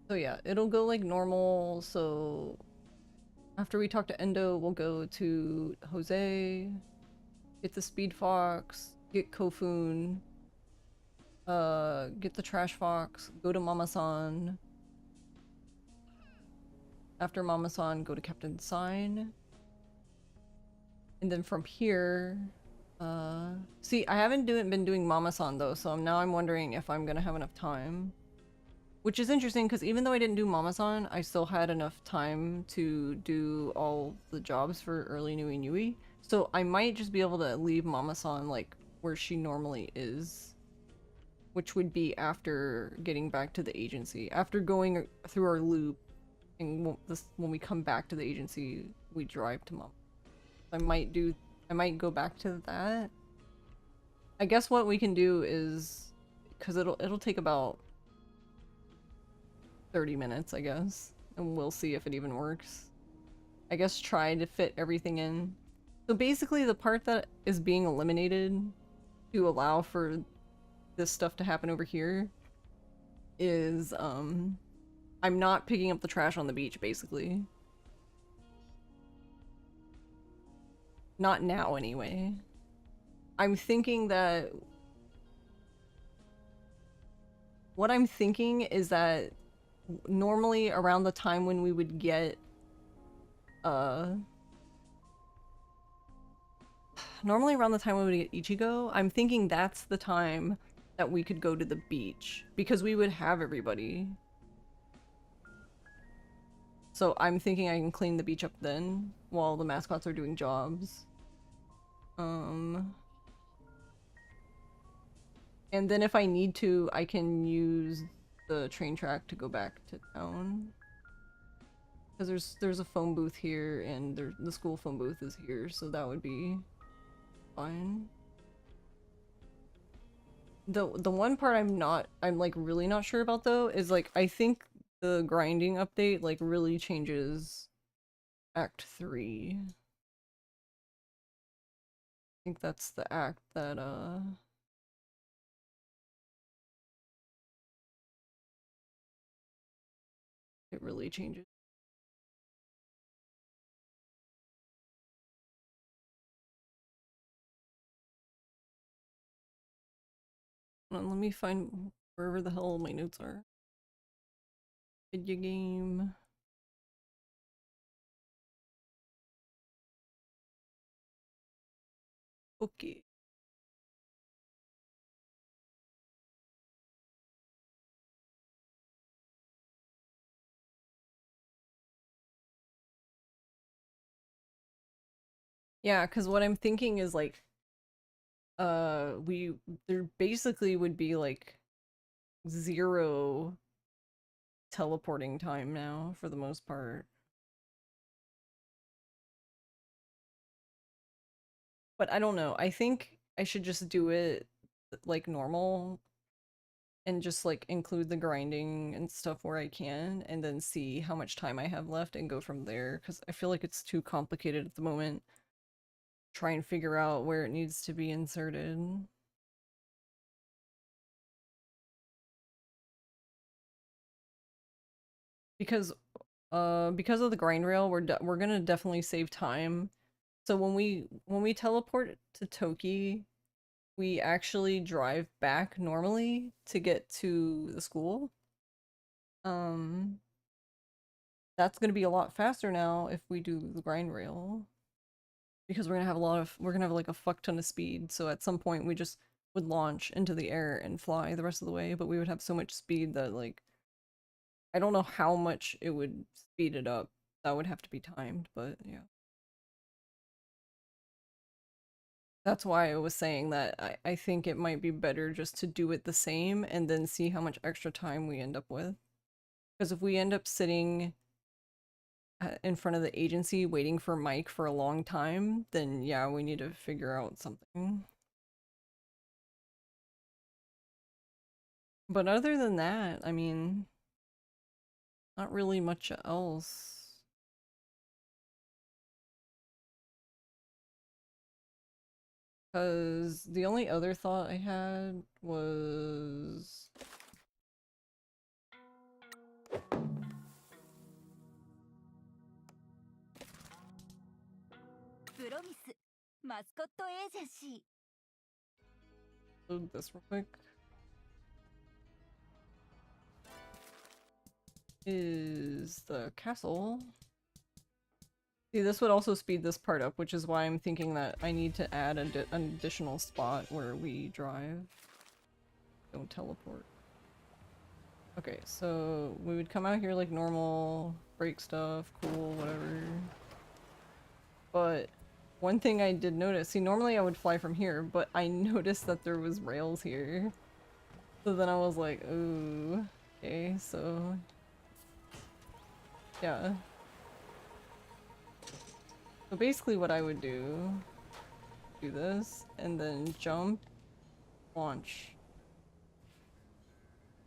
So yeah, it'll go like normal. So after we talk to Endo, we'll go to Jose. Get the Speed Fox, get Kofun, get the Trash Fox, go to Mama-san. After Mama-san, go to Captain Sign. And then from here, see, I haven't been doing Mama-san though, so now I'm wondering if I'm gonna have enough time. Which is interesting, because even though I didn't do Mama-san, I still had enough time to do all the jobs for early Nui Nui. So I might just be able to leave Mama-san, like, where she normally is. Which would be after getting back to the agency. After going through our loop, and when we come back to the agency, we drive to Mama. I might go back to that. I guess what we can do is, because it'll take about 30 minutes, I guess, and we'll see if it even works. I guess try to fit everything in. So basically the part that is being eliminated to allow for this stuff to happen over here is, I'm not picking up the trash on the beach, basically. Not now, anyway. I'm thinking that... What I'm thinking is that normally around the time when we would get, normally around the time when we would get Ichigo, I'm thinking that's the time that we could go to the beach, because we would have everybody. So I'm thinking I can clean the beach up then, while the mascots are doing jobs. And then if I need to, I can use the train track to go back to town. Because there's a phone booth here, and the school phone booth is here, so that would be fine. The one part I'm like really not sure about though is like I think the grinding update like really changes Act 3. I think that's the act that it really changes. Hold on, let me find wherever the hell my notes are. Video game. Okay. Yeah, because what I'm thinking is like, there basically would be like 0 teleporting time now for the most part. But I don't know. I think I should just do it like normal and just like include the grinding and stuff where I can, and then see how much time I have left and go from there, because I feel like it's too complicated at the moment. Try and figure out where it needs to be inserted. Because because of the grind rail, we're gonna definitely save time. So when we teleport to Toki, we actually drive back normally to get to the school. That's gonna be a lot faster now if we do the grind rail. Because we're gonna have like a fuck ton of speed, so at some point we just would launch into the air and fly the rest of the way, but we would have so much speed that like I don't know how much it would speed it up. That would have to be timed, but yeah. That's why I was saying that I think it might be better just to do it the same and then see how much extra time we end up with. Because if we end up sitting in front of the agency waiting for Mike for a long time, then yeah, we need to figure out something. But other than that, I mean, not really much else. Because the only other thought I had was... マスコットエージェンシー Load this real quick. Is the castle. See, this would also speed this part up, which is why I'm thinking that I need to add an additional spot where we drive. Don't teleport. Okay, so we would come out here like normal, break stuff, cool, whatever. But one thing I did notice, see, normally I would fly from here, but I noticed that there was rails here. So then I was like, ooh, okay, so yeah. So basically what I would do this, and then jump, launch.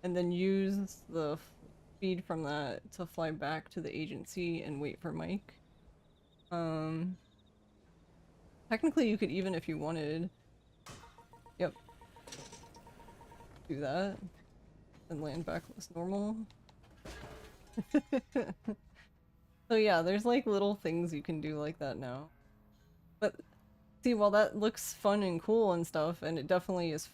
And then use the speed from that to fly back to the agency and wait for Mike. Technically you could even, if you wanted, yep, do that, and land back as normal. So yeah, there's like little things you can do like that now. But see, while that looks fun and cool and stuff, and it definitely is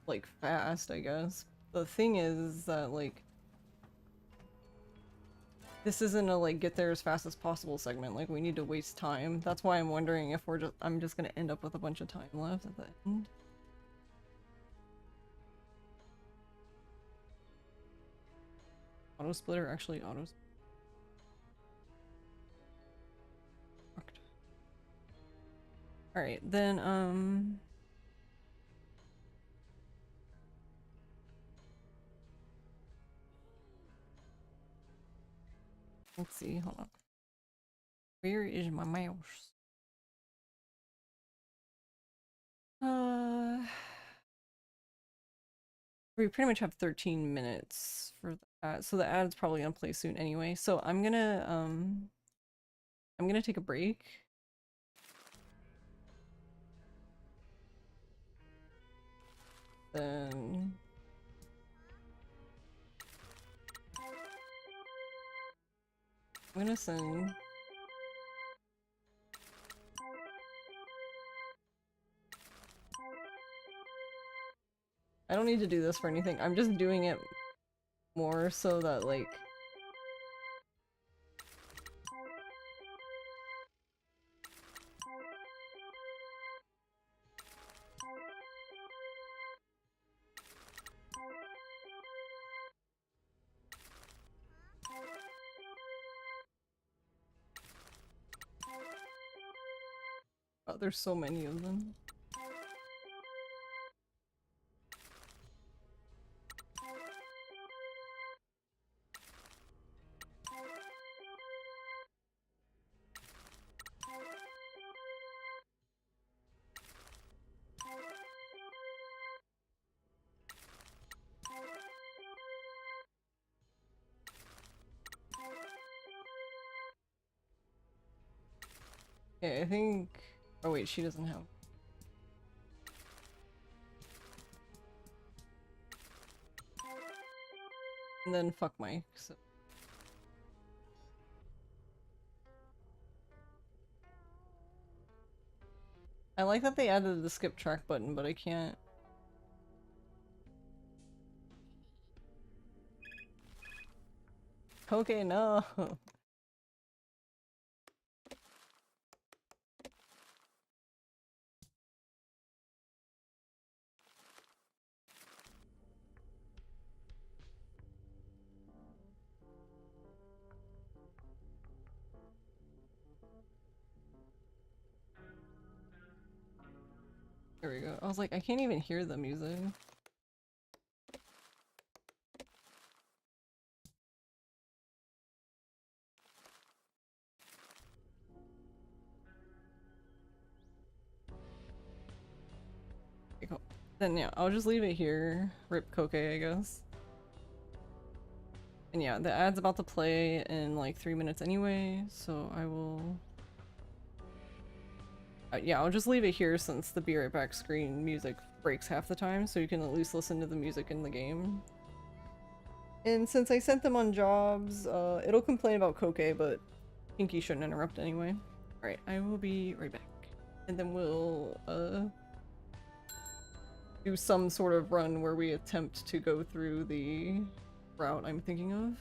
like fast, I guess, the thing is that like this isn't a like get there as fast as possible segment. Like we need to waste time. That's why I'm wondering if I'm just gonna end up with a bunch of time left at the end. Auto splitter actually auto. Alright, then, let's see, hold on. Where is my mouse? We pretty much have 13 minutes for the ad, so the ad's probably gonna play soon anyway. So I'm gonna take a break. Then I'm gonna send I don't need to do this for anything. I'm just doing it more so that like oh, there's so many of them. Okay, I think... oh wait, she doesn't have... and then fuck Mike, so... I like that they added the skip track button, but I can't... okay, no! There we go. I was like, I can't even hear the music. Okay, cool. Then yeah, I'll just leave it here. Rip Koke, I guess. And yeah, the ad's about to play in like 3 minutes anyway, so I will... yeah, I'll just leave it here since the be right back screen music breaks half the time, so you can at least listen to the music in the game. And since I sent them on jobs, it'll complain about Koke, but Pinky shouldn't interrupt anyway. Alright, I will be right back. And then we'll do some sort of run where we attempt to go through the route I'm thinking of.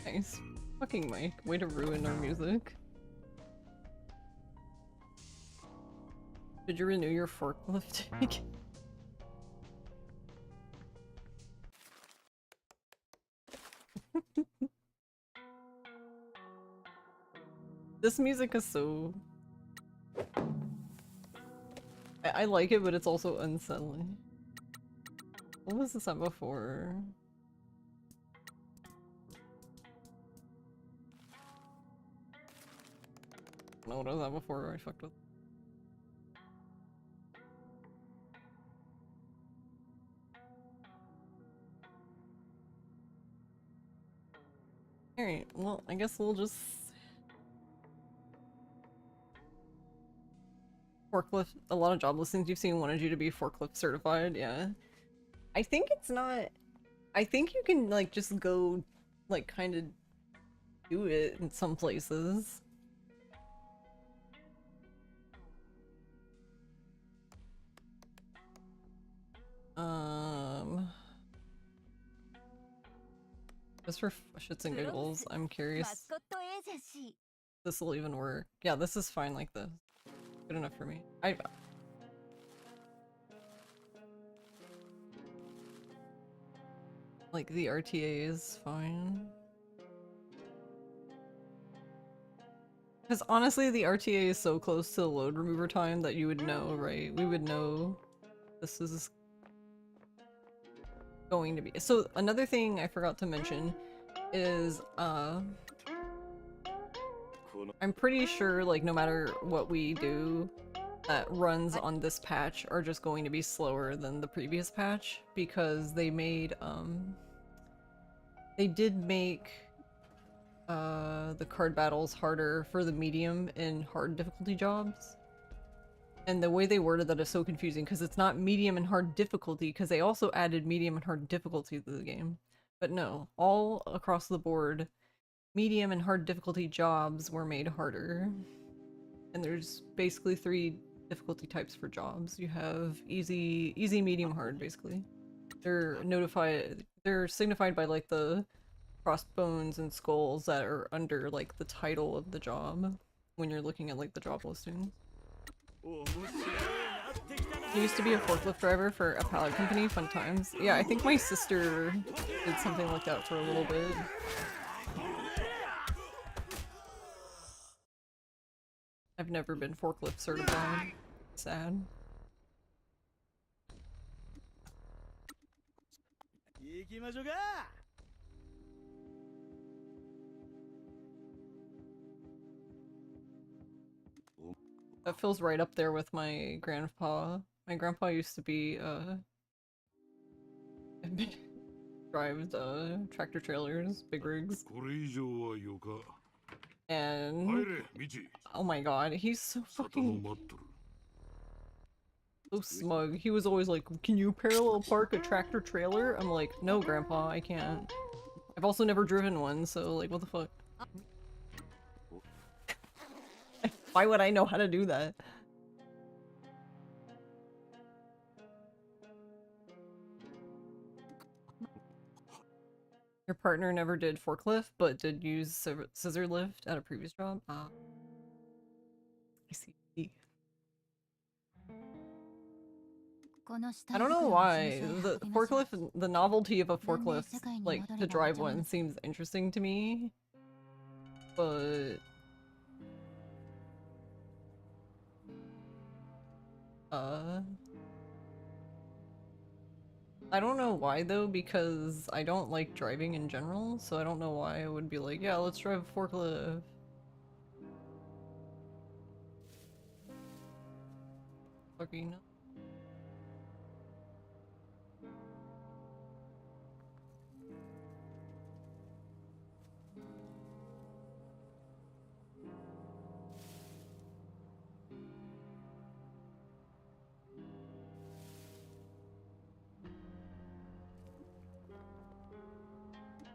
Nice. Fucking Mike. Way to ruin our music. Did you renew your forklift? This music is so... I like it, but it's also unsettling. What was this at before? I don't know what was that before I fucked with. Alright, well, I guess we'll just... Forklift, a lot of job listings you've seen wanted you to be forklift certified, yeah. I think it's not... I think you can, like, just go, like, kind of do it in some places. Just for shits and giggles, I'm curious if this will even work. Yeah, this is fine like this. Good enough for me. Like, the RTA is fine. Because honestly, the RTA is so close to the load remover time that you would know, right? We would know this is going to be. So another thing I forgot to mention is, I'm pretty sure, like, no matter what we do, that runs on this patch are just going to be slower than the previous patch, because they made, they did make, the card battles harder for the medium and hard difficulty jobs. And the way they worded that is so confusing, because it's not medium and hard difficulty, because they also added medium and hard difficulty to the game. But no, all across the board, medium and hard difficulty jobs were made harder. And there's basically 3 difficulty types for jobs. You have easy, medium, hard, basically. They're signified by, like, the crossbones and skulls that are under, like, the title of the job when you're looking at, like, the job listings. I used to be a forklift driver for a pallet company, fun times. Yeah, I think my sister did something like that for a little bit. I've never been forklift certified. Sad. That feels right up there with my grandpa. My grandpa used to be, drive tractor trailers, big rigs. And oh my god, he's so fucking so smug. He was always like, "Can you parallel park a tractor trailer?" I'm like, "No, grandpa, I can't." I've also never driven one, so like, what the fuck? Why would I know how to do that? Your partner never did forklift, but did use scissor lift at a previous job? Ah. I see. I don't know why. The forklift, the novelty of a forklift, like, to drive one seems interesting to me. But... I don't know why though, because I don't like driving in general, so I don't know why I would be like, yeah, let's drive a forklift. Fucking...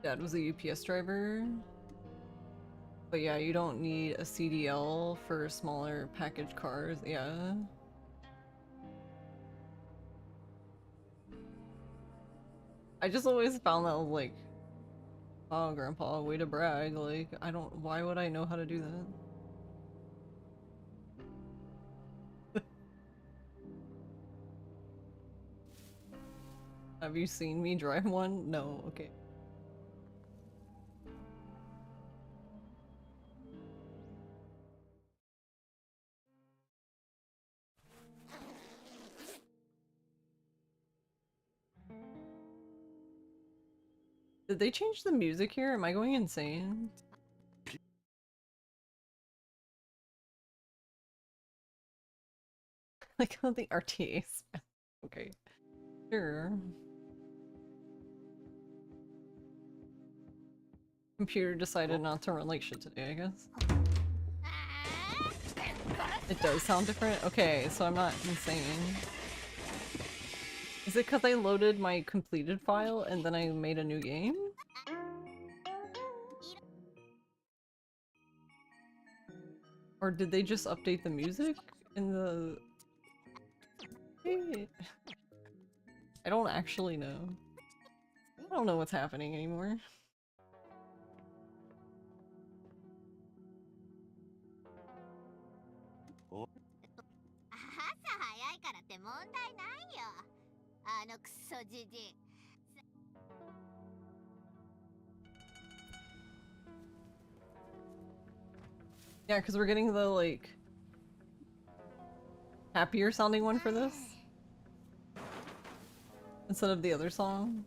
Dad was a UPS driver. But yeah, you don't need a CDL for smaller package cars, yeah. I just always found that, like, Oh, Grandpa, way to brag. Like, I don't. Why would I know how to do that? Have you seen me drive one? No, okay. Did they change the music here? Am I going insane? Like how the RTAs. Okay. Sure. Computer decided not to run like shit today, I guess. It does sound different? Okay, so I'm not insane. Is it because I loaded my completed file and then I made a new game? Or did they just update the music in the... I don't actually know. I don't know what's happening anymore. 朝早いからって問題ないよ。あのクソじじい。 Yeah, because we're getting the, like, happier sounding one for this. Instead of the other song.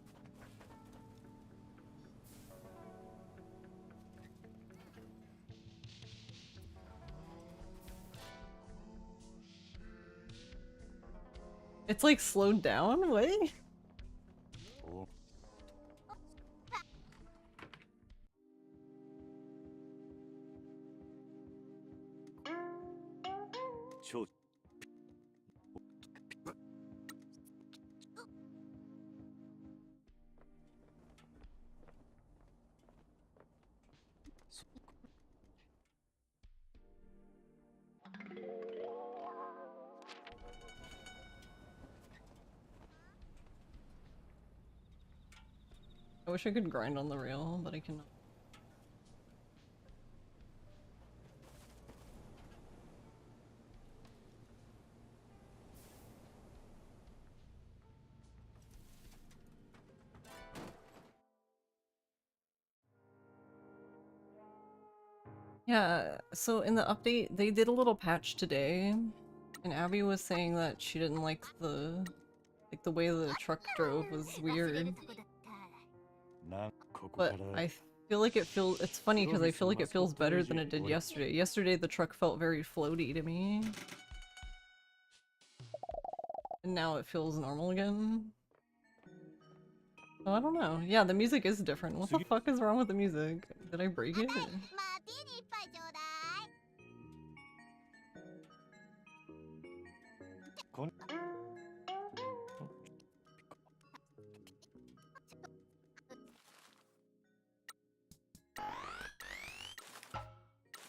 It's like slowed down? What? I wish I could grind on the rail, but I cannot. Yeah, so in the update, they did a little patch today, and Abby was saying that she didn't like the way the truck drove was weird. But I feel like it's funny because I feel like it feels better than it did yesterday. Yesterday the truck felt very floaty to me. And now it feels normal again. Oh, I don't know. Yeah, the music is different. What the fuck is wrong with the music? Did I break it?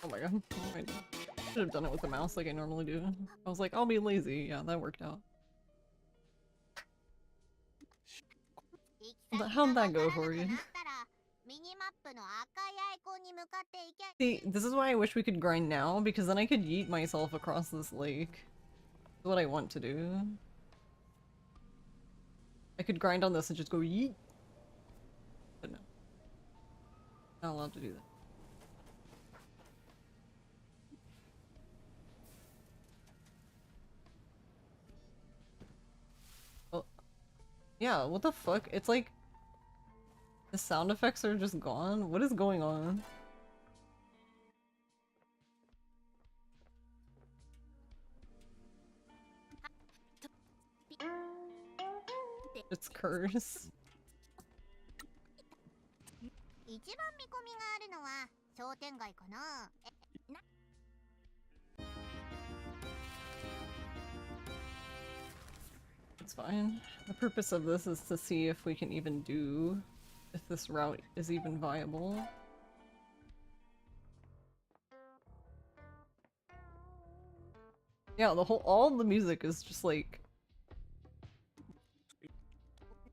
Oh my god. I should have done it with the mouse like I normally do. I was like, I'll be lazy. Yeah, that worked out. How'd that go for you? See, this is why I wish we could grind now, because then I could yeet myself across this lake. That's what I want to do. I could grind on this and just go yeet. But no. Not allowed to do that. Oh. Yeah, what the fuck? It's like... the sound effects are just gone? What is going on? It's curse. It's fine. The purpose of this is to see if we can even do... if this route is even viable. Yeah, all the music is just like...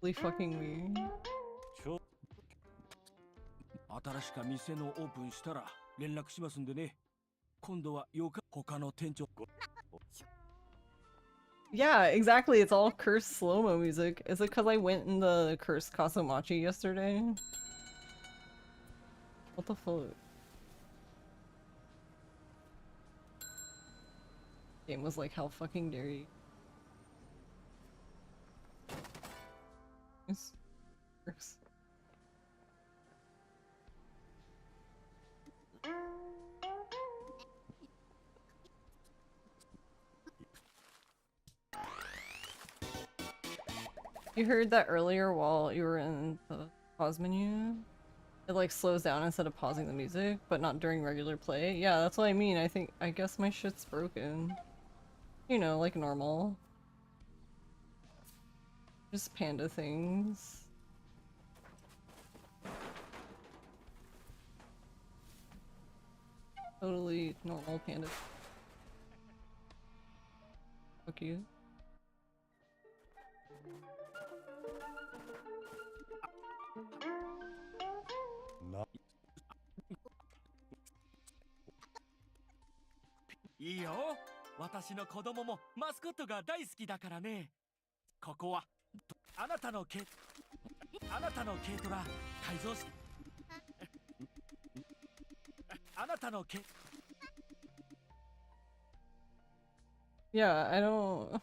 really fucking me. 新しく店のオープンしたら連絡しますんでね。今度は他の店長 Yeah, exactly. It's all cursed slow-mo music. Is it because I went in the cursed Kasumachi yesterday? What the fuck? Game was like, how fucking dare you? It's curse. You heard that earlier while you were in the pause menu? It like slows down instead of pausing the music, but not during regular play. Yeah, that's what I mean. I guess my shit's broken. You know, like normal. Just panda things. Totally normal panda. Fuck you.いいよ。私の子供もマスコットが大好きだからね。ここはあなたの軽トラ改造しあなたの軽 Yeah, I don't...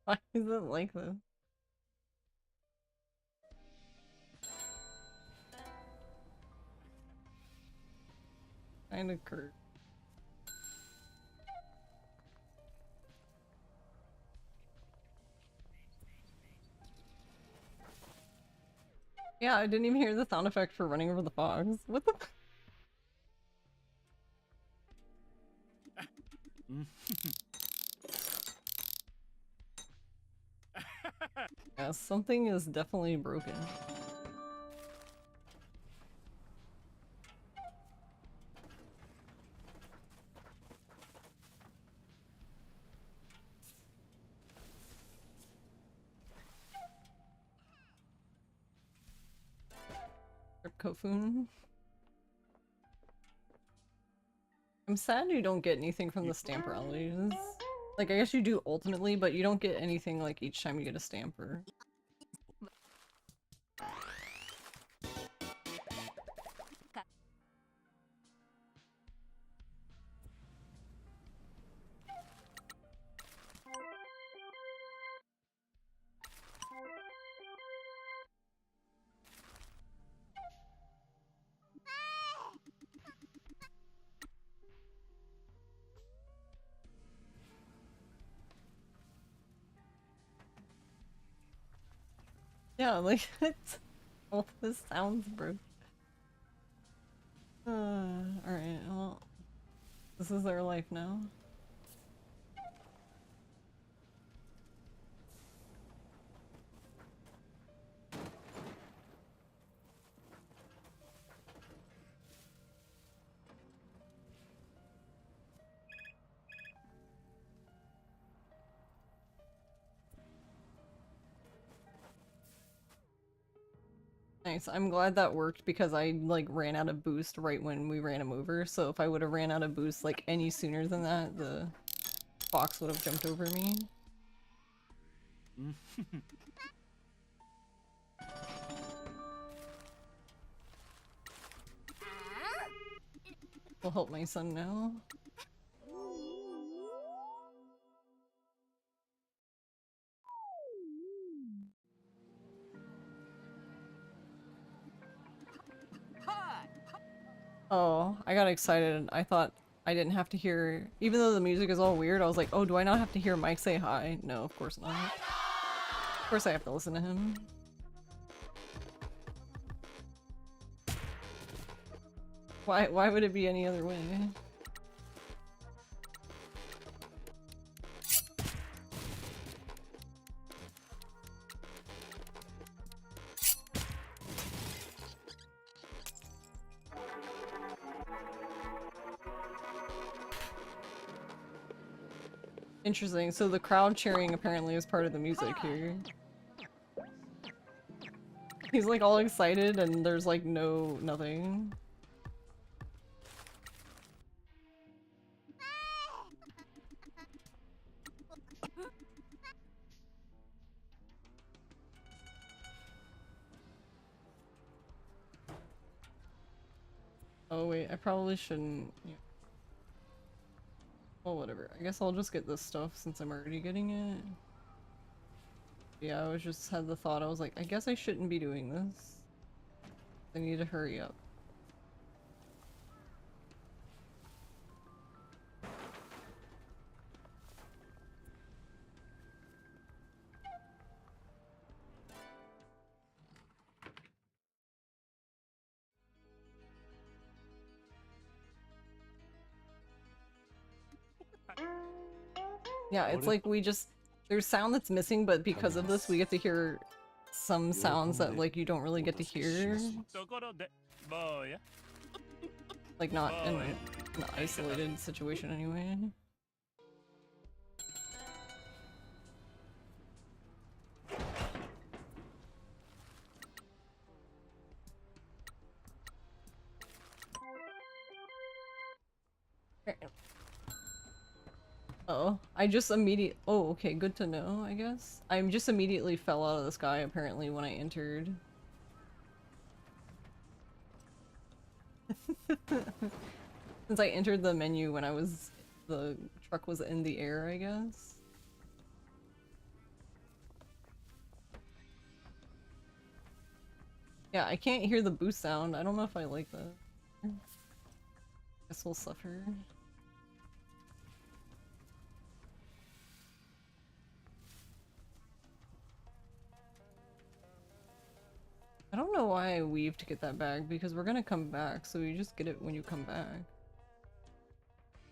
Why is it like this? Kinda curt. Yeah, I didn't even hear the sound effect for running over the fogs. What the Yeah, something is definitely broken. Kofun. I'm sad you don't get anything from the stamp rallies. Like, I guess you do ultimately, but you don't get anything like each time you get a stamper. Yeah, like, it's... all this sounds broke. Alright, well... This is their life now. Nice. I'm glad that worked because I like ran out of boost right when we ran him over. So if I would have ran out of boost like any sooner than that, the fox would have jumped over me. Will help my son now. Oh, I got excited. I thought I didn't have to hear, even though the music is all weird, I was like, oh, do I not have to hear Mike say hi? No, of course not. Of course I have to listen to him. Why would it be any other way? Interesting, so the crowd cheering apparently is part of the music here. He's like all excited and there's like nothing. Oh wait, I probably shouldn't. Yeah. Well, whatever. I guess I'll just get this stuff since I'm already getting it. Yeah, I was just had the thought, I was like, I guess I shouldn't be doing this. I need to hurry up. Yeah, it's like we just there's sound that's missing, but because of this we get to hear some sounds that like you don't really get to hear. ところで坊や Like not in an isolated situation anyway. Oh, I just oh, okay, good to know, I guess. I just immediately fell out of the sky apparently when I entered. Since I entered the menu when the truck was in the air, I guess. Yeah, I can't hear the boost sound. I don't know if I like that. Guess we'll suffer. I don't know why I weave to get that bag, because we're gonna come back, so you just get it when you come back.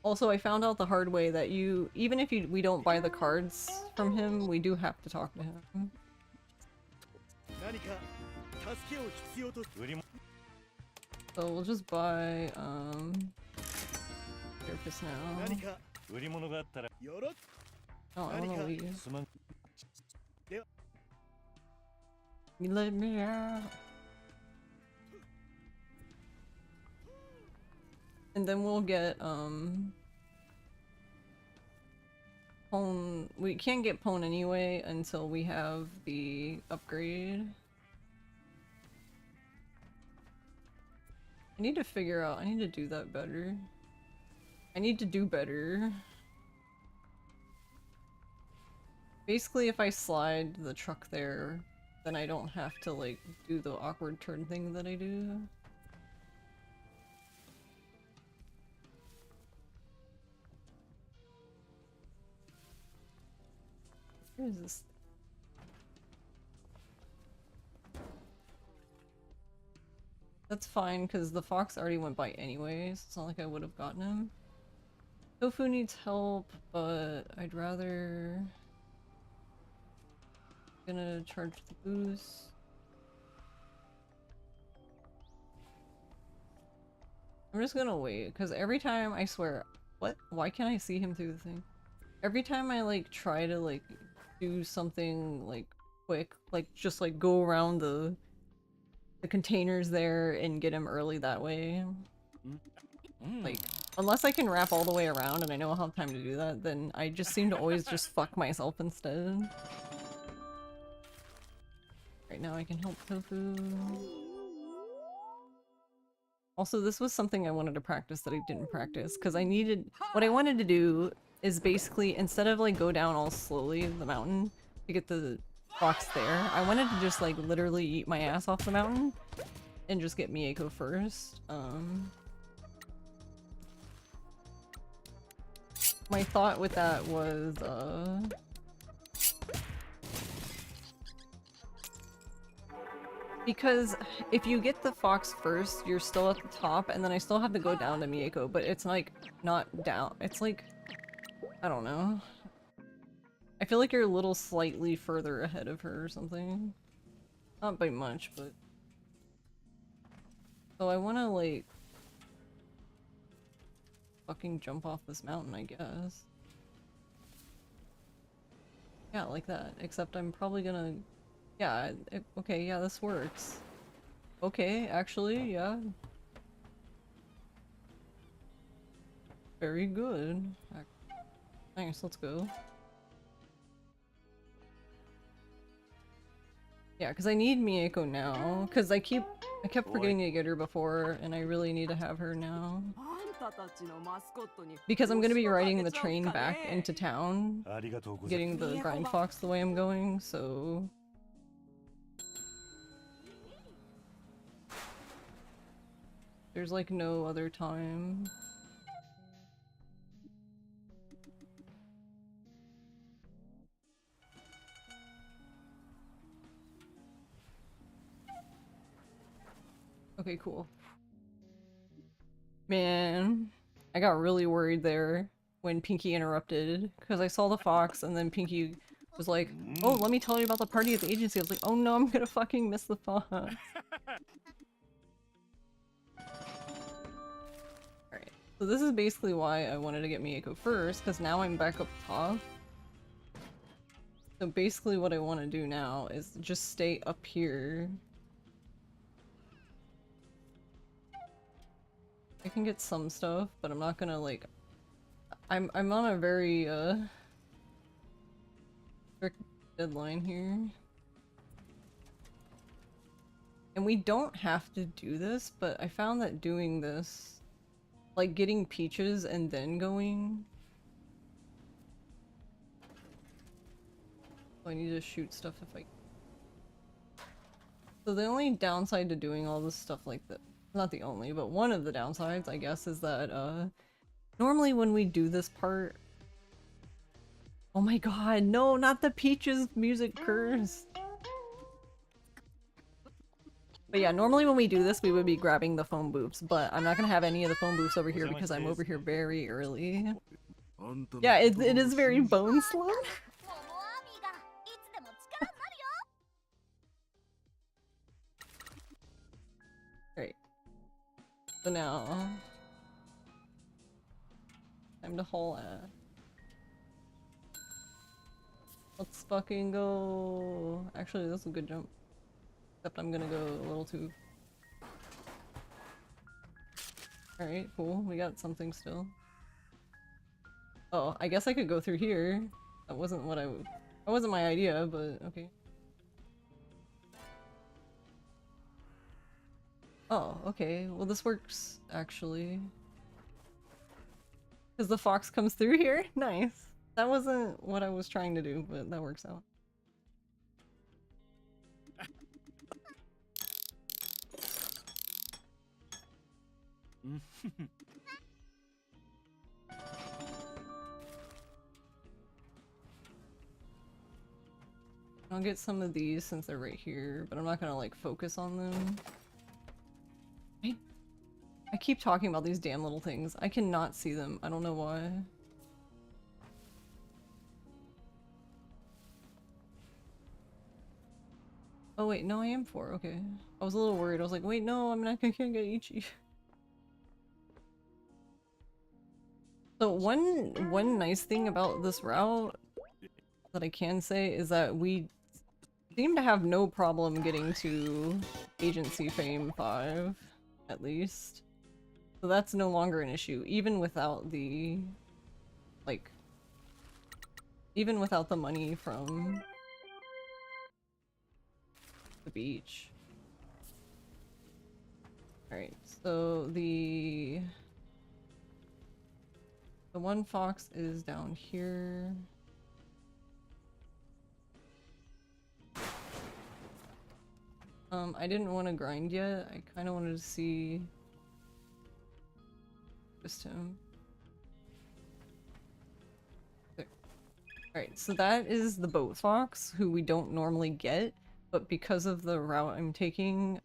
Also, I found out the hard way that even if we don't buy the cards from him, we do have to talk to him. So we'll just buy, therapist now. Oh, I wanna leave. You let me out. And then we'll get, Pwn. We can't get Pwn anyway until we have the upgrade. I need to figure out, I need to do that better. I need to do better. Basically, if I slide the truck there, then I don't have to, like, do the awkward turn thing that I do. Where is this? That's fine, because the fox already went by anyways. It's not like I would have gotten him. Tofu needs help, but I'd rather... Gonna charge the boost. I'm just gonna wait, because every time I swear... What? Why can't I see him through the thing? Every time I, like, try to, like, do something, like, quick, like, just, like, go around the containers there and get him early that way. Like, unless I can wrap all the way around and I know I'll have time to do that, then I just seem to always just fuck myself instead. Right now I can help Tofu. Also, this was something I wanted to practice that I didn't practice, because what I wanted to do is basically, instead of like go down all slowly the mountain to get the fox there, I wanted to just like literally eat my ass off the mountain and just get Mieko first. My thought with that was, because if you get the fox first, you're still at the top, and then I still have to go down to Mieko, but it's like, not down. It's like, I don't know. I feel like you're a little slightly further ahead of her or something. Not by much, but... So I wanna, like... fucking jump off this mountain, I guess. Yeah, like that. Except I'm probably gonna Yeah, okay, yeah, this works. Okay, actually, yeah. Very good. Nice, let's go. Yeah, because I need Mieko now, because I kept forgetting to get her before, and I really need to have her now. Because I'm gonna be riding the train back into town, getting the grind fox the way I'm going, so... There's like no other time. Okay, cool. Man, I got really worried there when Pinky interrupted, because I saw the fox and then Pinky was like, oh, let me tell you about the party at the agency. I was like, oh no, I'm gonna fucking miss the fox. Alright, so this is basically why I wanted to get Mieko first, because now I'm back up top. So basically what I want to do now is just stay up here. I can get some stuff, but I'm not gonna like... I'm on a very strict deadline here. And we don't have to do this, but I found that doing this, like getting peaches and then going... Oh, I need to shoot stuff if I... So the only downside to doing all this stuff like that, not the only, but one of the downsides, I guess, is that normally when we do this part... Oh my god, no, not the peaches music curse! But yeah, normally when we do this, we would be grabbing the phone booths, but I'm not gonna have any of the phone booths over here because I'm over here very early. Yeah, it is very bone slow. Right. So now... Time to haul ass. Let's fucking go... Actually, that's a good jump. Except I'm gonna go a little too... Alright, cool. We got something still. Oh, I guess I could go through here. That wasn't what that wasn't my idea, but okay. Oh, okay. Well, this works, actually. Because the fox comes through here? Nice. That wasn't what I was trying to do, but that works out. I'll get some of these since they're right here, but I'm not gonna like focus on them. I keep talking about these damn little things. I cannot see them. I don't know why. Oh wait, no, I am 4. Okay. I was a little worried. I was like, wait, no, I'm not gonna get Ichi. So one nice thing about this route that I can say is that we seem to have no problem getting to Agency Fame 5, at least. So that's no longer an issue, even without the, like, even without the money from the beach. Alright, so the one fox is down here. I didn't want to grind yet. I kind of wanted to see just him. Alright, so that is the boat fox, who we don't normally get, but because of the route I'm taking,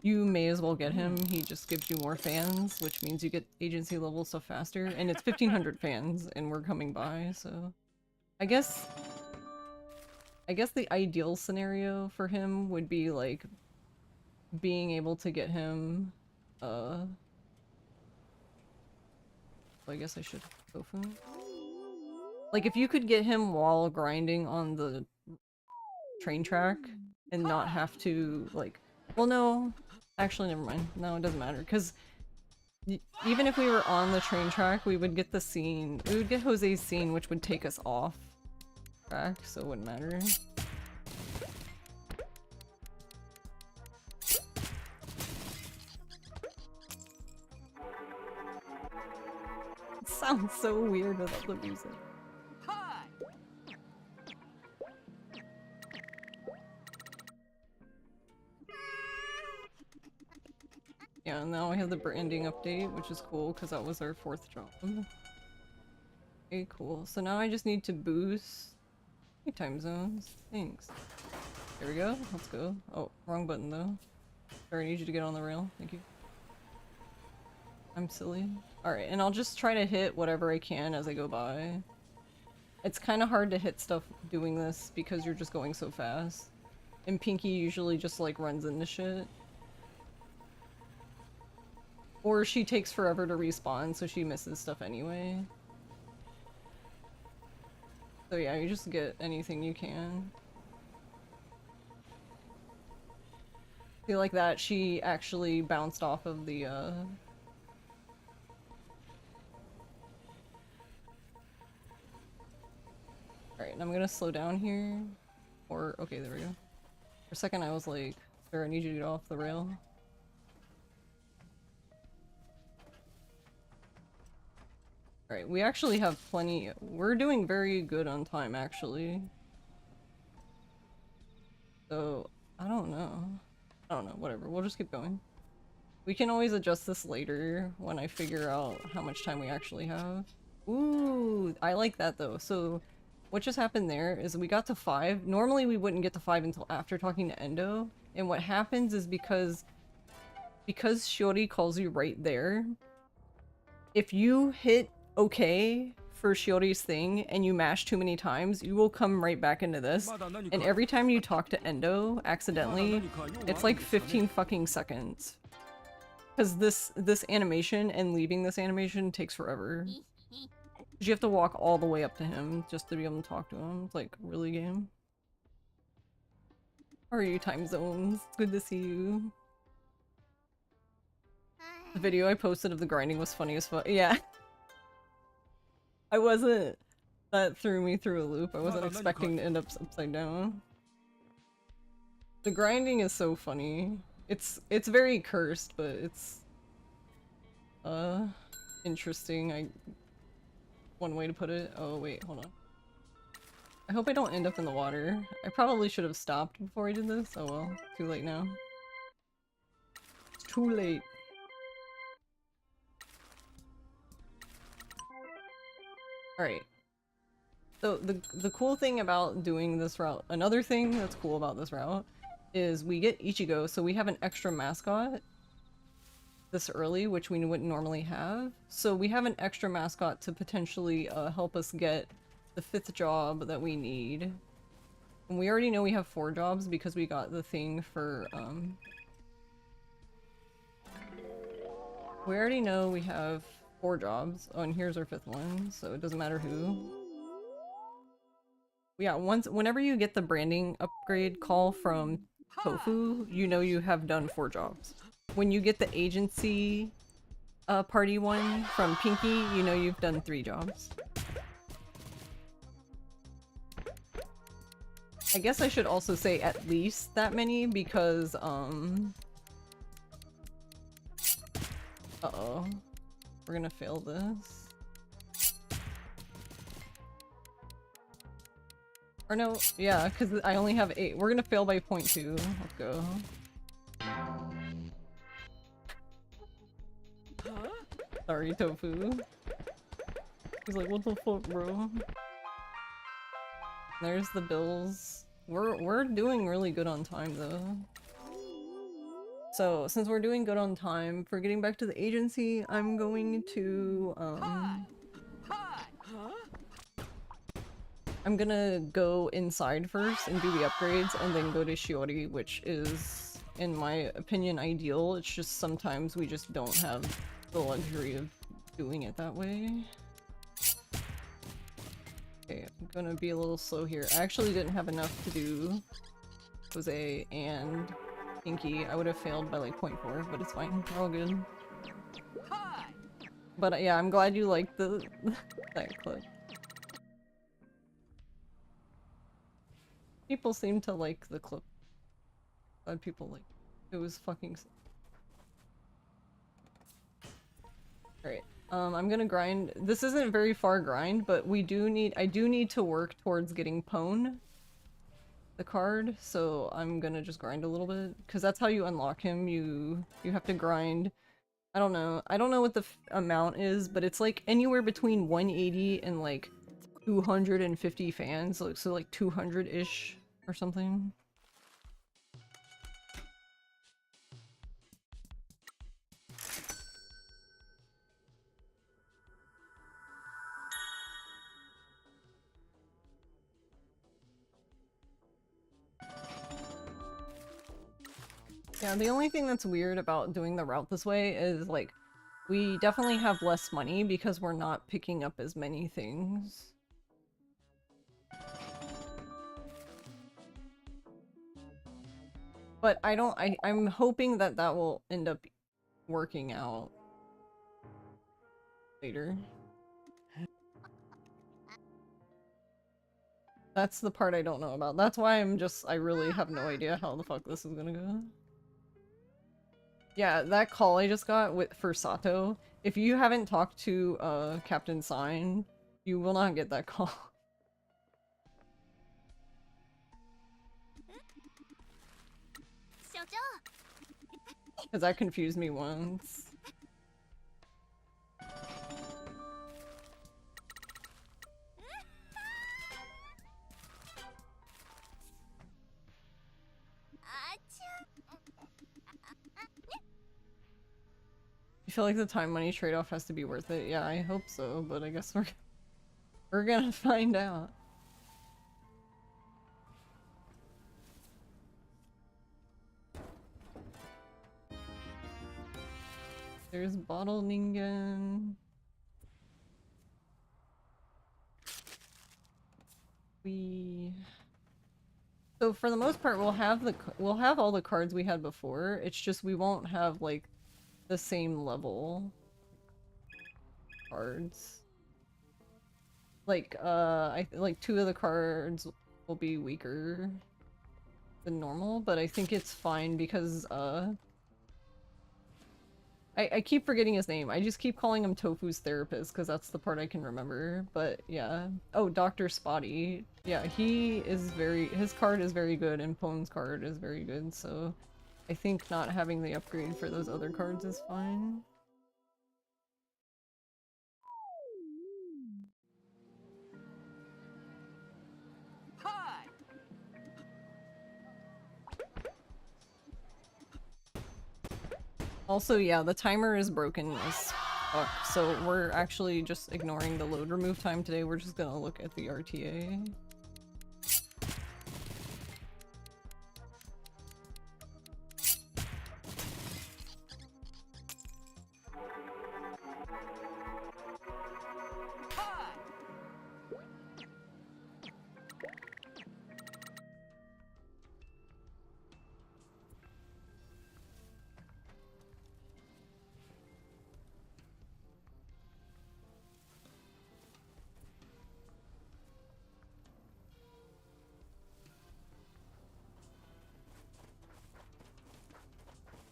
you may as well get him. He just gives you more fans, which means you get agency level stuff faster, and it's 1500 fans, and we're coming by, so... I guess the ideal scenario for him would be, like, being able to get him, well, I guess I should go for him. Like, if you could get him while grinding on the train track and not have to, like... Well, no. Actually, never mind. No, it doesn't matter, because even if we were on the train track, we would get the scene. We would get Jose's scene, which would take us off track, so it wouldn't matter. It sounds so weird without the music. Yeah, now we have the branding update, which is cool because that was our 4th job. Okay, cool. So now I just need to boost time zones. Thanks. There we go. Let's go. Oh, wrong button though. Sorry, I need you to get on the rail. Thank you. I'm silly. Alright, and I'll just try to hit whatever I can as I go by. It's kind of hard to hit stuff doing this because you're just going so fast. And Pinky usually just like runs into shit. Or she takes forever to respawn, so she misses stuff anyway. So yeah, you just get anything you can. See, like that, she actually bounced off of the, Alright, I'm gonna slow down here. Or, okay, there we go. For a second I was like, sir, I need you to get off the rail. Alright, we actually have plenty. We're doing very good on time, actually. So, I don't know. I don't know, whatever. We'll just keep going. We can always adjust this later when I figure out how much time we actually have. Ooh, I like that though. So, what just happened there is we got to 5. Normally we wouldn't get to 5 until after talking to Endo. And what happens is because Shiori calls you right there, if you hit okay for Shiori's thing and you mash too many times, you will come right back into this. And every time you talk to Endo accidentally, it's like 15 fucking seconds. Because this animation and leaving this animation takes forever. You have to walk all the way up to him just to be able to talk to him. It's like, really, game? How are you, time zones? It's good to see you. The video I posted of the grinding was funny as fuck. Yeah. I wasn't... That threw me through a loop. I wasn't expecting to end up upside down. The grinding is so funny. It's very cursed, but it's... interesting. One way to put it. Oh, wait, hold on. I hope I don't end up in the water. I probably should have stopped before I did this. Oh well. Too late now. It's too late. Alright. So the cool thing about doing this route, another thing that's cool about this route, is we get Ichigo, so we have an extra mascot this early, which we wouldn't normally have. So we have an extra mascot to potentially help us get the 5th job that we need. And we already know we have 4 jobs because we got the thing for, we already know we have 4 jobs. Oh, and here's our 5th one, so it doesn't matter who. Yeah, whenever you get the branding upgrade call from Tofu, you know you have done 4 jobs. When you get the agency party one from Pinky, you know you've done 3 jobs. I guess I should also say at least that many because, uh-oh. We're gonna fail this. Or no, yeah, because I only have 8. We're gonna fail by 0.2. Let's go. Sorry, Tofu. He's like, what the fuck, bro? There's the bills. We're doing really good on time, though. So, since we're doing good on time, for getting back to the agency, I'm going to, I'm gonna go inside first and do the upgrades, and then go to Shiori, which is, in my opinion, ideal. It's just sometimes we just don't have the luxury of doing it that way. Okay, I'm gonna be a little slow here. I actually didn't have enough to do Jose and Inky, I would have failed by like 0.4, but it's fine. We're all good. But yeah, I'm glad you liked the that clip. People seem to like the clip. Glad people like it. It was fucking sick. Alright. I'm gonna grind. This isn't very far grind, but I do need to work towards getting Pwn, the card, so I'm gonna just grind a little bit, because that's how you unlock him. You have to grind. I don't know what the amount is, but it's like anywhere between 180 and like 250 fans, so like 200-ish or something. Yeah, the only thing that's weird about doing the route this way is, like, we definitely have less money because we're not picking up as many things. But I'm hoping that that will end up working out later. That's the part I don't know about. That's why I really have no idea how the fuck this is gonna go. Yeah, that call I just got for Sato, if you haven't talked to Captain Sign, you will not get that call. Because that confused me once. I feel like the time money trade-off has to be worth it. Yeah, I hope so, but I guess we're gonna find out. There's Bottle Ningen. So for the most part, we'll have all the cards we had before. It's just we won't have like the same level cards. Like like 2 of the cards will be weaker than normal, but I think it's fine because I keep forgetting his name. I just keep calling him Tofu's therapist because that's the part I can remember. But yeah. Oh, Dr. Spotty. Yeah, his card is very good and Pone's card is very good, so I think not having the upgrade for those other cards is fine. Also, yeah, the timer is broken as fuck, so we're actually just ignoring the load remove time today. We're just gonna look at the RTA.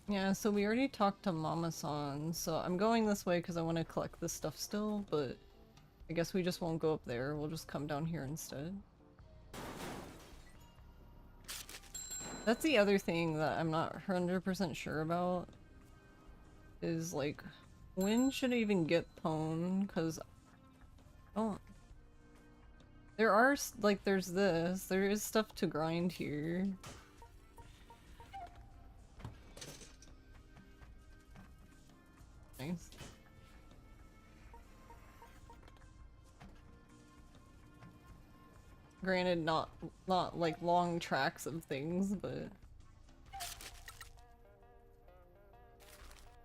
Yeah, so we already talked to Mama-san, so I'm going this way because I want to collect this stuff still, but I guess we just won't go up there. We'll just come down here instead. That's the other thing that I'm not 100% sure about, is like, when should I even get Pwn? Because there are, like, there is stuff to grind here. Nice. Granted, not like long tracks of things, but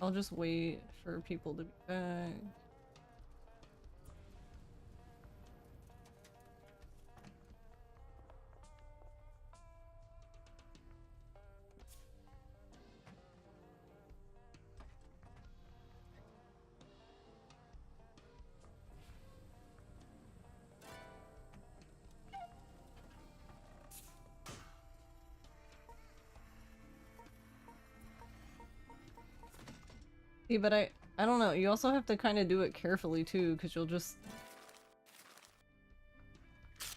I'll just wait for people to be back. See, but I don't know. You also have to kind of do it carefully too, because you'll just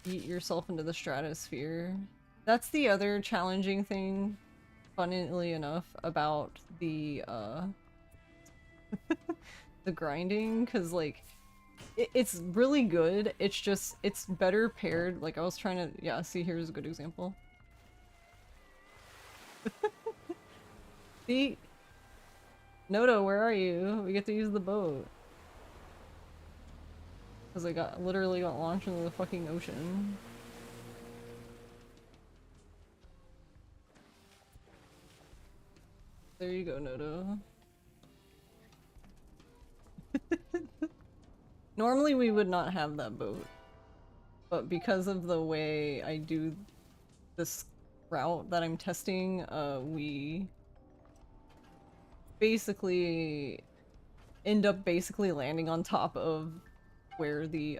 eat yourself into the stratosphere. That's the other challenging thing, funnily enough, about the the grinding, because like it's really good. It's just it's better paired. Like I was trying to, yeah. See, here's a good example. See, Noto, where are you? We get to use the boat. Because I literally got launched into the fucking ocean. There you go, Noto. Normally we would not have that boat. But because of the way I do this route that I'm testing, we basically end up landing on top of where the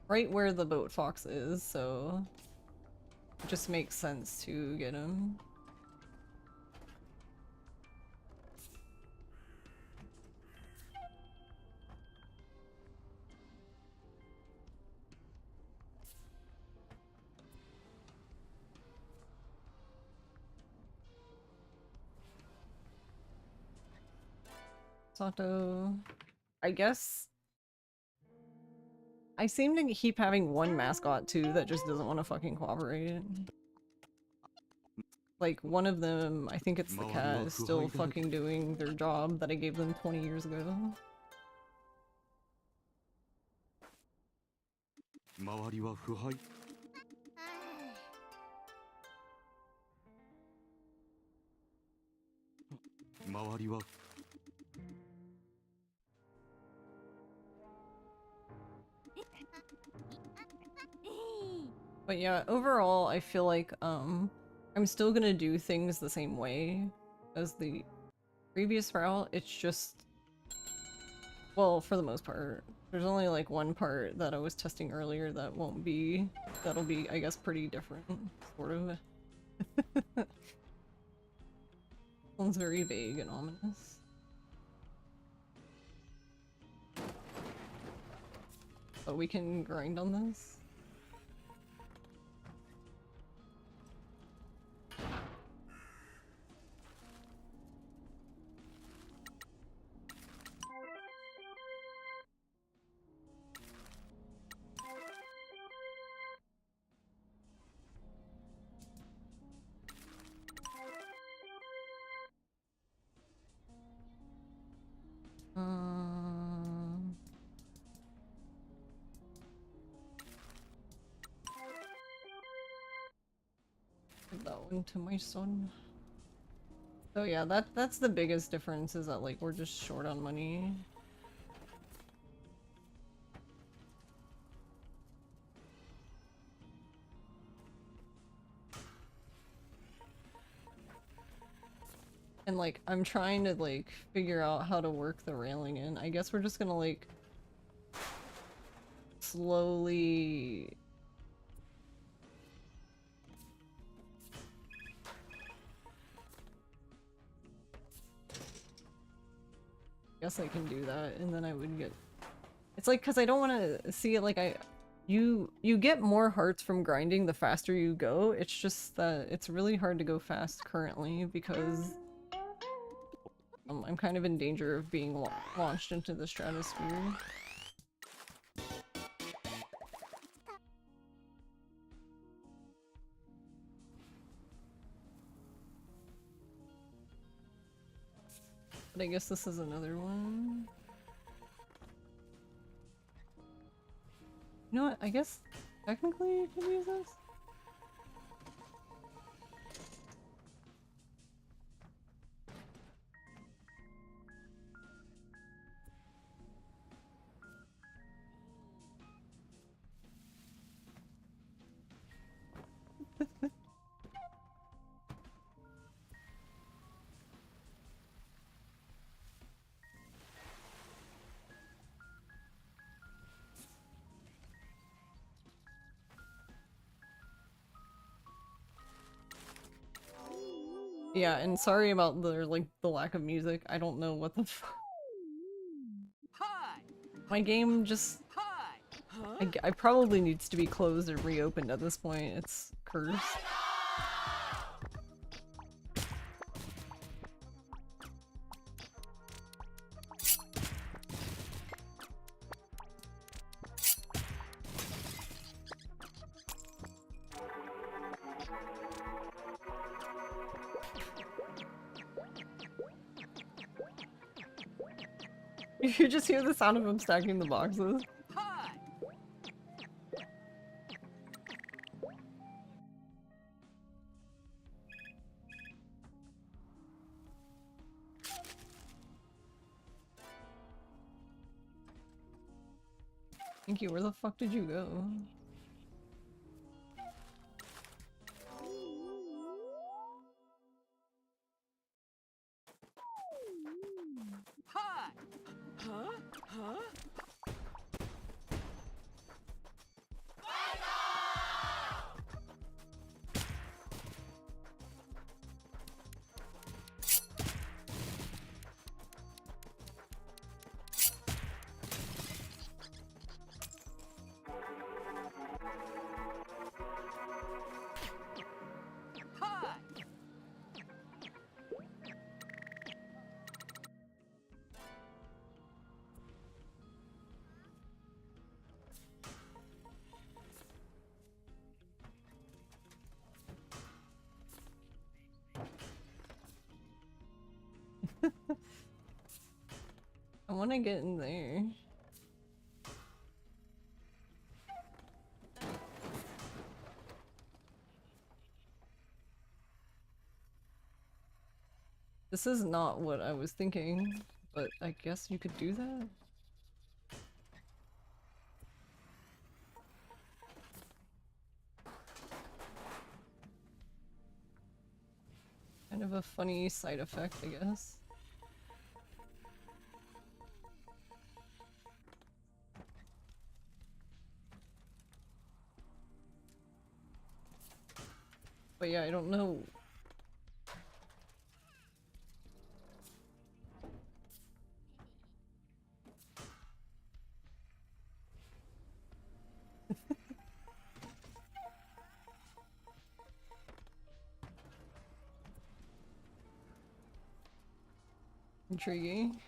right where the boat fox is, so it just makes sense to get him. Sato, I guess I seem to keep having one mascot too that just doesn't want to fucking cooperate. Like one of them, I think it's the cat, is still fucking doing their job that I gave them 20 years ago. 周りは腐敗周りは But yeah, overall, I feel like, I'm still gonna do things the same way as the previous route. It's just, well, for the most part. There's only like one part that I was testing earlier that won't be, that'll be, I guess, pretty different, sort of. Sounds very vague and ominous. But we can grind on this. Give that one to my son. So yeah, that's the biggest difference, is that like we're just short on money. And like I'm trying to like figure out how to work the railing in. I guess we're just gonna like slowly guess I can do that, and then I would get, it's like, because I don't want to see it like you get more hearts from grinding the faster you go. It's just that it's really hard to go fast currently because I'm kind of in danger of being launched into the stratosphere. But I guess this is another one. You know what? I guess technically you can use this. Yeah, and sorry about the lack of music. I don't know what the fuck. Hi. My game just Hi. Huh? I probably needs to be closed and reopened at this point. It's cursed. You just hear the sound of him stacking the boxes. Hi. Thank you. Where the fuck did you go? Hi. Huh? Huh? Hi. I want to get in there. This is not what I was thinking, but I guess you could do that? Kind of a funny side effect, I guess. But yeah, I don't know. Intriguing.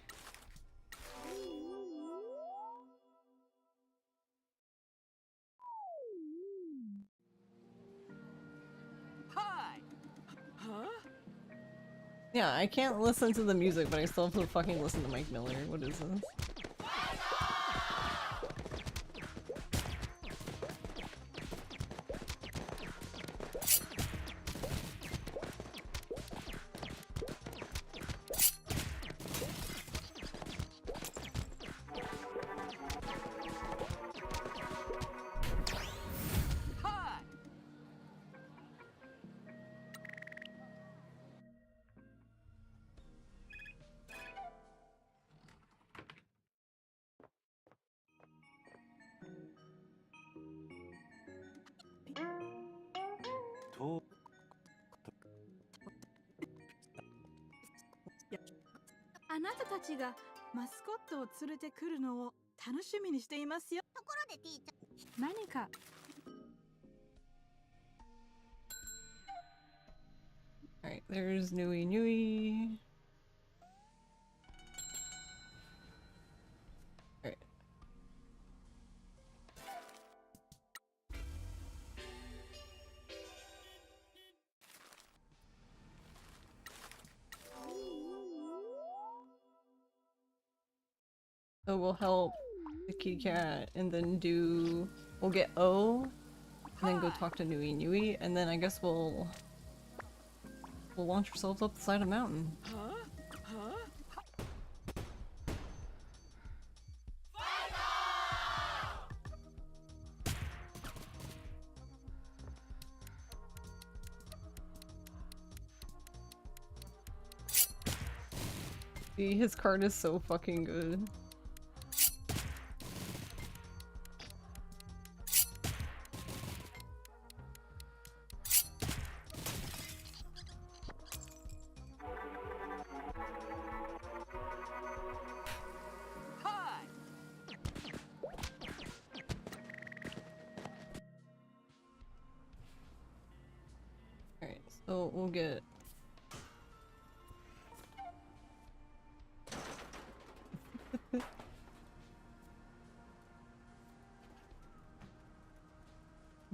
Hi. Huh? Yeah, I can't listen to the music, but I still have to fucking listen to Mike Miller. What is this? Hi.とあなたたちがマスコットを連れてくるのを楽しみにしていますよ。ところでティーチャー、何か Alright, there's Nui Nui. Alright. So we'll help the kitty cat and then we'll get O and then go talk to Nui Nui and then I guess we'll launch ourselves up the side of the mountain. Huh? Huh? See, his card is so fucking good. So we'll get... It'd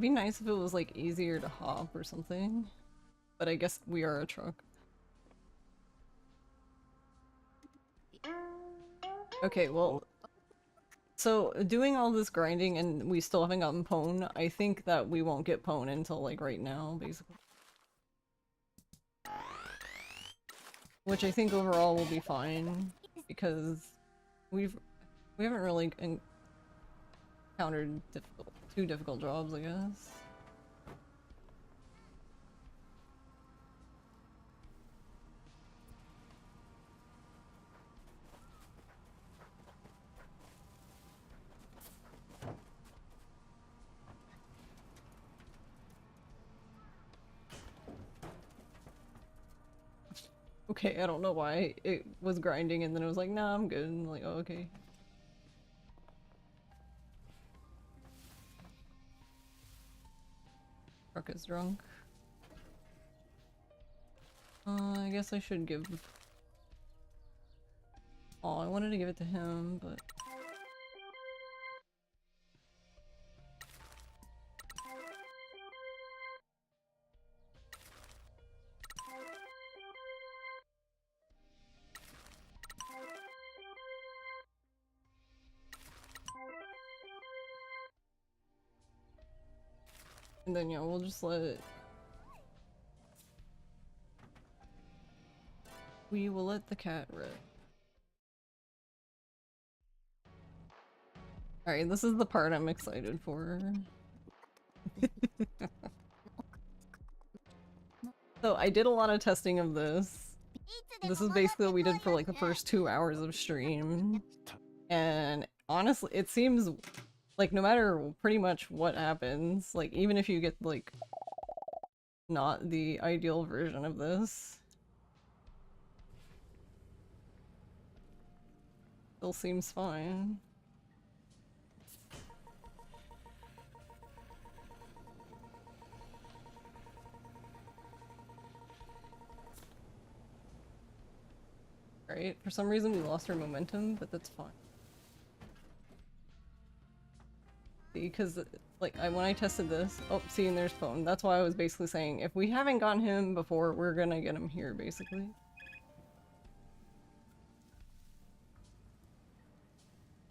be nice if it was like easier to hop or something, but I guess we are a truck. Okay, well, so doing all this grinding and we still haven't gotten Pwn, I think that we won't get Pwn until like right now, basically. Which I think overall will be fine, because we haven't really encountered too difficult jobs, I guess. Okay, I don't know why it was grinding and then it was like, nah, I'm good. And I'm like, oh, okay. Truck is drunk. I guess I should give... Oh, I wanted to give it to him, but... And then, yeah, we'll just let... We will let the cat rip. Alright, this is the part I'm excited for. So, I did a lot of testing of this. This is basically what we did for like the first 2 hours of stream. And honestly, it seems like no matter pretty much what happens, like even if you get like not the ideal version of this, still seems fine. Right, for some reason we lost our momentum, but that's fine. Because like when I tested this, oh, see, and there's Pwn. That's why I was basically saying if we haven't gotten him before, we're gonna get him here basically.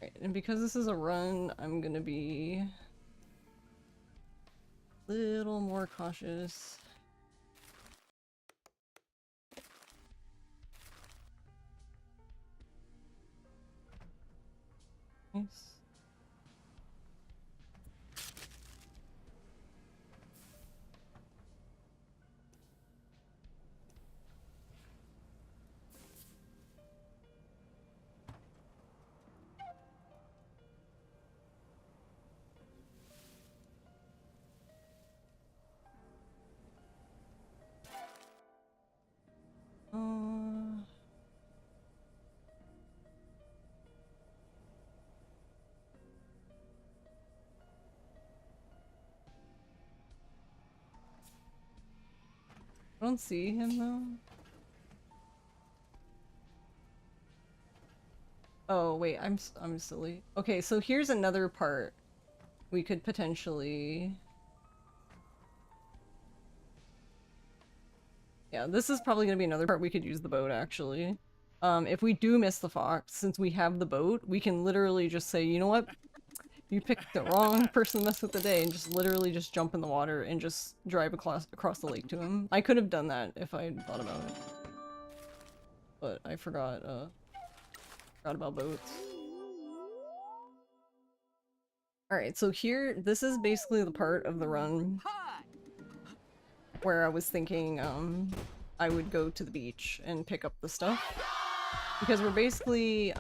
Right, and because this is a run, I'm gonna be a little more cautious. Nice. I don't see him though. Oh wait, I'm silly. Okay, so here's another part we could potentially... Yeah, this is probably gonna be another part we could use the boat actually. If we do miss the fox, since we have the boat, we can literally just say, you know what? You picked the wrong person to mess with the day, and just literally just jump in the water and just drive across the lake to him. I could have done that if I had thought about it. But I forgot about boats. Alright, so here, this is basically the part of the run where I was thinking, I would go to the beach and pick up the stuff. Because we're basically,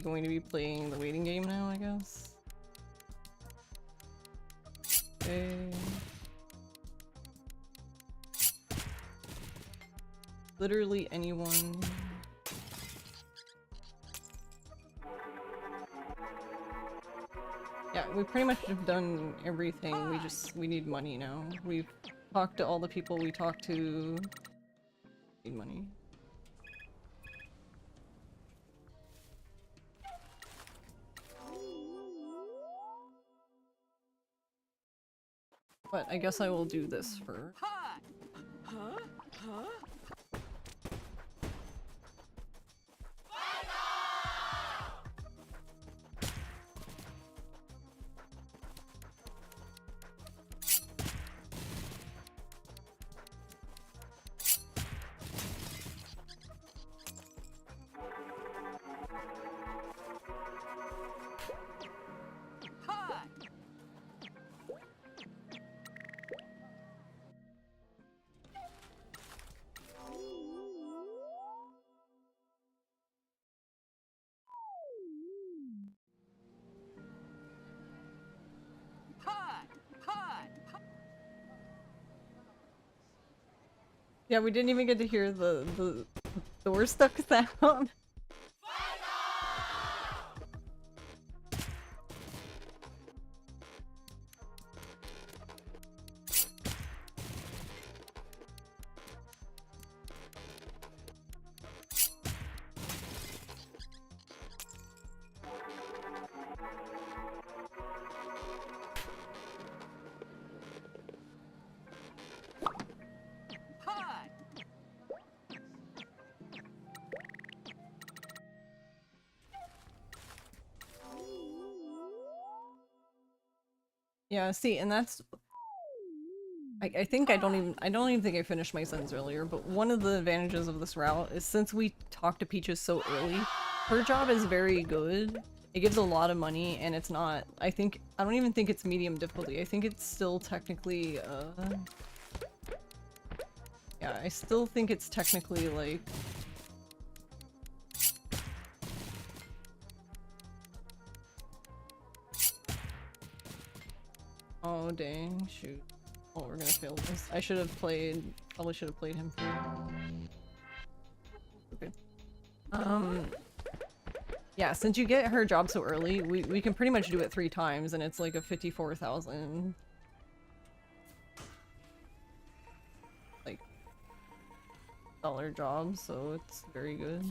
going to be playing the waiting game now, I guess. Okay. Literally anyone. Yeah, we pretty much have done everything. We need money now. We've talked to all the people we talked to. Need money. But I guess I will do this for. Yeah, we didn't even get to hear the door stuck sound. Yeah, see, and that's I think I don't even think I finished my sentence earlier, but one of the advantages of this route is since we talked to Peaches so early, her job is very good. It gives a lot of money and it's not I don't even think it's medium difficulty. I think it's still technically yeah, I still think it's technically like oh dang, shoot. Oh, we're gonna fail this. Probably should have played him first. Okay. Yeah, since you get her job so early, we can pretty much do it 3 times and it's like a 54,000 like dollar job, so it's very good.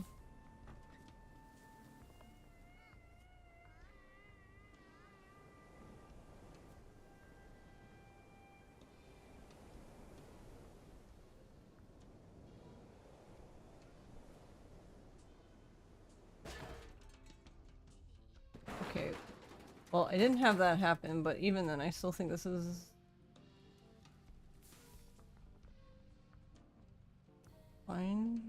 Okay. Well, I didn't have that happen, but even then I still think this is fine.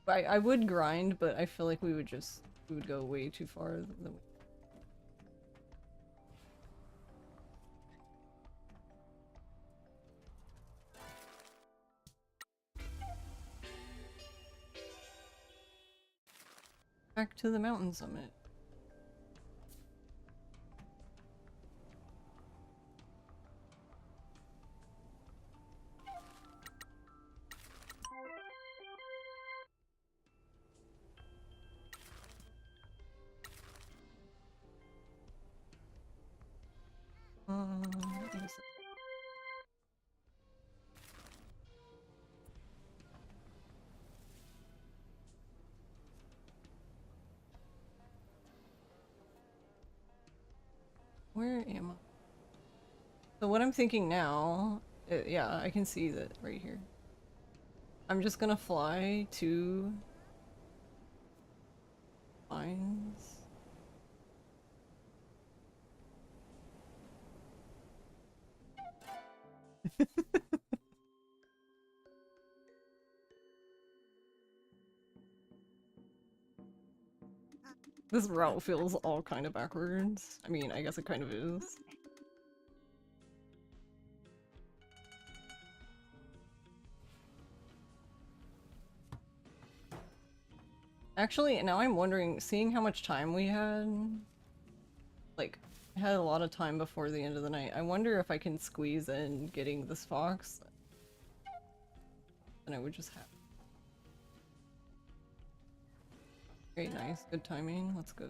I would grind, but I feel like we would go way too far than back to the mountain summit. What is it? Where am I? So what I'm thinking now, yeah, I can see that right here. I'm just gonna fly to mines. This route feels all kind of backwards. I mean, I guess it kind of is. Actually, now I'm wondering, seeing how much time we had, like, I had a lot of time before the end of the night. I wonder if I can squeeze in getting this fox. Then I would just have. Very nice, good timing, let's go.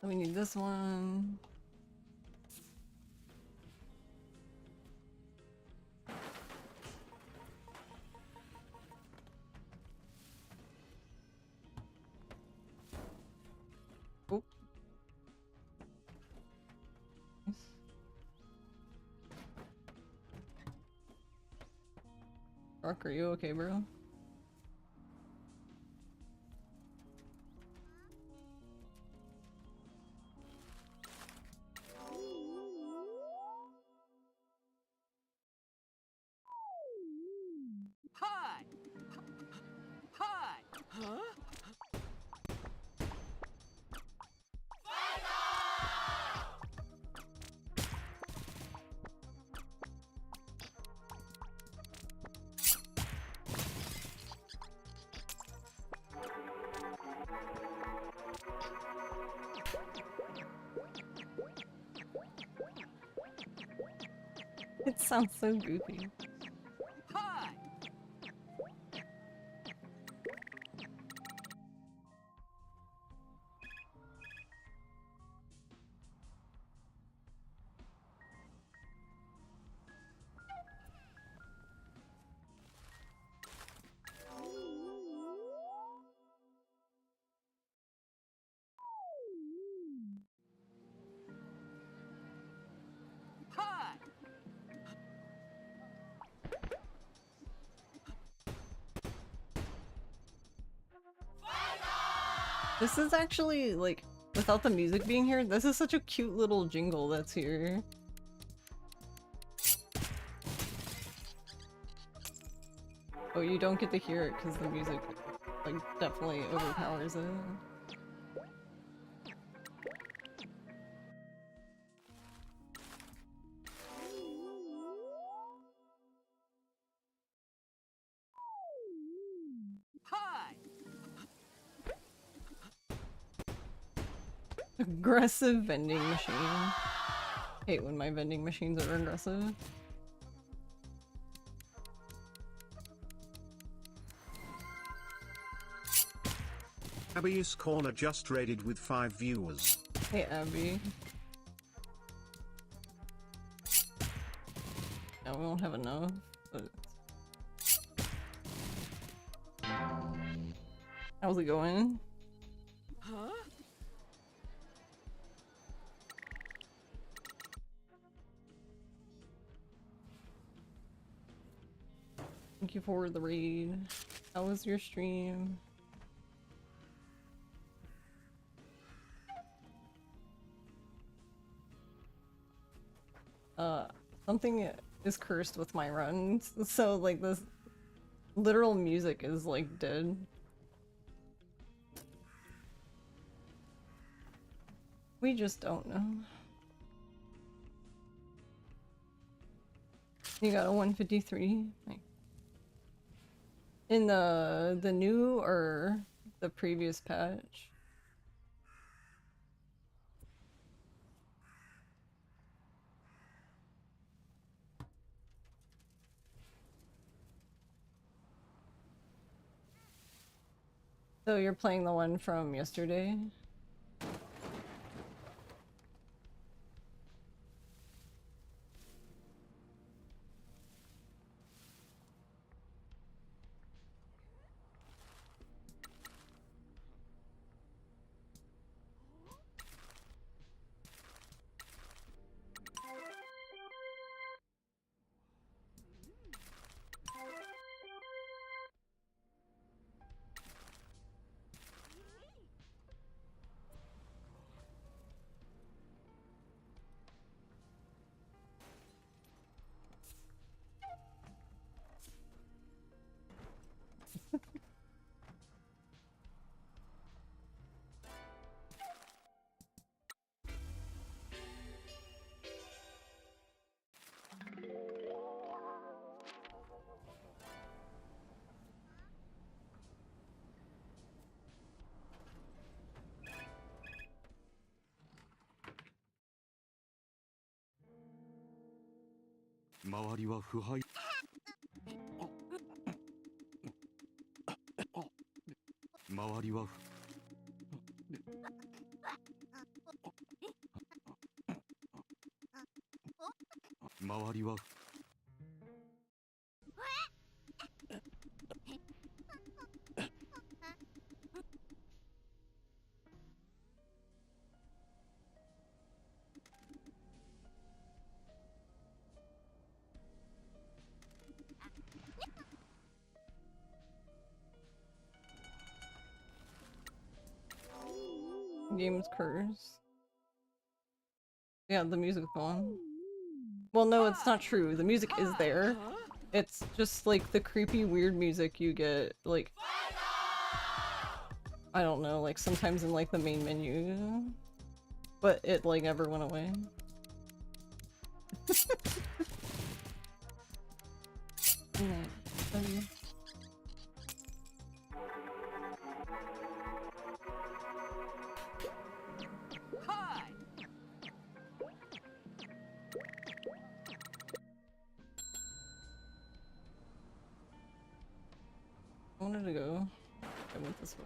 So we need this one. Oh. Rock, are you okay, bro? Hi! Hi! Huh? It sounds so goofy. Hi! Hi! This is actually, like, without the music being here, this is such a cute little jingle that's here. Oh, you don't get to hear it because the music, like, definitely overpowers it. Hi! Aggressive vending machine. Hate when my vending machines are aggressive. Abby's Corner just raided with 5 viewers. Hey, Abby. No, we won't have enough, but... How's it going? Huh? Thank you for the raid. How was your stream? Something is cursed with my runs, so like this literal music is like dead. We just don't know. You got a 153. Nice. In the new or the previous patch? So you're playing the one from yesterday? 周りは腐敗周りはふ周りは Game's curse. Yeah, the music's gone. Well, no, it's not true. The music is there. It's just like the creepy, weird music you get, like, I don't know, like sometimes in like the main menu. But it like never went away. I wanted to go. I went this way.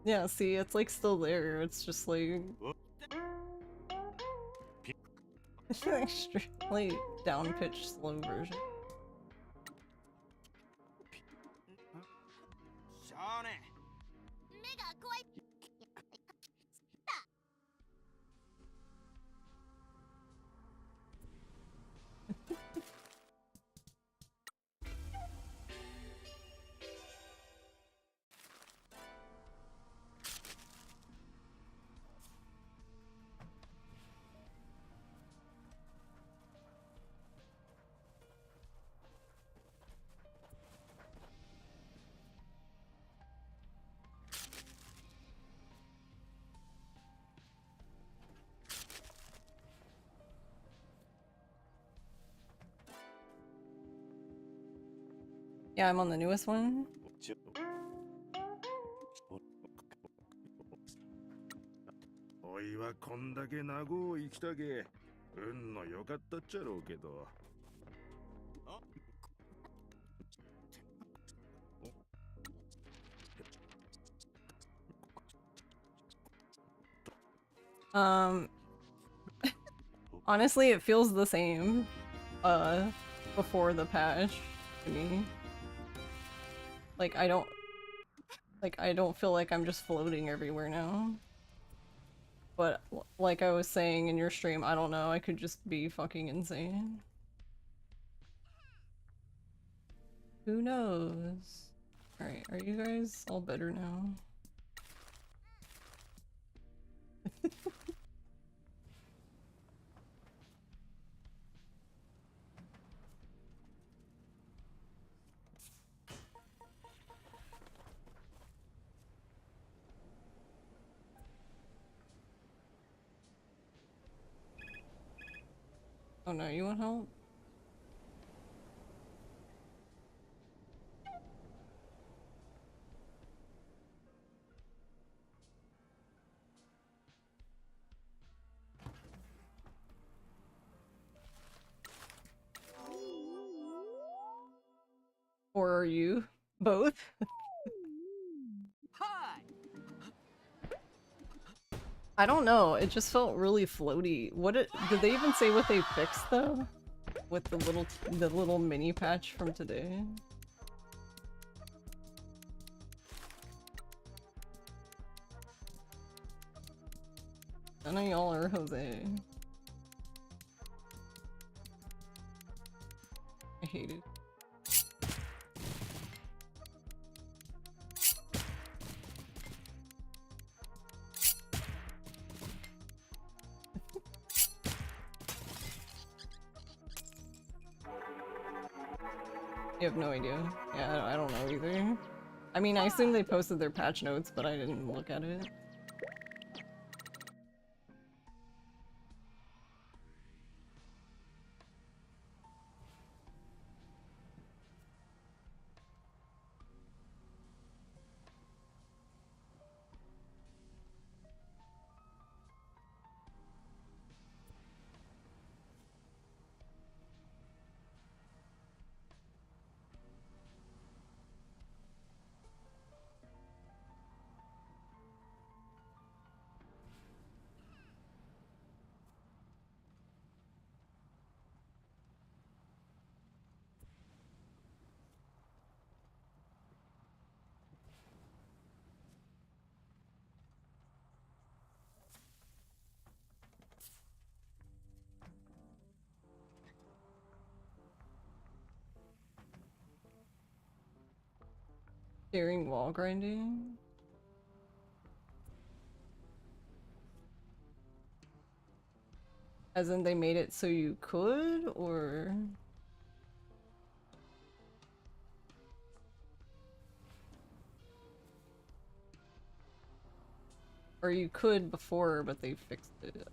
Yeah, see, it's like still there. It's just like it's an extremely down-pitched slow version. 少年目が怖い。 Yeah, I'm on the newest one. おいはこんだけ長う生きたけ運の良かったっちゃろうけど Honestly, it feels the same, before the patch to me. Like, I don't feel like I'm just floating everywhere now. But, like I was saying in your stream, I don't know, I could just be fucking insane. Who knows? Alright, are you guys all better now? Oh no, you want help? Or are you? Both? Hi! I don't know, it just felt really floaty. Did they even say what they fixed though? With the little mini patch from today? None of y'all are Jose. I hate it. You have no idea. Yeah, I don't know either. I mean, I assume they posted their patch notes, but I didn't look at it. During wall grinding? As in they made it so you could, or? Or you could before, but they fixed it.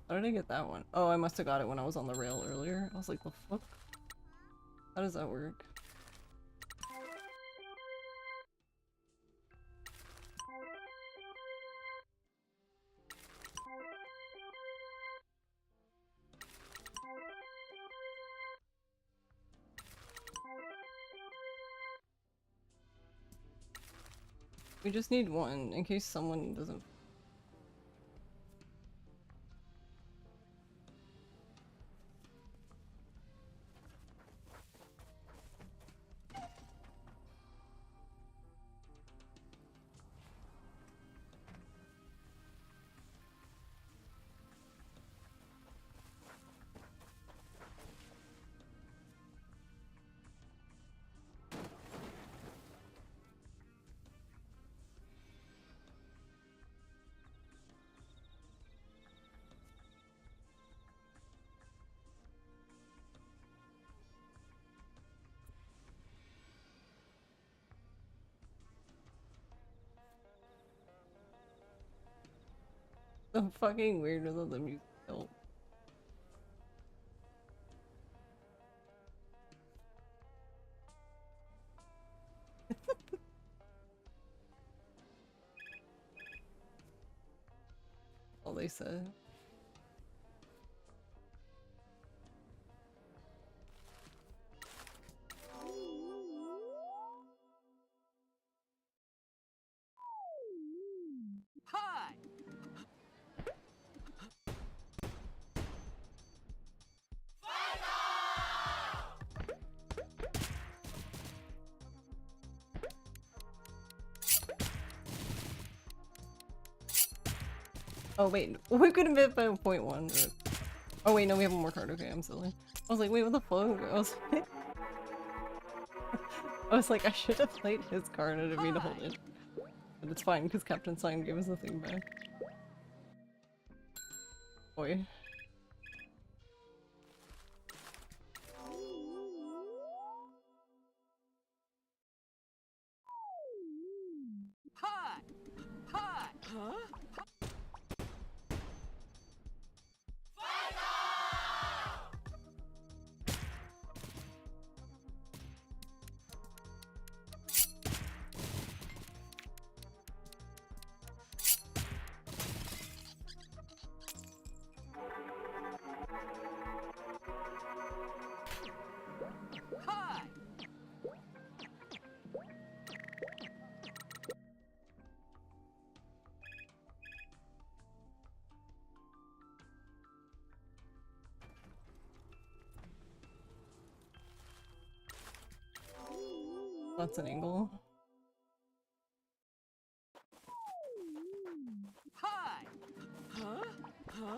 How did I get that one? Oh, I must have got it when I was on the rail earlier. I was like, the fuck? How does that work? We just need one in case someone doesn't. So fucking weird with the music built. All they said. Hi! Oh wait, we could have been by 0.1. But... Oh wait, no, we have one more card. Okay, I'm silly. I was like, wait, what the fuck? I was like, I should have played his card. I didn't mean to hold it. But it's fine, because Captain Sign gave us the thing back. Boy. Hi! Hi! That's an angle. Hi. Huh? Huh?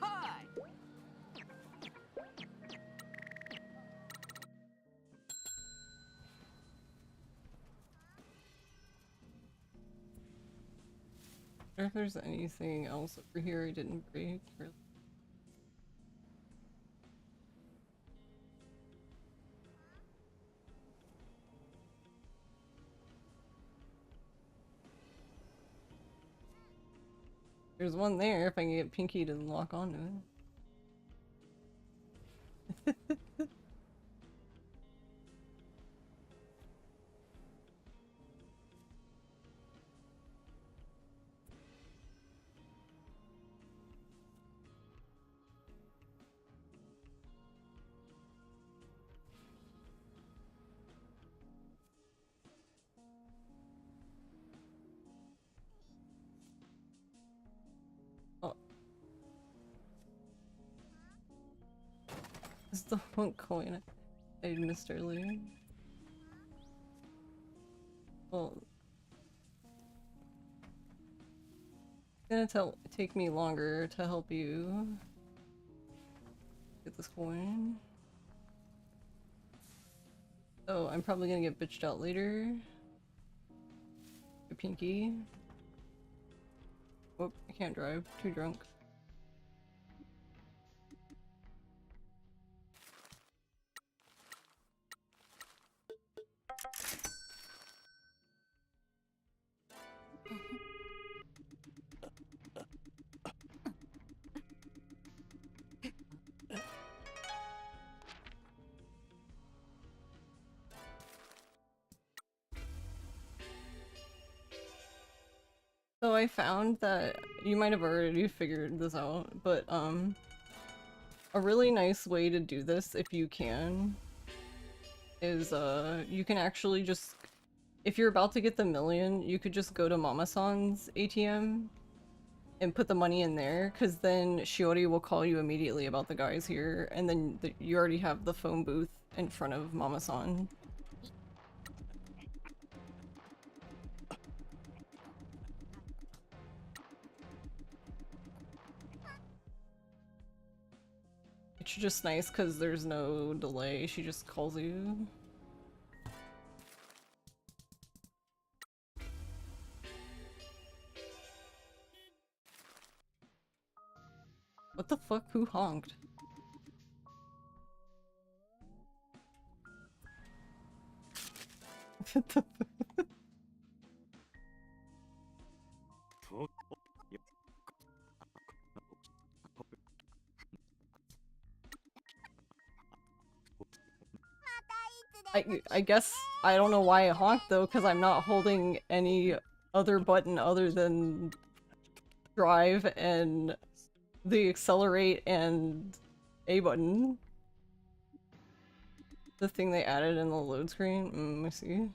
Hi. I wonder if there's anything else over here I didn't break. Or... There's one there if I can get Pinky to lock onto it. Oh. This is the one coin I missed earlier. Well, it's gonna take me longer to help you get this coin. Oh, I'm probably gonna get bitched out later. Pinky. Whoop, I can't drive. Too drunk. So I found that you might have already figured this out, but a really nice way to do this if you can is you can actually just, if you're about to get the million, you could just go to Mama-san's ATM and put the money in there, because then Shiori will call you immediately about the guys here, and then you already have the phone booth in front of Mama-san. It's just nice because there's no delay, she just calls you. What the fuck? Who honked? What the I guess I don't know why I honked though, because I'm not holding any other button other than drive and the accelerate and A button. The thing they added in the load screen? I see.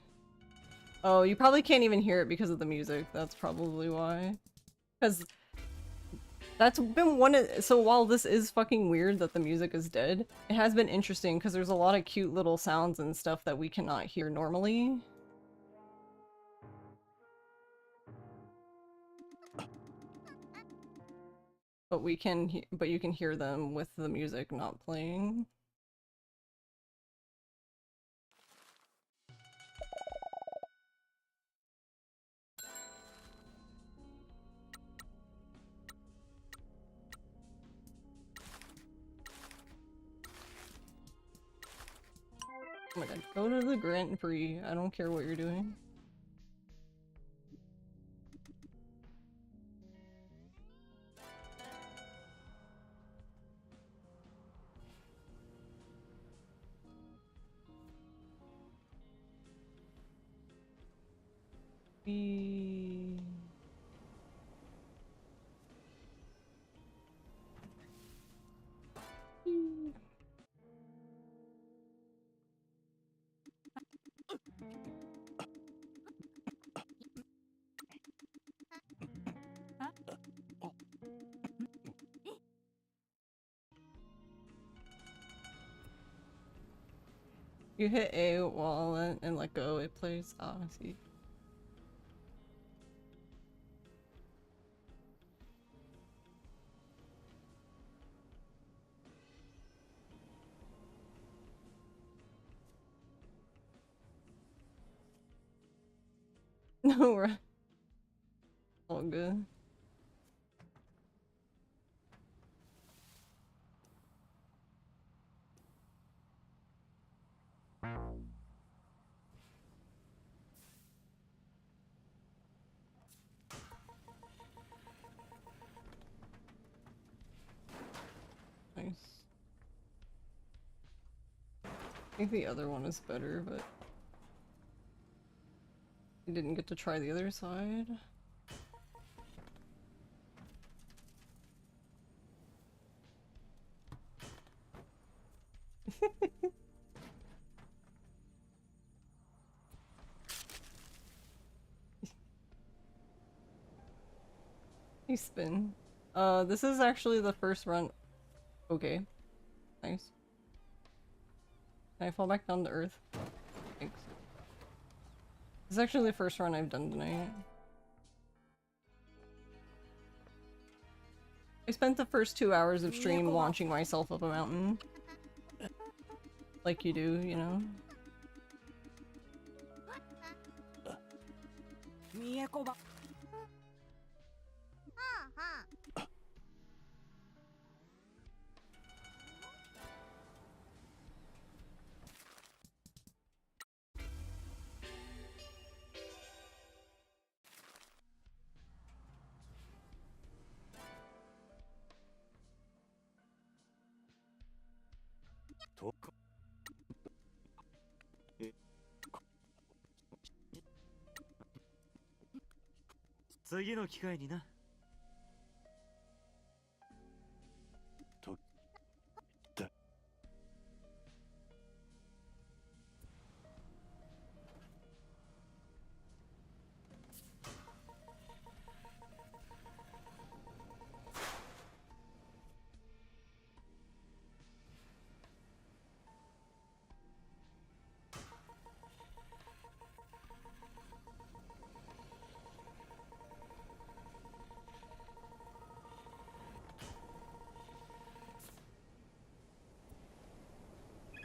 Oh, you probably can't even hear it because of the music. That's probably why. Because that's been one of- so while this is fucking weird that the music is dead, it has been interesting because there's a lot of cute little sounds and stuff that we cannot hear normally. But we can but you can hear them with the music not playing. Oh my god, go to the Grand Prix. I don't care what you're doing. You hit A while and let go, it plays. Ah, I see. No, we're all good. Nice. I think the other one is better, but I didn't get to try the other side. You spin. This is actually the first run. Okay. Nice. Can I fall back down to earth? Thanks. This is actually the first run I've done tonight. I spent the first 2 hours of stream launching myself up a mountain. Like you do, you know? To- 次の機会にな。と、だ。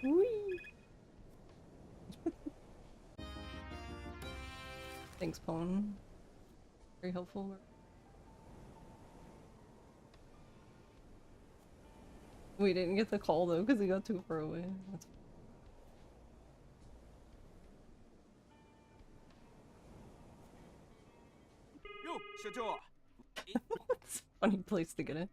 Whee! Thanks, Pone. Very helpful. We didn't get the call though because he got too far away. That's Yo, 所長。It's a funny place to get it.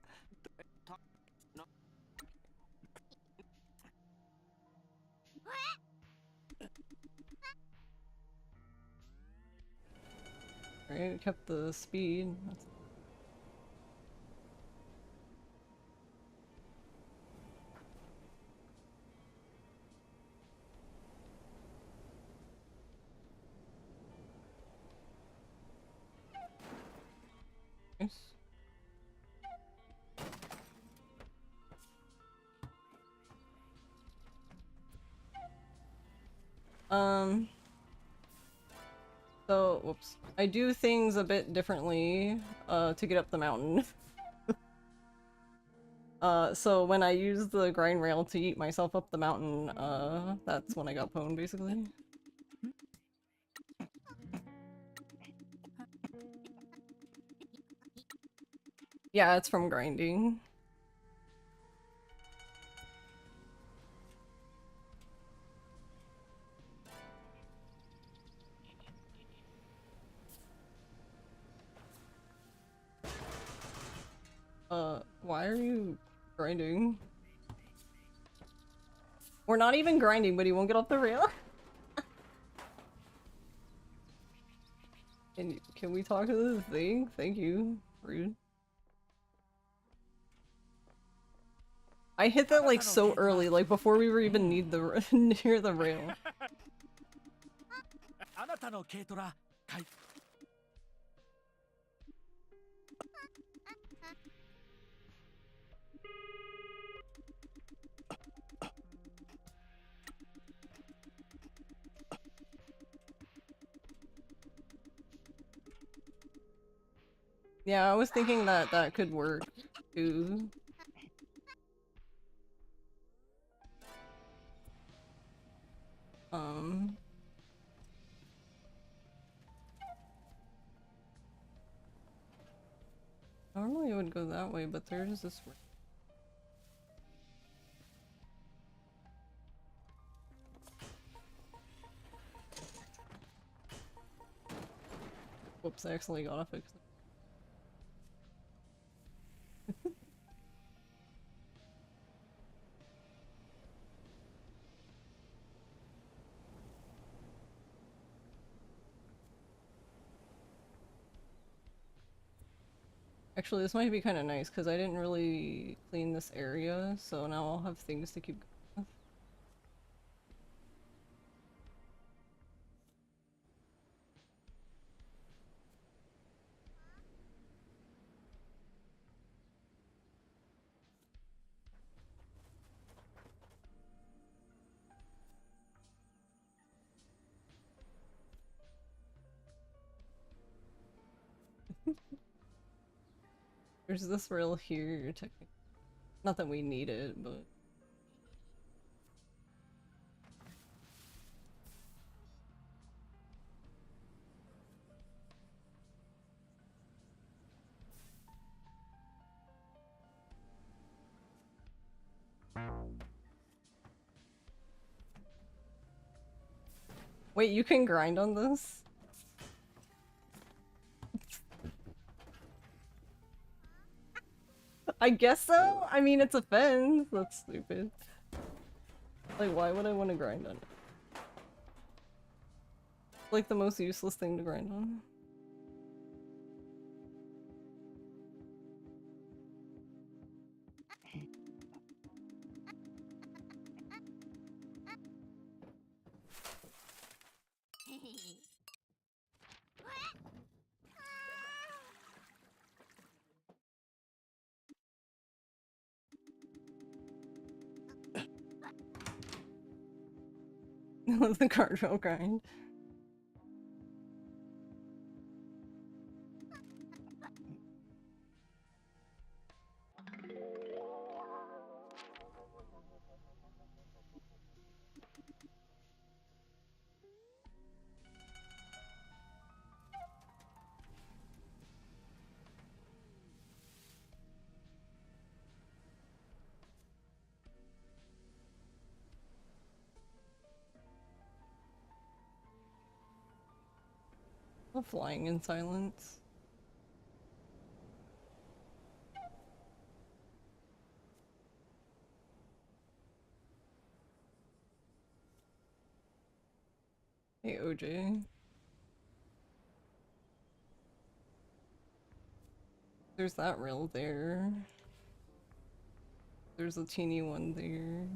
Right, kept the speed. That's... Nice. So, whoops. I do things a bit differently, to get up the mountain. So when I use the grind rail to eat myself up the mountain, that's when I got pwned, basically. Yeah, it's from grinding. Why are you grinding? We're not even grinding, but he won't get off the rail. Can we talk to this thing? Thank you. Rude. I hit that like so early, like before we were even near the rail. あなたの軽トラ買い。Yeah, I was thinking that that could work too. Normally it would go that way, but there's this way. Whoops, I accidentally got off it. Actually, this might be kind of nice because I didn't really clean this area, so now I'll have things to keep going with. There's this rail here, technically. Not that we need it, but... Wait, you can grind on this? I guess so? I mean, it's a fence. That's stupid. Like, why would I want to grind on it? Like, the most useless thing to grind on. The guardrail grind. Flying in silence. Hey, OJ. There's that rail there. There's a teeny one there.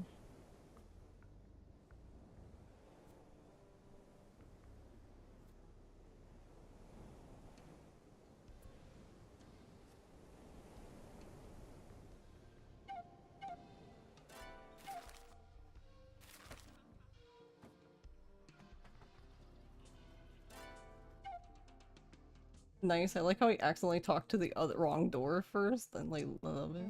Nice, I like how he accidentally talked to the other wrong door first, then like love it.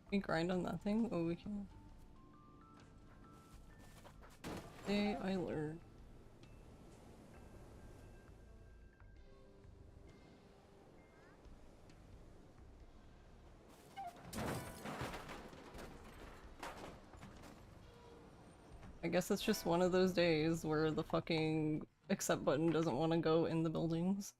Can we grind on that thing? Oh, we can. Today I learned. I guess it's just one of those days where the fucking accept button doesn't want to go in the buildings.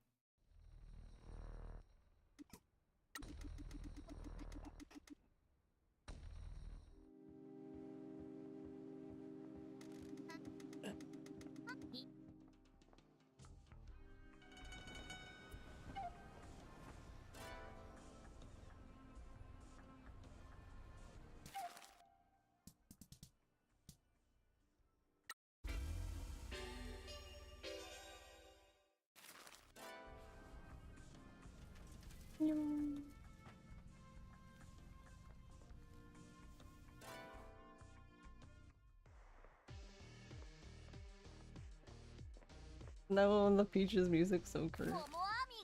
No, the Peaches music's so great. 桃網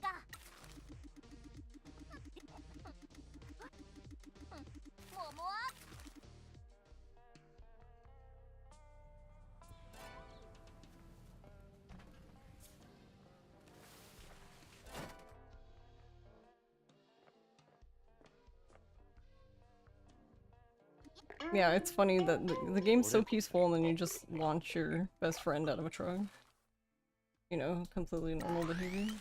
が桃は Yeah, it's funny that the game's so peaceful and then you just launch your best friend out of a truck. You know, completely normal behavior.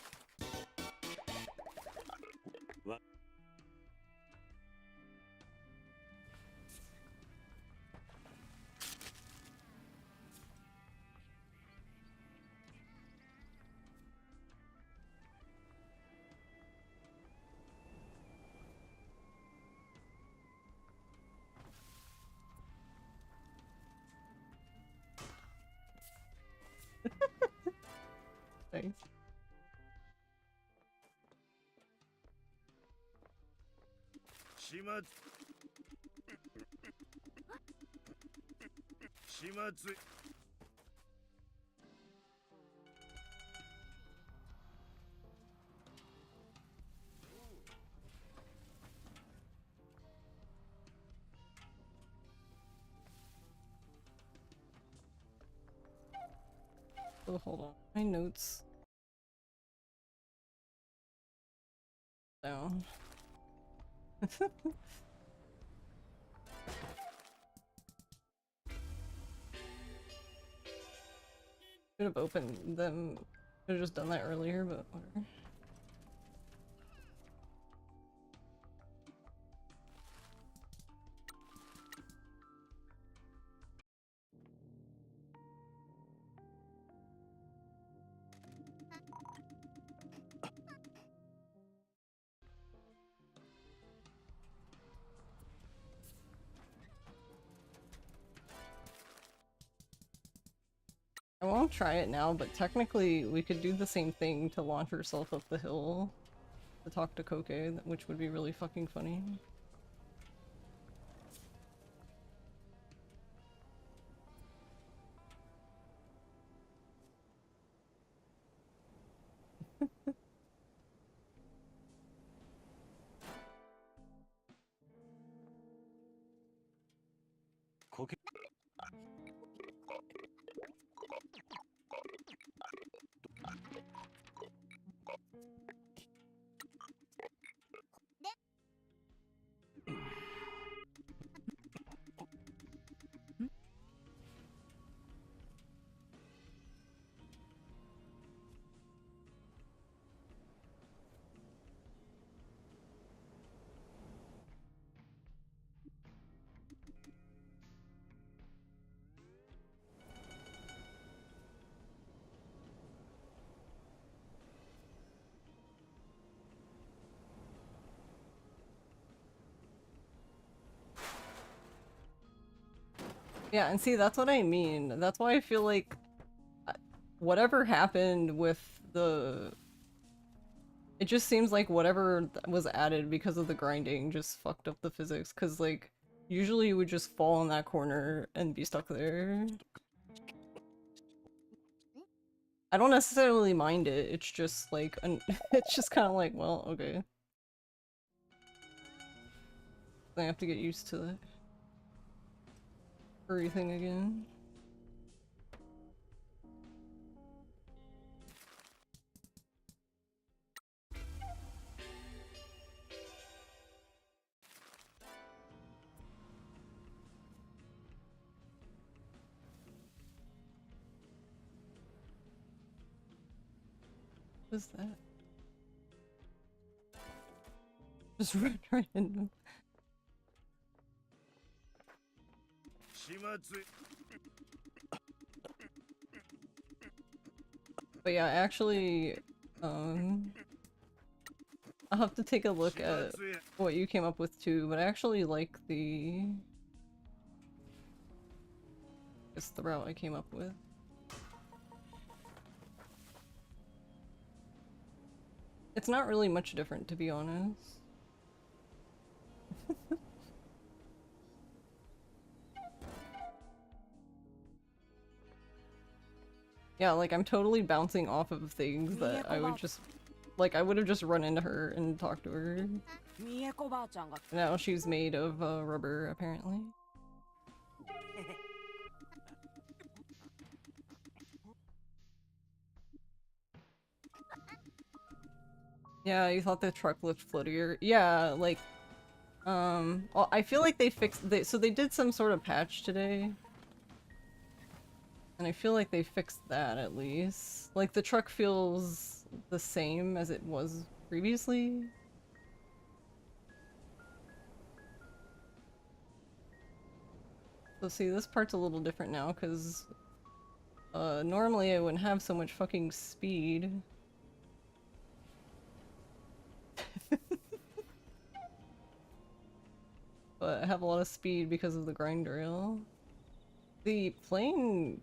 Thanks. Oh, hold on. My notes. Down. Should have opened them. Should have just done that earlier, but whatever. I won't try it now, but technically we could do the same thing to launch herself up the hill to talk to Koke, which would be really fucking funny. Yeah, and see, that's what I mean. That's why I feel like whatever happened with the... It just seems like whatever was added because of the grinding just fucked up the physics, because, like, usually you would just fall in that corner and be stuck there. I don't necessarily mind it, it's just, like, it's just kind of like, well, okay. I have to get used to the furry thing again. What's that? Just run right into him. But yeah, actually, I'll have to take a look at what you came up with too, but I actually like it's the route I came up with. It's not really much different, to be honest. Yeah, like I'm totally bouncing off of things that I would just, like I would have just run into her and talked to her. Now she's made of rubber, apparently. Yeah, you thought the truck looked floatier. Yeah, like, well, I feel like they fixed, so they did some sort of patch today. And I feel like they fixed that at least. Like, the truck feels the same as it was previously. So see, this part's a little different now, because normally I wouldn't have so much fucking speed. But I have a lot of speed because of the grind rail. The plane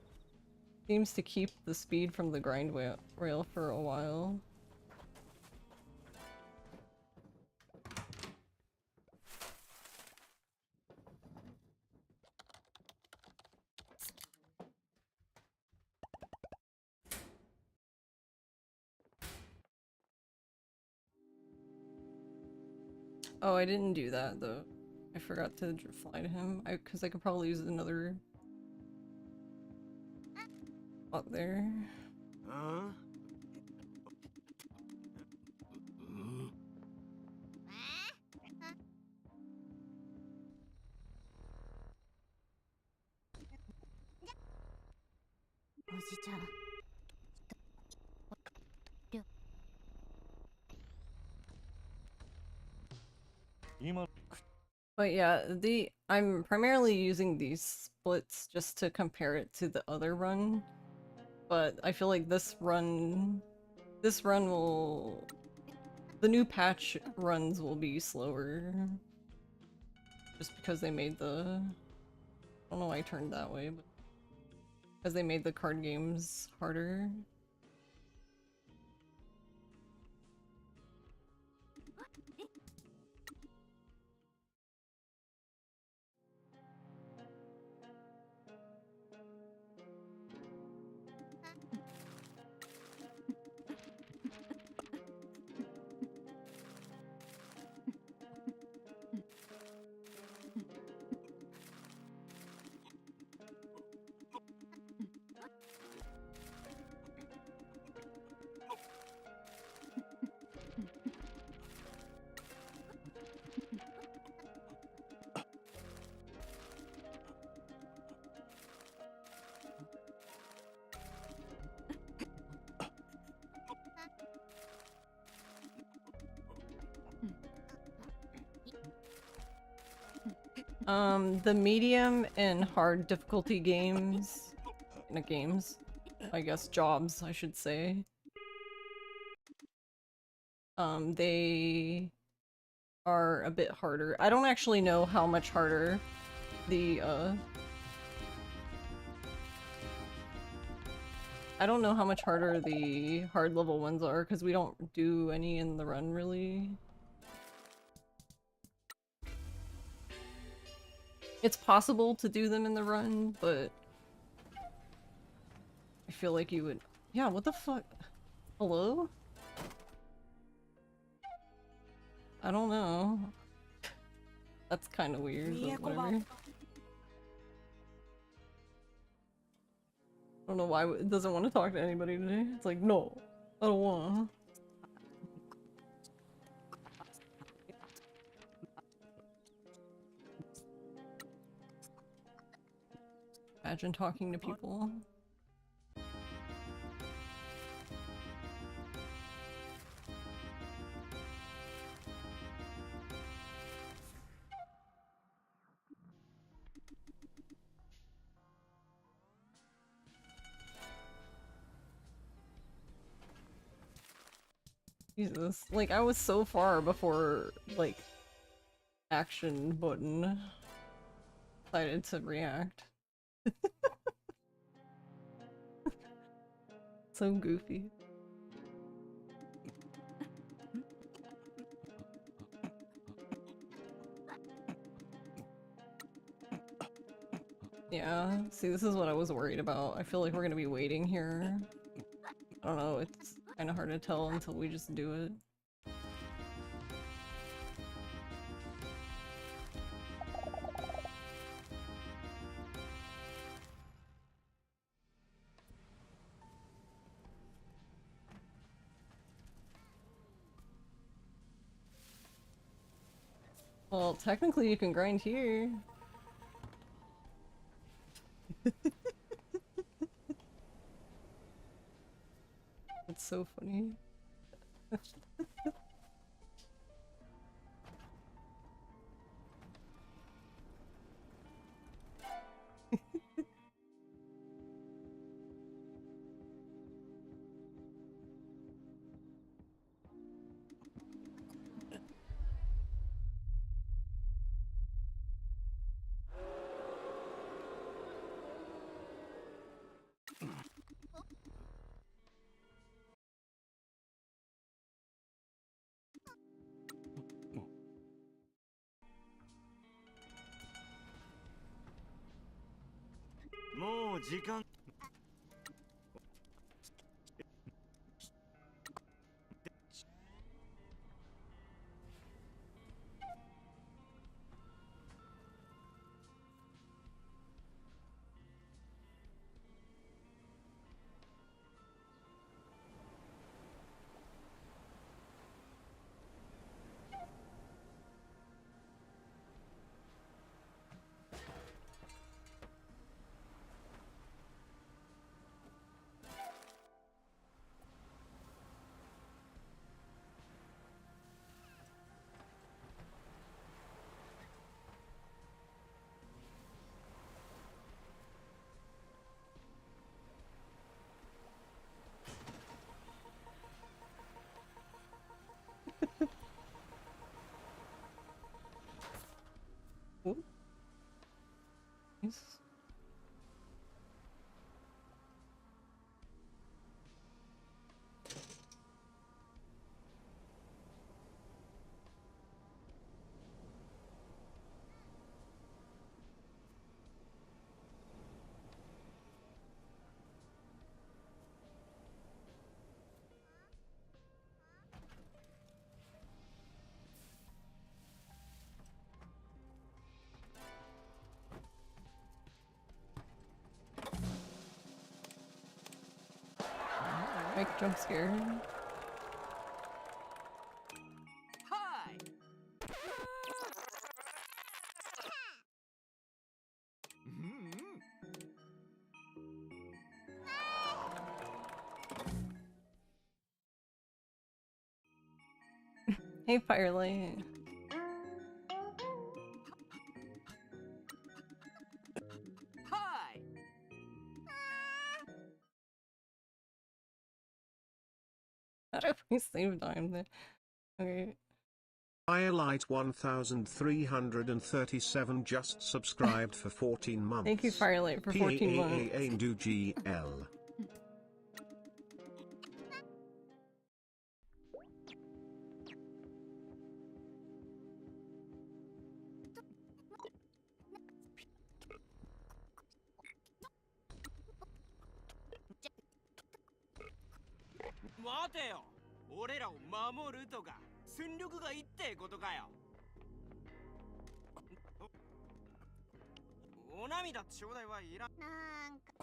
seems to keep the speed from the grind rail for a while. Oh, I didn't do that though. I forgot to fly to him. Because I could probably use another up there. Huh? But yeah, I'm primarily using these splits just to compare it to the other run. But I feel like this run will, the new patch runs will be slower. Just because they made the, I don't know why I turned that way, but because they made the card games harder. The medium and hard difficulty games, not games, I guess jobs, I should say. They are a bit harder. I don't actually know how much harder the, I don't know how much harder the hard level ones are, because we don't do any in the run, really. It's possible to do them in the run, but I feel like you would... Yeah, what the fuck? Hello? I don't know. That's kind of weird, but whatever. I don't know why it doesn't want to talk to anybody today. It's like, no, I don't wanna. Imagine talking to people. Jesus, like I was so far before, like, action button decided to react. So goofy. Yeah, see, this is what I was worried about. I feel like we're gonna be waiting here. I don't know, it's kind of hard to tell until we just do it. Well, technically you can grind here. That's so funny. Ooh. Nice. Make a jump scare. Hi. Hey, Firelight. Hi. How do we save time there? Okay. Firelight 1337 just subscribed for 14 months. Thank you, Firelight, for 14 months. GL.待てよ、俺らを守るとか戦力がいいってことかよ。お涙ちょうだいはいらん。なんか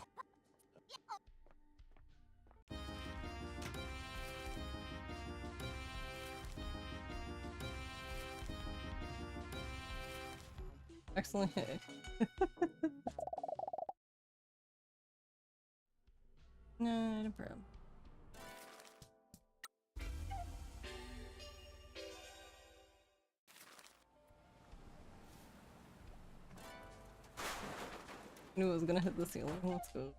Excellent hit. Not a problem. Knew it was gonna hit the ceiling. Let's go.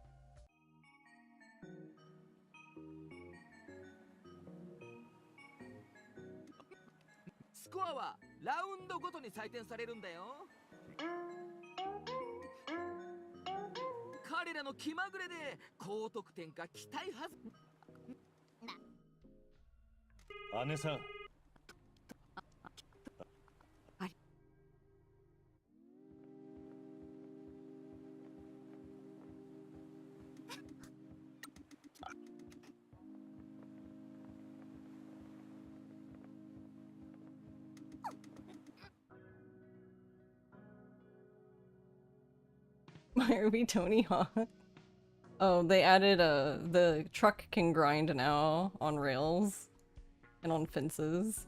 スコアはラウンドごとに採点されるんだよ。彼らの気まぐれで高得点が期待はず。姉さん。Why are we Tony Hawk? Oh, they added the truck can grind now on rails and on fences.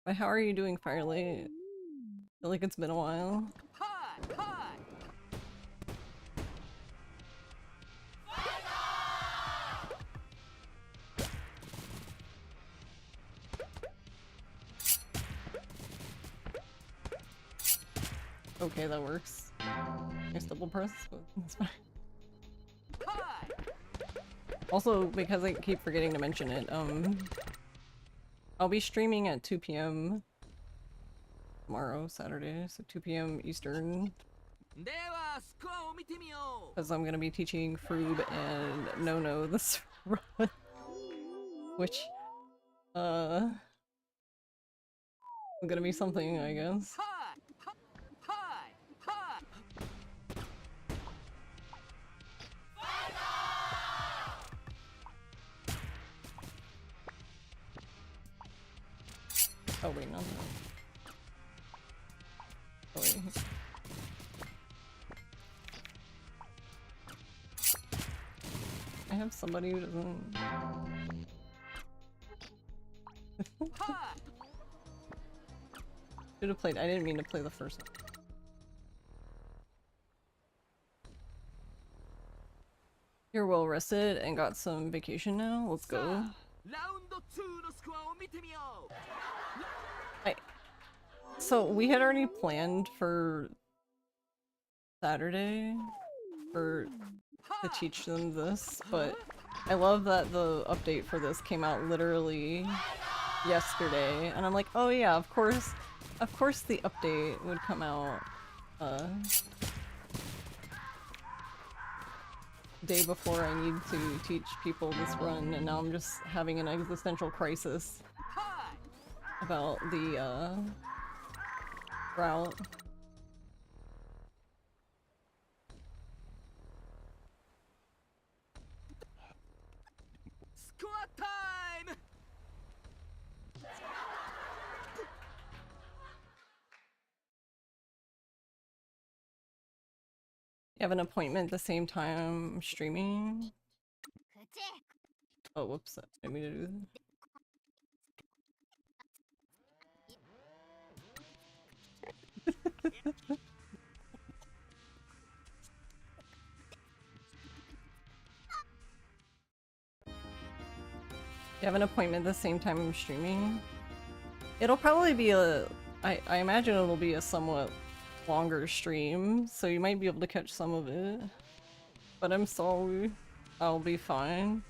But how are you doing, Firelight? I feel like it's been a while. Okay, that works. Nice double press, but that's fine. Also, because I keep forgetting to mention it, I'll be streaming at 2 p.m. tomorrow, Saturday, so 2 p.m. Eastern. Because I'm gonna be teaching Froob and No this run. Which, gonna be something, I guess. Oh wait, no. Oh wait. I have somebody who doesn't... Should have played. I didn't mean to play the first one. You're well rested and got some vacation now? Let's go. So we had already planned for Saturday to teach them this, but I love that the update for this came out literally yesterday, and I'm like, oh yeah, of course the update would come out day before I need to teach people this run, and now I'm just having an existential crisis about the route. You have an appointment at the same time I'm streaming? Oh, whoops. I didn't mean to do that. You have an appointment at the same time I'm streaming? It'll probably be I imagine it'll be a somewhat longer stream, so you might be able to catch some of it. But I'm sorry. I'll be fine.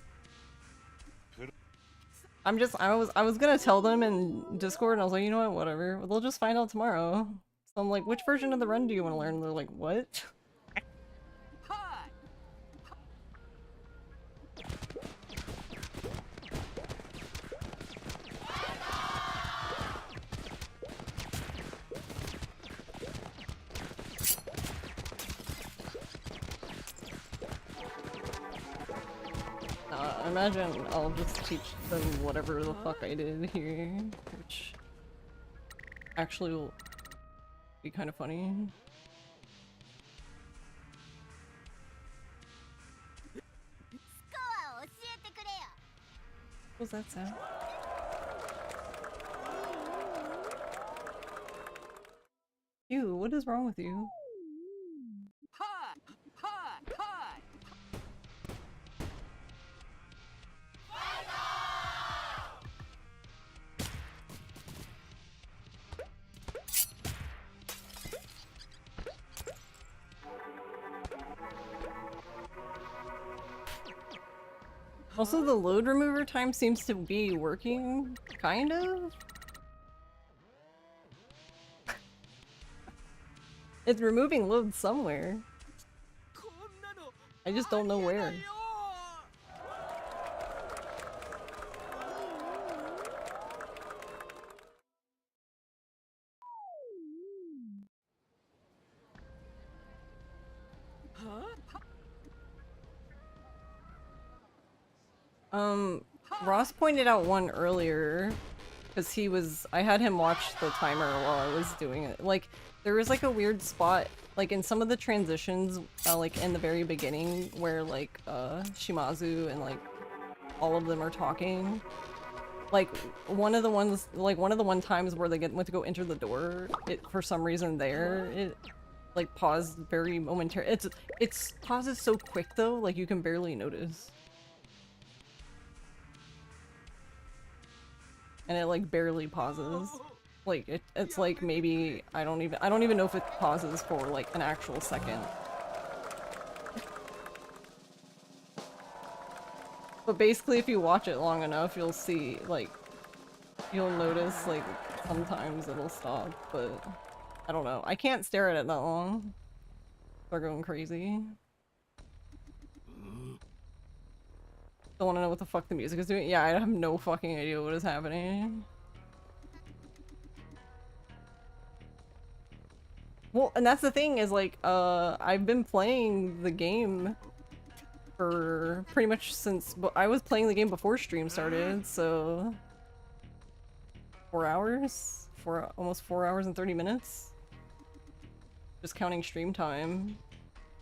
I was gonna tell them in Discord, and I was like, you know what, whatever. They'll just find out tomorrow. So I'm like, which version of the run do you want to learn? And they're like, what? I imagine I'll just teach them whatever the fuck I did here, which actually will be kind of funny. What was that sound? Ew, what is wrong with you? Also, the load remover time seems to be working, kind of? It's removing loads somewhere. I just don't know where. Ross pointed out one earlier, because I had him watch the timer while I was doing it. Like, there was like a weird spot, like in some of the transitions, like in the very beginning, where like, Shimazu and like, all of them are talking. Like, one of the one times where they went to go enter the door, for some reason it like paused very momentarily. It's pauses so quick though, like you can barely notice. And it like barely pauses. Like it's like maybe I don't even know if it pauses for like an actual second. But basically if you watch it long enough, you'll see like you'll notice like sometimes it'll stop, but I don't know. I can't stare at it that long. They're going crazy. Don't want to know what the fuck the music is doing. Yeah, I have no fucking idea what is happening. Well, and that's the thing is like, I've been playing the game for pretty much since, but I was playing the game before stream started, so 4 hours? Almost 4 hours and 30 minutes? Just counting stream time.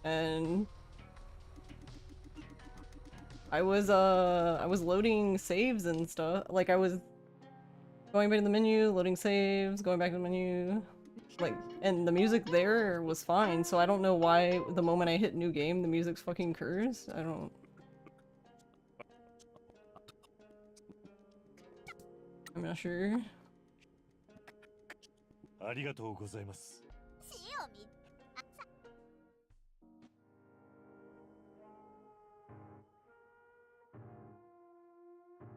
And I was loading saves and stuff. Like I was going back to the menu, loading saves, going back to the menu. Like, and the music there was fine, so I don't know why the moment I hit new game, the music's fucking cursed. I'm not sure. ありがとうございます。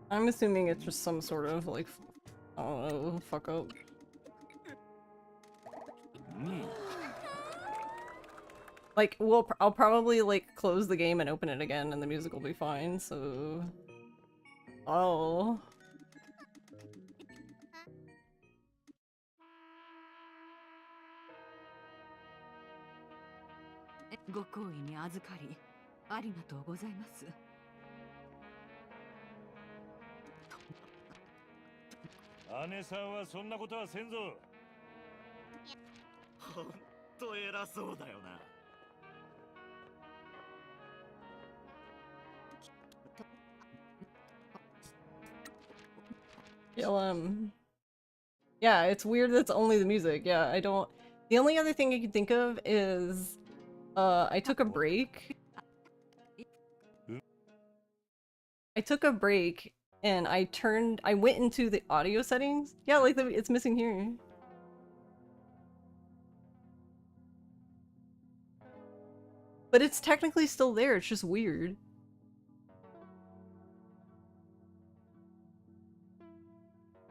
I'm assuming it's just some sort of like, I don't know, fuck up. Like, I'll probably like close the game and open it again and the music will be fine, so... Oh. ご好意に預かり、ありがとうございます。姉さんはそんなことはせんぞ。ほんと偉そうだよな。Yeah, it's weird that it's only the music. Yeah, I don't... The only other thing I can think of is... I took a break. And I went into the audio settings. Yeah, like it's missing here. But it's technically still there, it's just weird.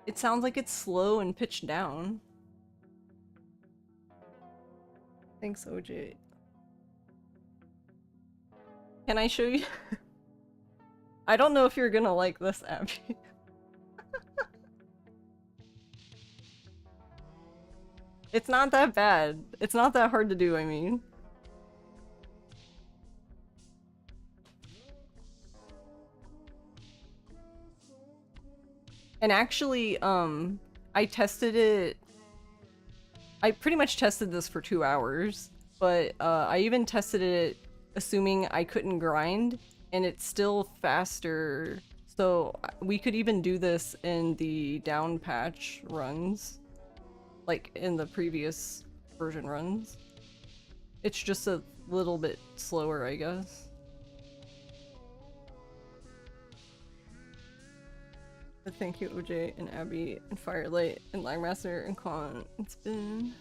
It sounds like it's slow and pitched down. Thanks, OJ. Can I show you? I don't know if you're gonna like this, Abby. It's not that bad. It's not that hard to do, I mean. And actually, I tested it... I pretty much tested this for 2 hours, but I even tested it assuming I couldn't grind, and it's still faster. So we could even do this in the down patch runs, like in the previous version runs. It's just a little bit slower, I guess. But thank you, OJ and Abby and Firelight and Langmaster and Con. It's been...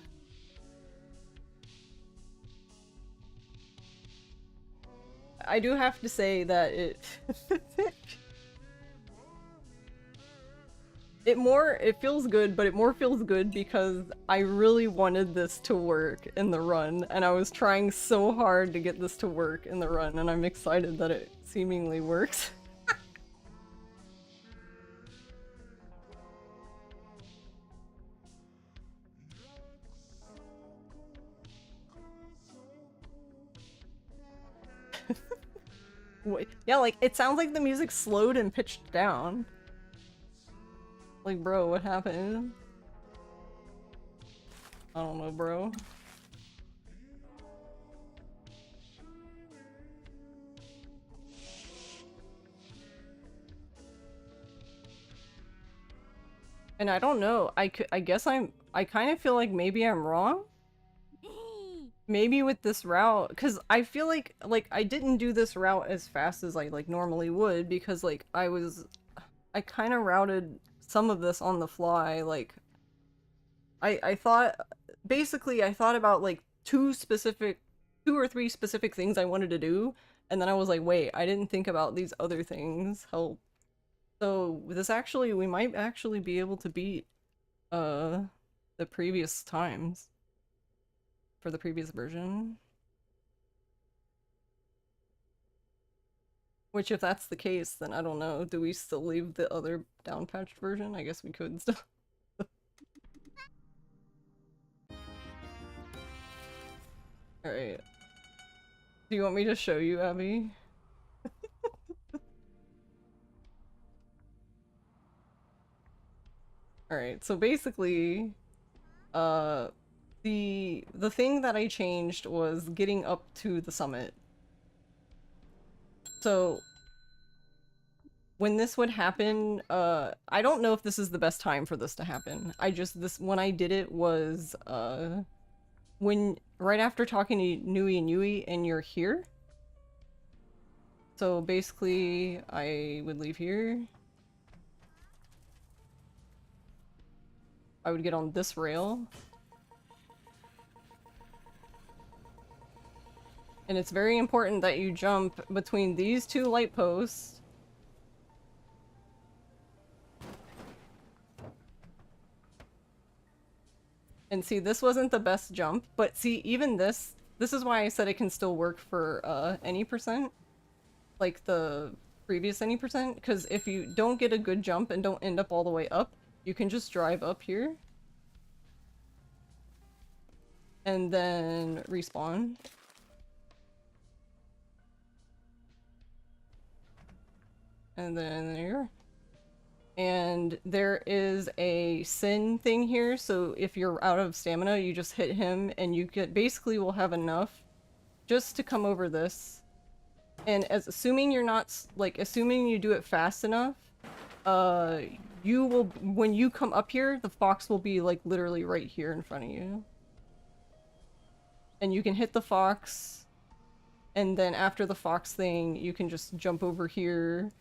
I do have to say that it feels good, but it more feels good because I really wanted this to work in the run, and I was trying so hard to get this to work in the run, and I'm excited that it seemingly works. Yeah, like, it sounds like the music slowed and pitched down. Like, bro, what happened? I don't know, bro. And I don't know, I guess I kind of feel like maybe I'm wrong? Maybe with this route, because I feel like I didn't do this route as fast as I like normally would, because like I kind of routed some of this on the fly. Like I thought, basically I thought about like two or three specific things I wanted to do, and then I was like, wait, I didn't think about these other things. Help. So this actually, we might actually be able to beat the previous times for the previous version. Which, if that's the case, then I don't know. Do we still leave the other downpatched version? I guess we could still. Alright. Do you want me to show you, Abby? Alright, so basically, the thing that I changed was getting up to the summit. So when this would happen, I don't know if this is the best time for this to happen. When I did it was, right after talking to Nui and Yui and you're here. So basically, I would leave here. I would get on this rail. And it's very important that you jump between these two light posts. And see, this wasn't the best jump, but see, even this is why I said it can still work for any percent. Like the previous any percent, because if you don't get a good jump and don't end up all the way up, you can just drive up here. And then respawn. And then there. And there is a sin thing here, so if you're out of stamina, you just hit him and you basically will have enough just to come over this. And assuming you're not, assuming you do it fast enough, you will, when you come up here, the fox will be like literally right here in front of you. And you can hit the fox, and then after the fox thing, you can just jump over here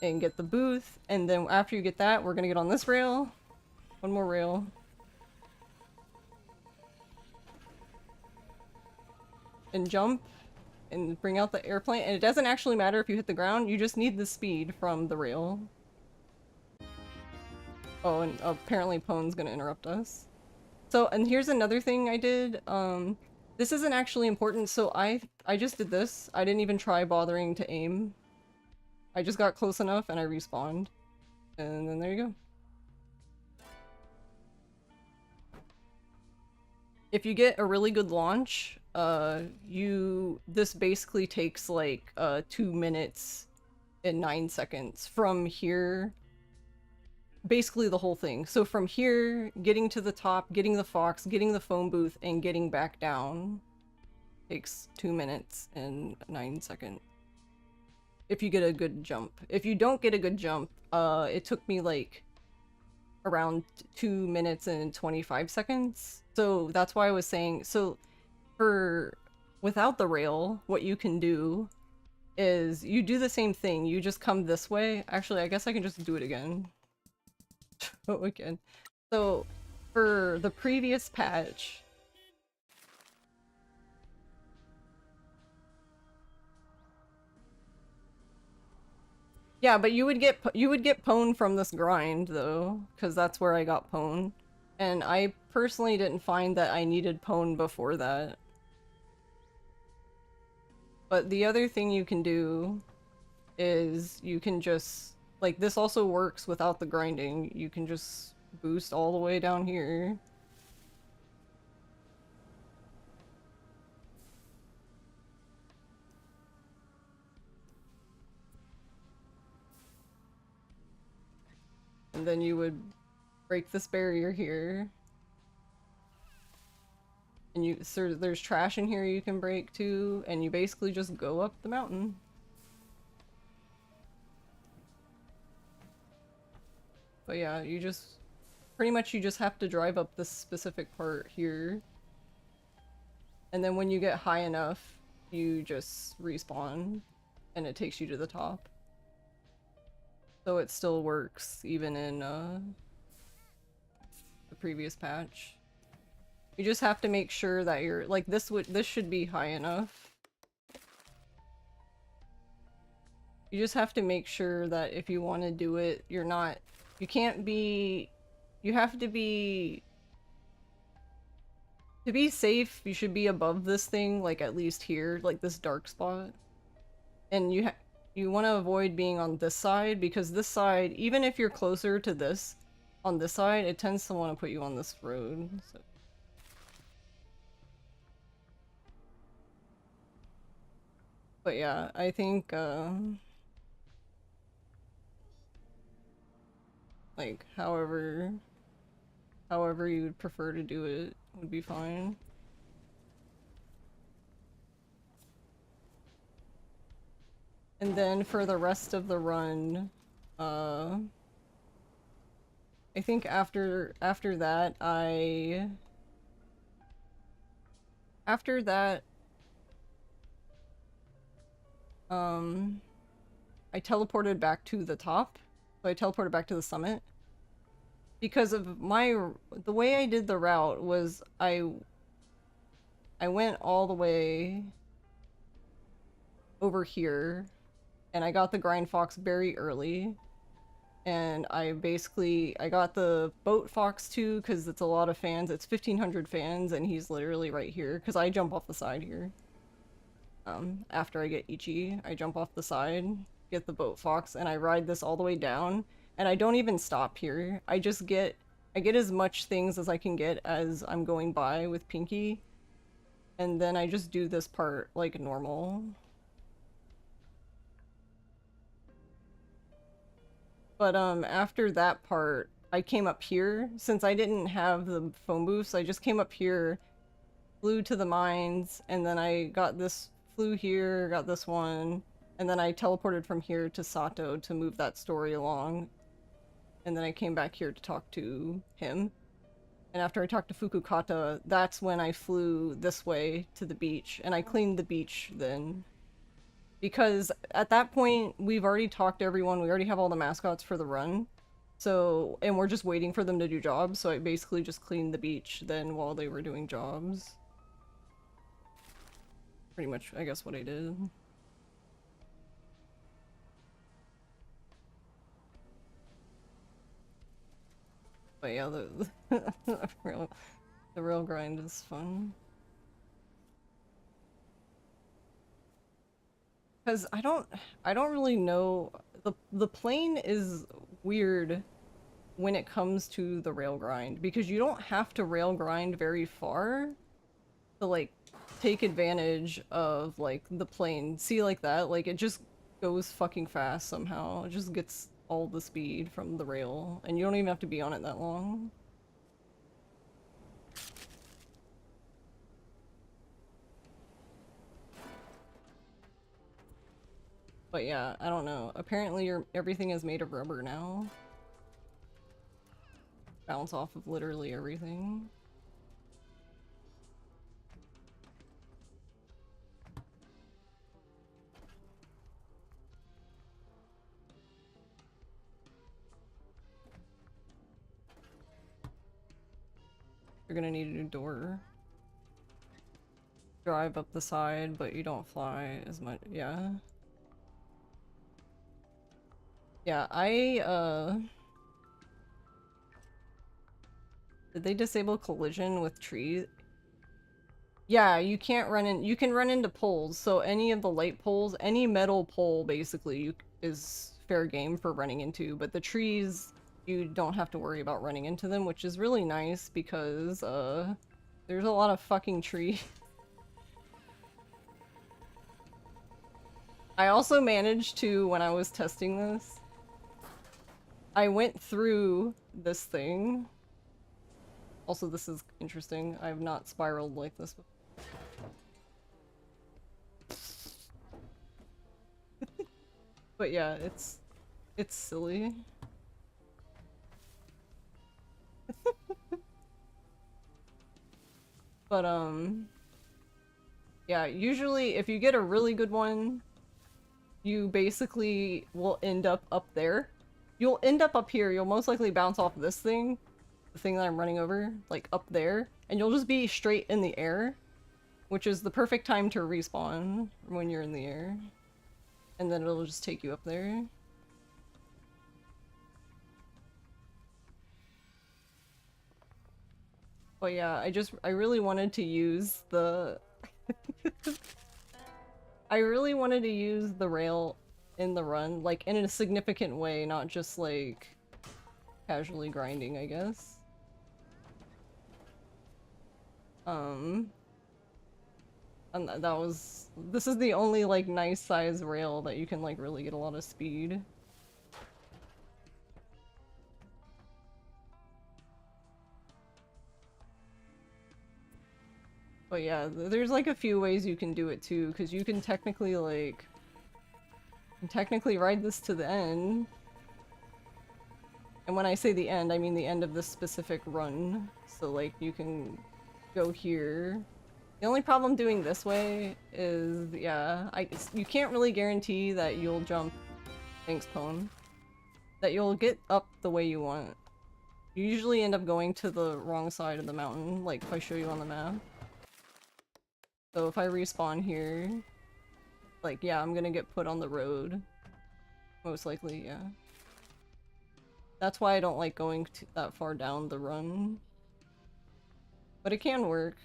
and get the booth, and then after you get that, we're gonna get on this rail. One more rail. And jump, and bring out the airplane, and it doesn't actually matter if you hit the ground, you just need the speed from the rail. Oh, and apparently Pone's gonna interrupt us. So, and here's another thing I did, this isn't actually important, so I just did this. I didn't even try bothering to aim. I just got close enough and I respawned. And then there you go. If you get a really good launch, this basically takes like 2 minutes and 9 seconds from here. Basically the whole thing. So from here, getting to the top, getting the fox, getting the phone booth, and getting back down takes 2 minutes and 9 seconds. If you get a good jump. If you don't get a good jump, it took me like around 2 minutes and 25 seconds. So that's why I was saying, so without the rail, what you can do is you do the same thing. You just come this way. Actually, I guess I can just do it again. Oh, again. So for the previous patch, yeah, but you would get Pwn from this grind though, because that's where I got Pwn. And I personally didn't find that I needed Pwn before that. But the other thing you can do is you can just, like, this also works without the grinding. You can just boost all the way down here. And then you would break this barrier here. And so there's trash in here you can break too, and you basically just go up the mountain. But yeah, you just pretty much have to drive up this specific part here. And then when you get high enough, you just respawn and it takes you to the top. So it still works even in the previous patch. You just have to make sure that you're like this should be high enough. You just have to make sure that if you want to do it, you have to be to be safe, you should be above this thing, like at least here, like this dark spot. And you want to avoid being on this side, because this side, even if you're closer to this, on this side, it tends to want to put you on this road. So. But yeah, I think, like, however you would prefer to do it would be fine. And then for the rest of the run, I think after that, I teleported back to the top. So I teleported back to the summit. Because of the way I did the route was I went all the way over here, and I got the Grind Fox very early. And I got the Boat Fox too, because it's a lot of fans. It's 1,500 fans, and he's literally right here, because I jump off the side here. After I get Ichi, I jump off the side, get the Boat Fox, and I ride this all the way down. And I don't even stop here. I get as much things as I can get as I'm going by with Pinky. And then I just do this part like normal. But after that part, I came up here. Since I didn't have the phone booths, I just came up here, flew to the mines, and then I flew here, got this one, and then I teleported from here to Sato to move that story along. And then I came back here to talk to him. And after I talked to Fukukata, that's when I flew this way to the beach. And I cleaned the beach then. Because at that point, we've already talked to everyone. We already have all the mascots for the run. So, and we're just waiting for them to do jobs. So I basically just cleaned the beach then while they were doing jobs. Pretty much, I guess, what I did. But yeah, the rail grind is fun. Cause I don't really know, the plane is weird when it comes to the rail grind, because you don't have to rail grind very far to like take advantage of like the plane. See, like that, like it just goes fucking fast somehow. It just gets all the speed from the rail, and you don't even have to be on it that long. But yeah, I don't know. Apparently everything is made of rubber now. Bounce off of literally everything. You're gonna need a new door. Drive up the side, but you don't fly as much. Yeah. Yeah, did they disable collision with trees? Yeah, you can't run in- you can run into poles, so any of the light poles, any metal pole basically is fair game for running into, but the trees, you don't have to worry about running into them, which is really nice because, there's a lot of fucking trees. I also managed to, when I was testing this, I went through this thing. Also, this is interesting. I have not spiraled like this before. But yeah, it's silly. But yeah, usually if you get a really good one, you basically will end up there. You'll end up here, you'll most likely bounce off this thing, the thing that I'm running over, like up there, and you'll just be straight in the air, which is the perfect time to respawn when you're in the air. And then it'll just take you up there. But yeah, I really wanted to use the I really wanted to use the rail in the run, like in a significant way, not just like casually grinding, I guess. And this is the only like nice size rail that you can like really get a lot of speed. But yeah, there's like a few ways you can do it too, because you can technically like ride this to the end. And when I say the end, I mean the end of this specific run. So like you can go here. The only problem doing this way is, yeah, you can't really guarantee that you'll jump, thanks Pwn, that you'll get up the way you want. You usually end up going to the wrong side of the mountain, like if I show you on the map. So if I respawn here, like, yeah, I'm gonna get put on the road. Most likely, yeah. That's why I don't like going that far down the run. But it can work.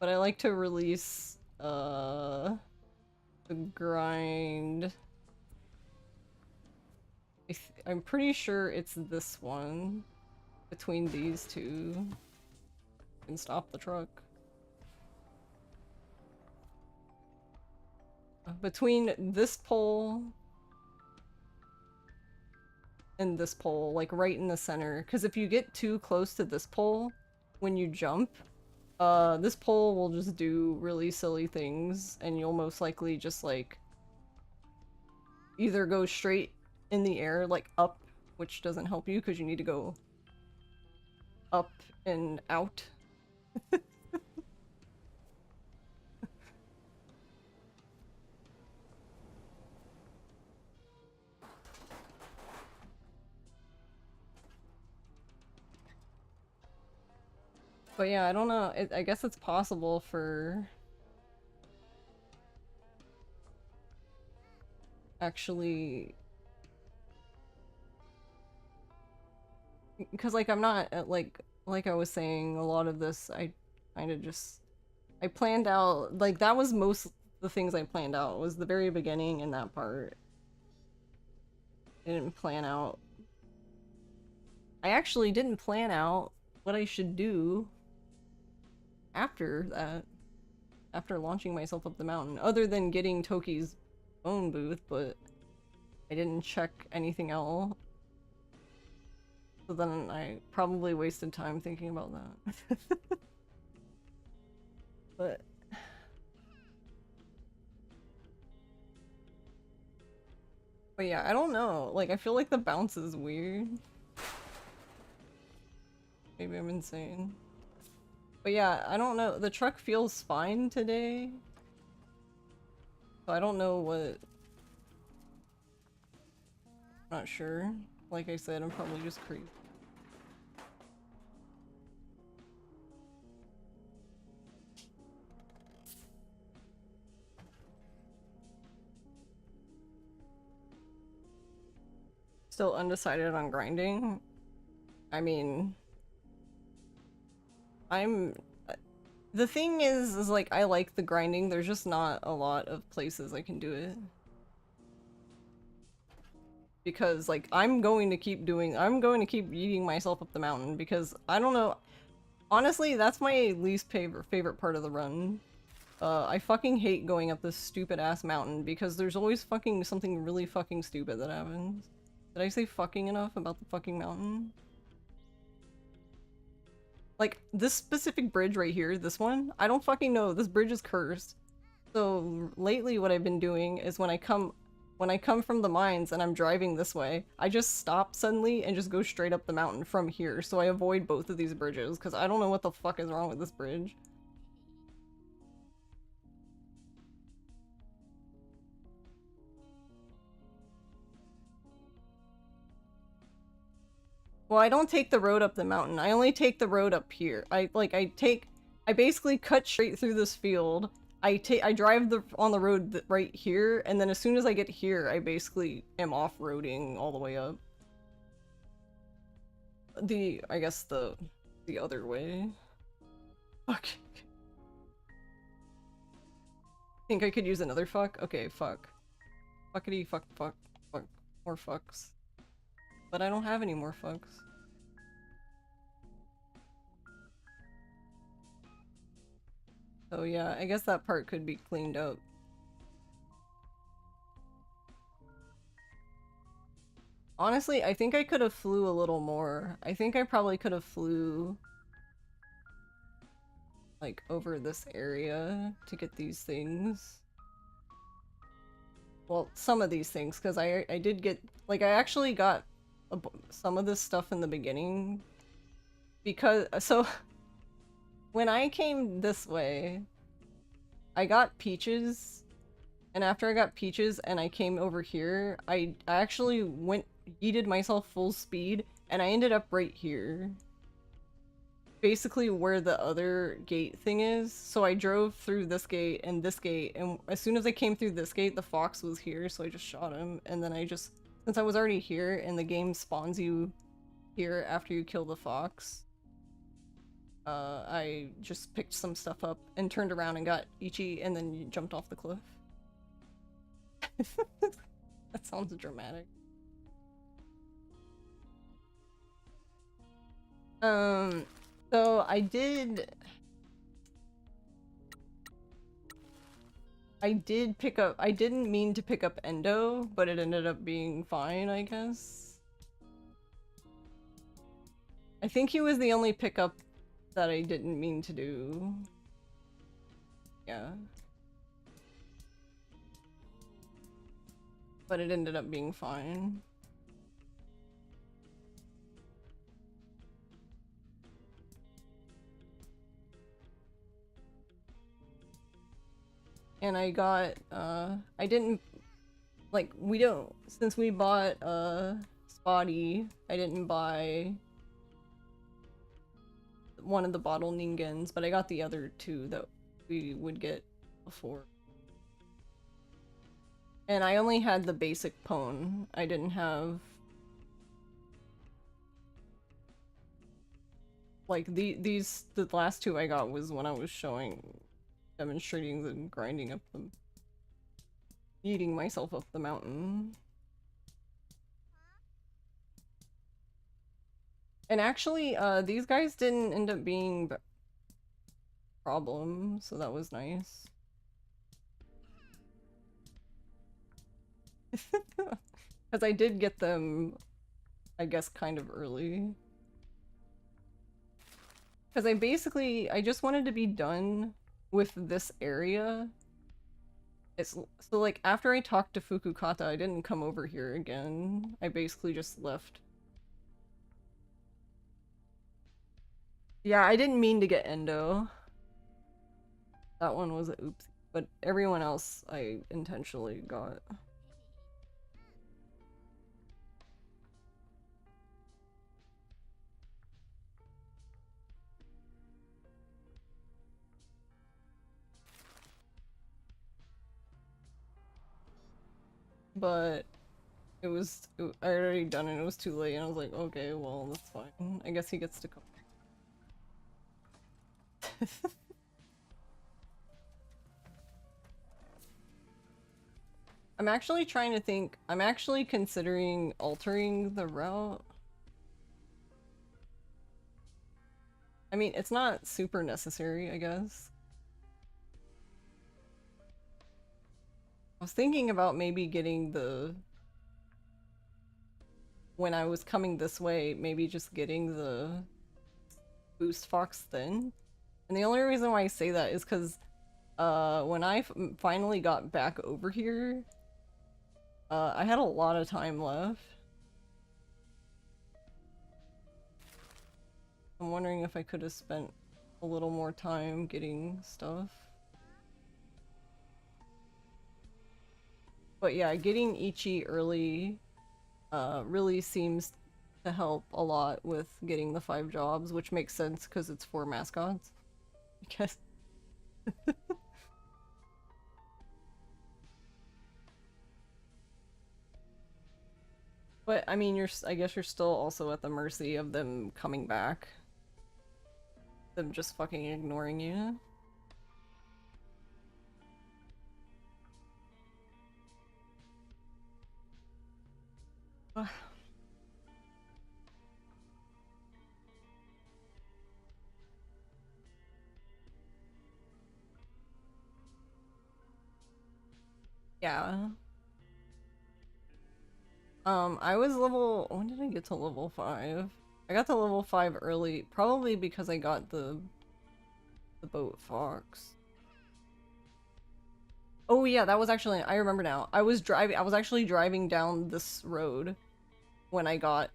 But I like to release, the grind. I'm pretty sure it's this one. Between these two. You can stop the truck. Between this pole and this pole, like right in the center. Because if you get too close to this pole when you jump, this pole will just do really silly things, and you'll most likely just like either go straight in the air, like up, which doesn't help you because you need to go up and out. But yeah, I don't know. I guess it's possible for actually, because like I'm not like I was saying, a lot of this I kind of just I planned out, like that was most the things I planned out was the very beginning and that part. I didn't plan out. I actually didn't plan out what I should do after that, after launching myself up the mountain, other than getting Toki's own booth, but I didn't check anything else. So then I probably wasted time thinking about that. But yeah, I don't know. Like, I feel like the bounce is weird. Maybe I'm insane. But yeah, I don't know. The truck feels fine today. So I don't know what... Not sure. Like I said, I'm probably just crazy. Still undecided on grinding. I mean... The thing is like, I like the grinding, there's just not a lot of places I can do it. Because, like, I'm going to keep eating myself up the mountain, because, I don't know, honestly, that's my least favorite part of the run. I fucking hate going up this stupid ass mountain because there's always fucking something really fucking stupid that happens. Did I say fucking enough about the fucking mountain? Like, this specific bridge right here, this one, I don't fucking know. This bridge is cursed. So lately what I've been doing is when I come from the mines and I'm driving this way, I just stop suddenly and just go straight up the mountain from here, so I avoid both of these bridges, because I don't know what the fuck is wrong with this bridge. Well, I don't take the road up the mountain. I only take the road up here. I basically cut straight through this field. I drive on the road right here, and then as soon as I get here, I basically am off-roading all the way up. I guess the other way. Fuck. Think I could use another fuck? Okay, fuck. Fuckity fuck fuck fuck. More fucks. But I don't have any more fucks. So yeah, I guess that part could be cleaned up. Honestly, I think I could have flew a little more. I think I probably could have flew like over this area to get these things. Well, some of these things, because I did get, like, I actually got some of this stuff in the beginning. Because, so, when I came this way, I got peaches, and after I got peaches and I came over here, I actually yeeted myself full speed, and I ended up right here. Basically where the other gate thing is. So I drove through this gate, and as soon as I came through this gate, the fox was here, so I just shot him, and then since I was already here, and the game spawns you here after you kill the fox, I just picked some stuff up and turned around and got Ichi, and then jumped off the cliff. That sounds dramatic. So I didn't mean to pick up Endo, but it ended up being fine, I guess. I think he was the only pickup that I didn't mean to do. Yeah. But it ended up being fine. And I got, I didn't, like, since we bought, Spotty, I didn't buy one of the bottle Ningans, but I got the other two that we would get before. And I only had the basic Pwn. I didn't have, like, the last two I got was when I was demonstrating the grinding up the, eating myself up the mountain. And actually, these guys didn't end up being a problem, so that was nice. Because I did get them, I guess, kind of early. Because I just wanted to be done with this area. So like, after I talked to Fukukata, I didn't come over here again. I basically just left. Yeah, I didn't mean to get Endo. That one was a oops. But everyone else I intentionally got. But I already done it, it was too late, and I was like, okay, well, that's fine. I guess he gets to come. I'm actually trying to think, I'm actually considering altering the route. I mean, it's not super necessary, I guess. I was thinking about maybe getting the... When I was coming this way, maybe just getting the boost fox thin. And the only reason why I say that is because when I finally got back over here, I had a lot of time left. I'm wondering if I could have spent a little more time getting stuff. But yeah, getting Ichi early really seems to help a lot with getting the 5 jobs, which makes sense because it's 4 mascots. I guess. But I mean, I guess you're still also at the mercy of them coming back. Them just fucking ignoring you. Yeah. I was level... When did I get to level 5? I got to level 5 early, probably because I got the boat fox. Oh yeah, that was actually... I remember now. I was actually driving down this road when I got...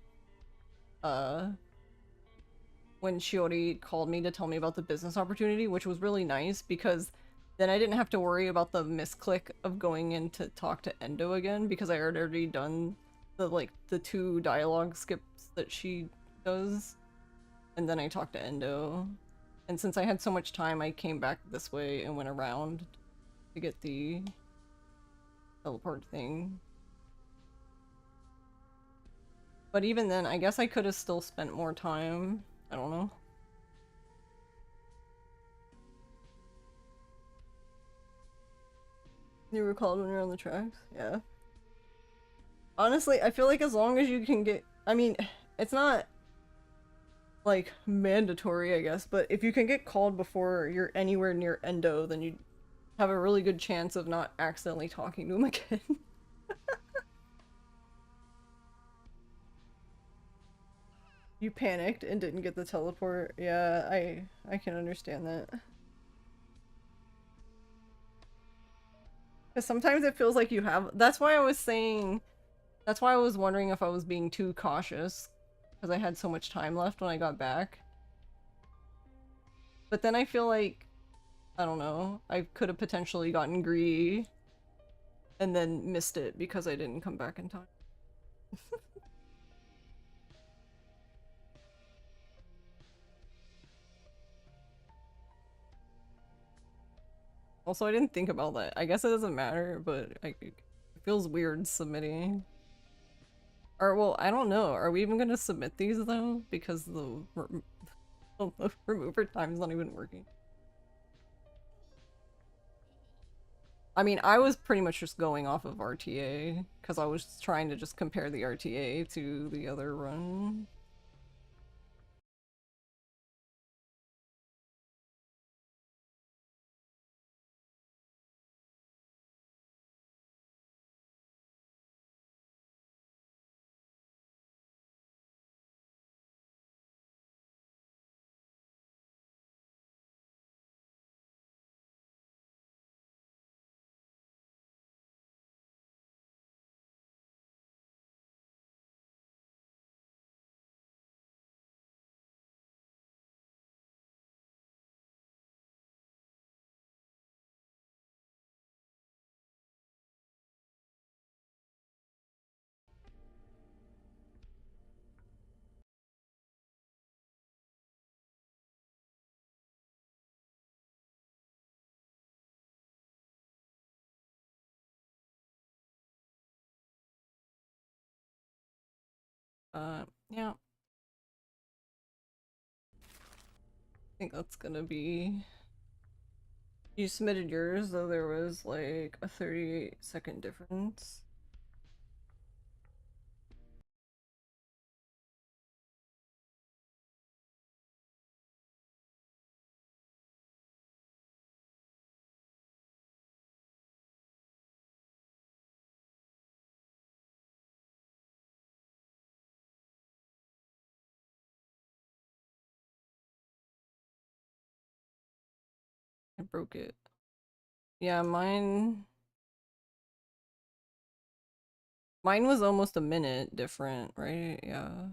when Shiori called me to tell me about the business opportunity, which was really nice because then I didn't have to worry about the misclick of going in to talk to Endo again because I had already done the 2 dialogue skips that she does. And then I talked to Endo. And since I had so much time, I came back this way and went around to get the teleport thing. But even then, I guess I could have still spent more time. I don't know. You were called when you're on the tracks? Yeah. Honestly, I feel like as long as you can get... I mean, it's not, like, mandatory, I guess, but if you can get called before you're anywhere near Endo, then you have a really good chance of not accidentally talking to him again. You panicked and didn't get the teleport. Yeah, I can understand that. Because sometimes it feels like you have... That's why I was saying... That's why I was wondering if I was being too cautious. Because I had so much time left when I got back. But then I feel like... I don't know. I could have potentially gotten greedy. And then missed it because I didn't come back in time. Also, I didn't think about that. I guess it doesn't matter, but it feels weird submitting. Or, well, I don't know. Are we even gonna submit these, though? Because the remover time's not even working. I mean, I was pretty much just going off of RTA, because I was trying to just compare the RTA to the other run. Yeah. I think that's gonna be... You submitted yours, though there was like a 38-second difference. I broke it. Yeah, mine was almost a minute different, right? Yeah.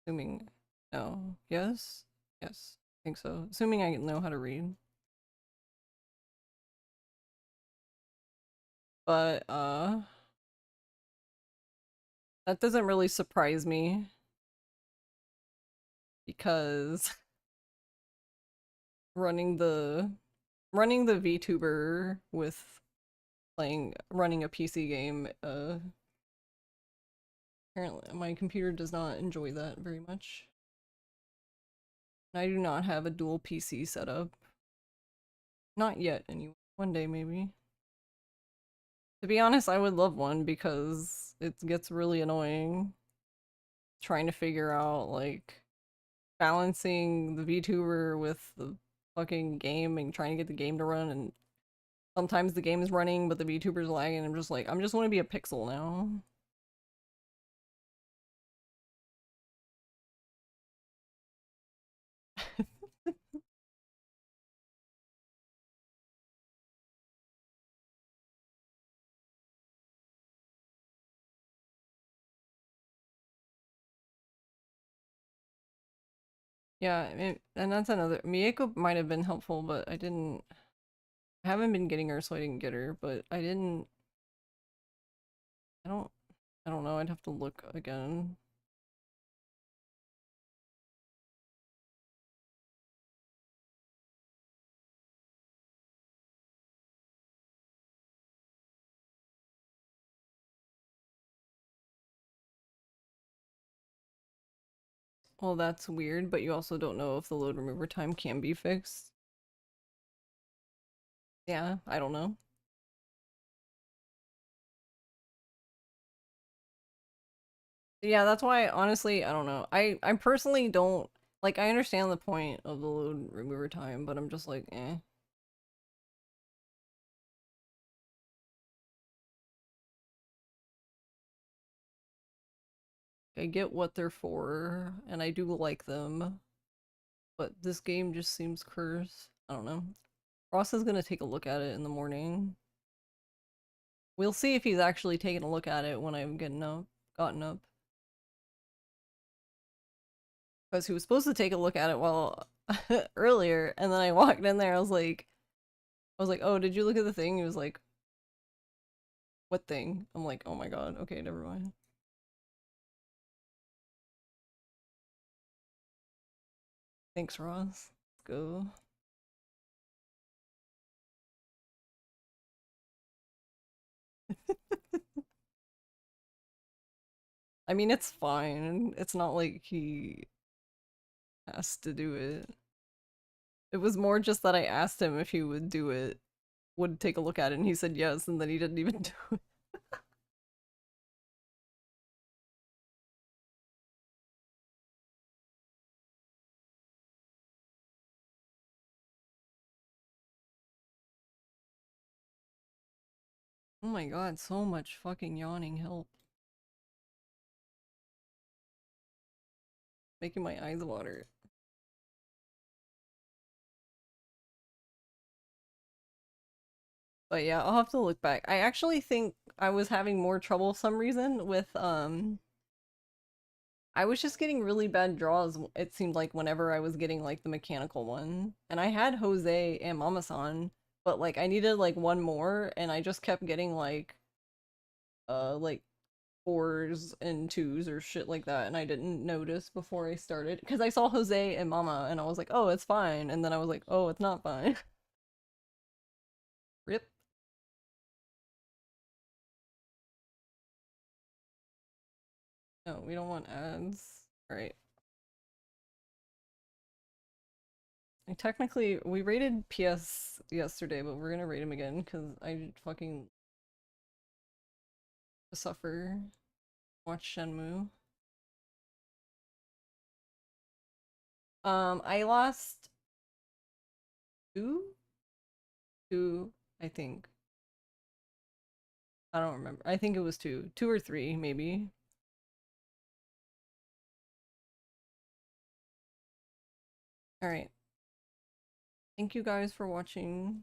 Assuming, no. Yes? Yes, I think so. Assuming I know how to read. But, that doesn't really surprise me. Because running the VTuber with running a PC game, apparently my computer does not enjoy that very much. I do not have a dual PC setup. Not yet, anyway. One day, maybe. To be honest, I would love one because it gets really annoying trying to figure out, like, balancing the VTuber with the fucking game and trying to get the game to run, and sometimes the game is running but the VTuber's lagging, and I'm just like, I just want to be a pixel now. Yeah, and that's another. Mieko might have been helpful, but I haven't been getting her, so I didn't get her, but I don't know, I'd have to look again. Well, that's weird, but you also don't know if the load remover time can be fixed. Yeah, I don't know. Yeah, that's why, honestly, I don't know. I personally don't, like, I understand the point of the load remover time, but I'm just like, eh. I get what they're for, and I do like them, but this game just seems cursed. I don't know. Ross is gonna take a look at it in the morning. We'll see if he's actually taking a look at it when I've gotten up. Because he was supposed to take a look at it while earlier, and then I walked in there, I was like, oh, did you look at the thing? He was like, what thing? I'm like, oh my god, okay, never mind. Thanks, Ross. Let's go. I mean, it's fine. It's not like he has to do it. It was more just that I asked him if he would do it, would take a look at it, and he said yes, and then he didn't even do it. Oh my god, so much fucking yawning help. Making my eyes water. But yeah, I'll have to look back. I actually think I was having more trouble some reason with I was just getting really bad draws, it seemed like, whenever I was getting like the mechanical one. And I had Jose and Mama-san, but like I needed like one more, and I just kept getting like 4s and 2s or shit like that, and I didn't notice before I started. Because I saw Jose and Mama and I was like, oh, it's fine, and then I was like, oh, it's not fine. Rip. No, we don't want ads. Alright. Technically, we rated PS yesterday, but we're gonna rate him again because I fucking suffer. Watch Shenmue. I lost 2? 2, I think. I don't remember. I think it was 2. 2 or 3, maybe. Alright. Thank you guys for watching.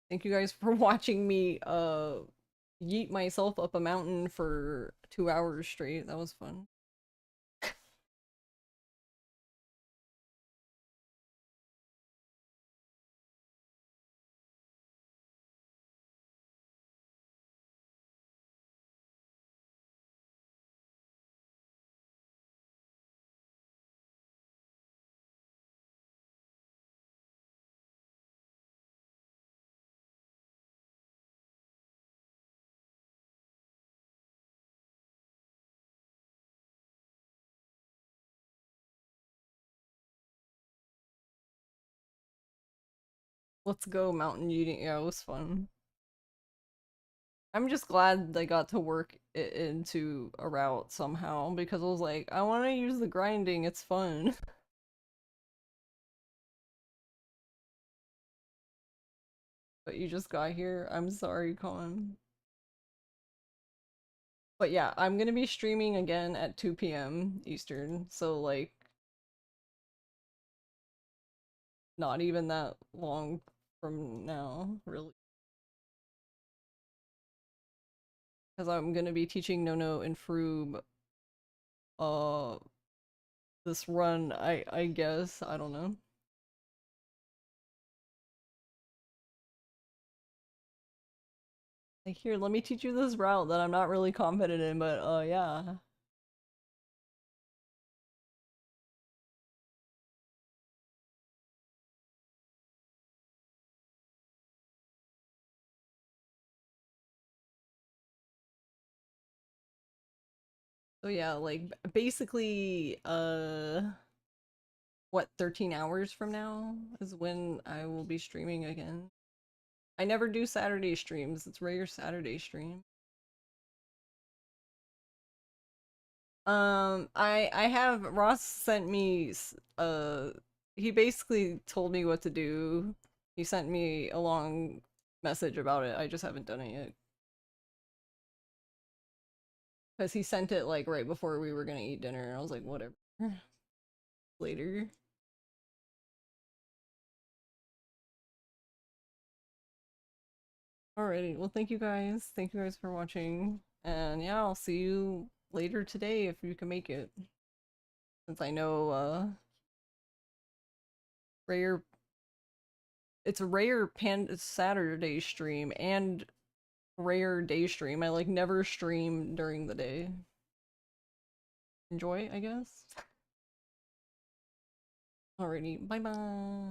Thank you guys for watching me yeet myself up a mountain for 2 hours straight. That was fun. Let's go mountain yeeting. Yeah, it was fun. I'm just glad they got to work it into a route somehow because I was like, I want to use the grinding, it's fun. But you just got here. I'm sorry, Colin. But yeah, I'm gonna be streaming again at 2 p.m. Eastern, so like not even that long from now, really. Because I'm gonna be teaching Nono and Froob this run, I guess. I don't know. Like, here, let me teach you this route that I'm not really confident in, but yeah. So yeah, like basically what, 13 hours from now is when I will be streaming again. I never do Saturday streams. It's rare Saturday stream. I have Ross sent me he basically told me what to do. He sent me a long message about it. I just haven't done it yet. Because he sent it like right before we were gonna eat dinner, and I was like, whatever. Later. Alrighty, well thank you guys. Thank you guys for watching. And yeah, I'll see you later today if you can make it. Since I know rare it's a rare Saturday stream and rare day stream. I like never stream during the day. Enjoy, I guess. Alrighty, bye bye.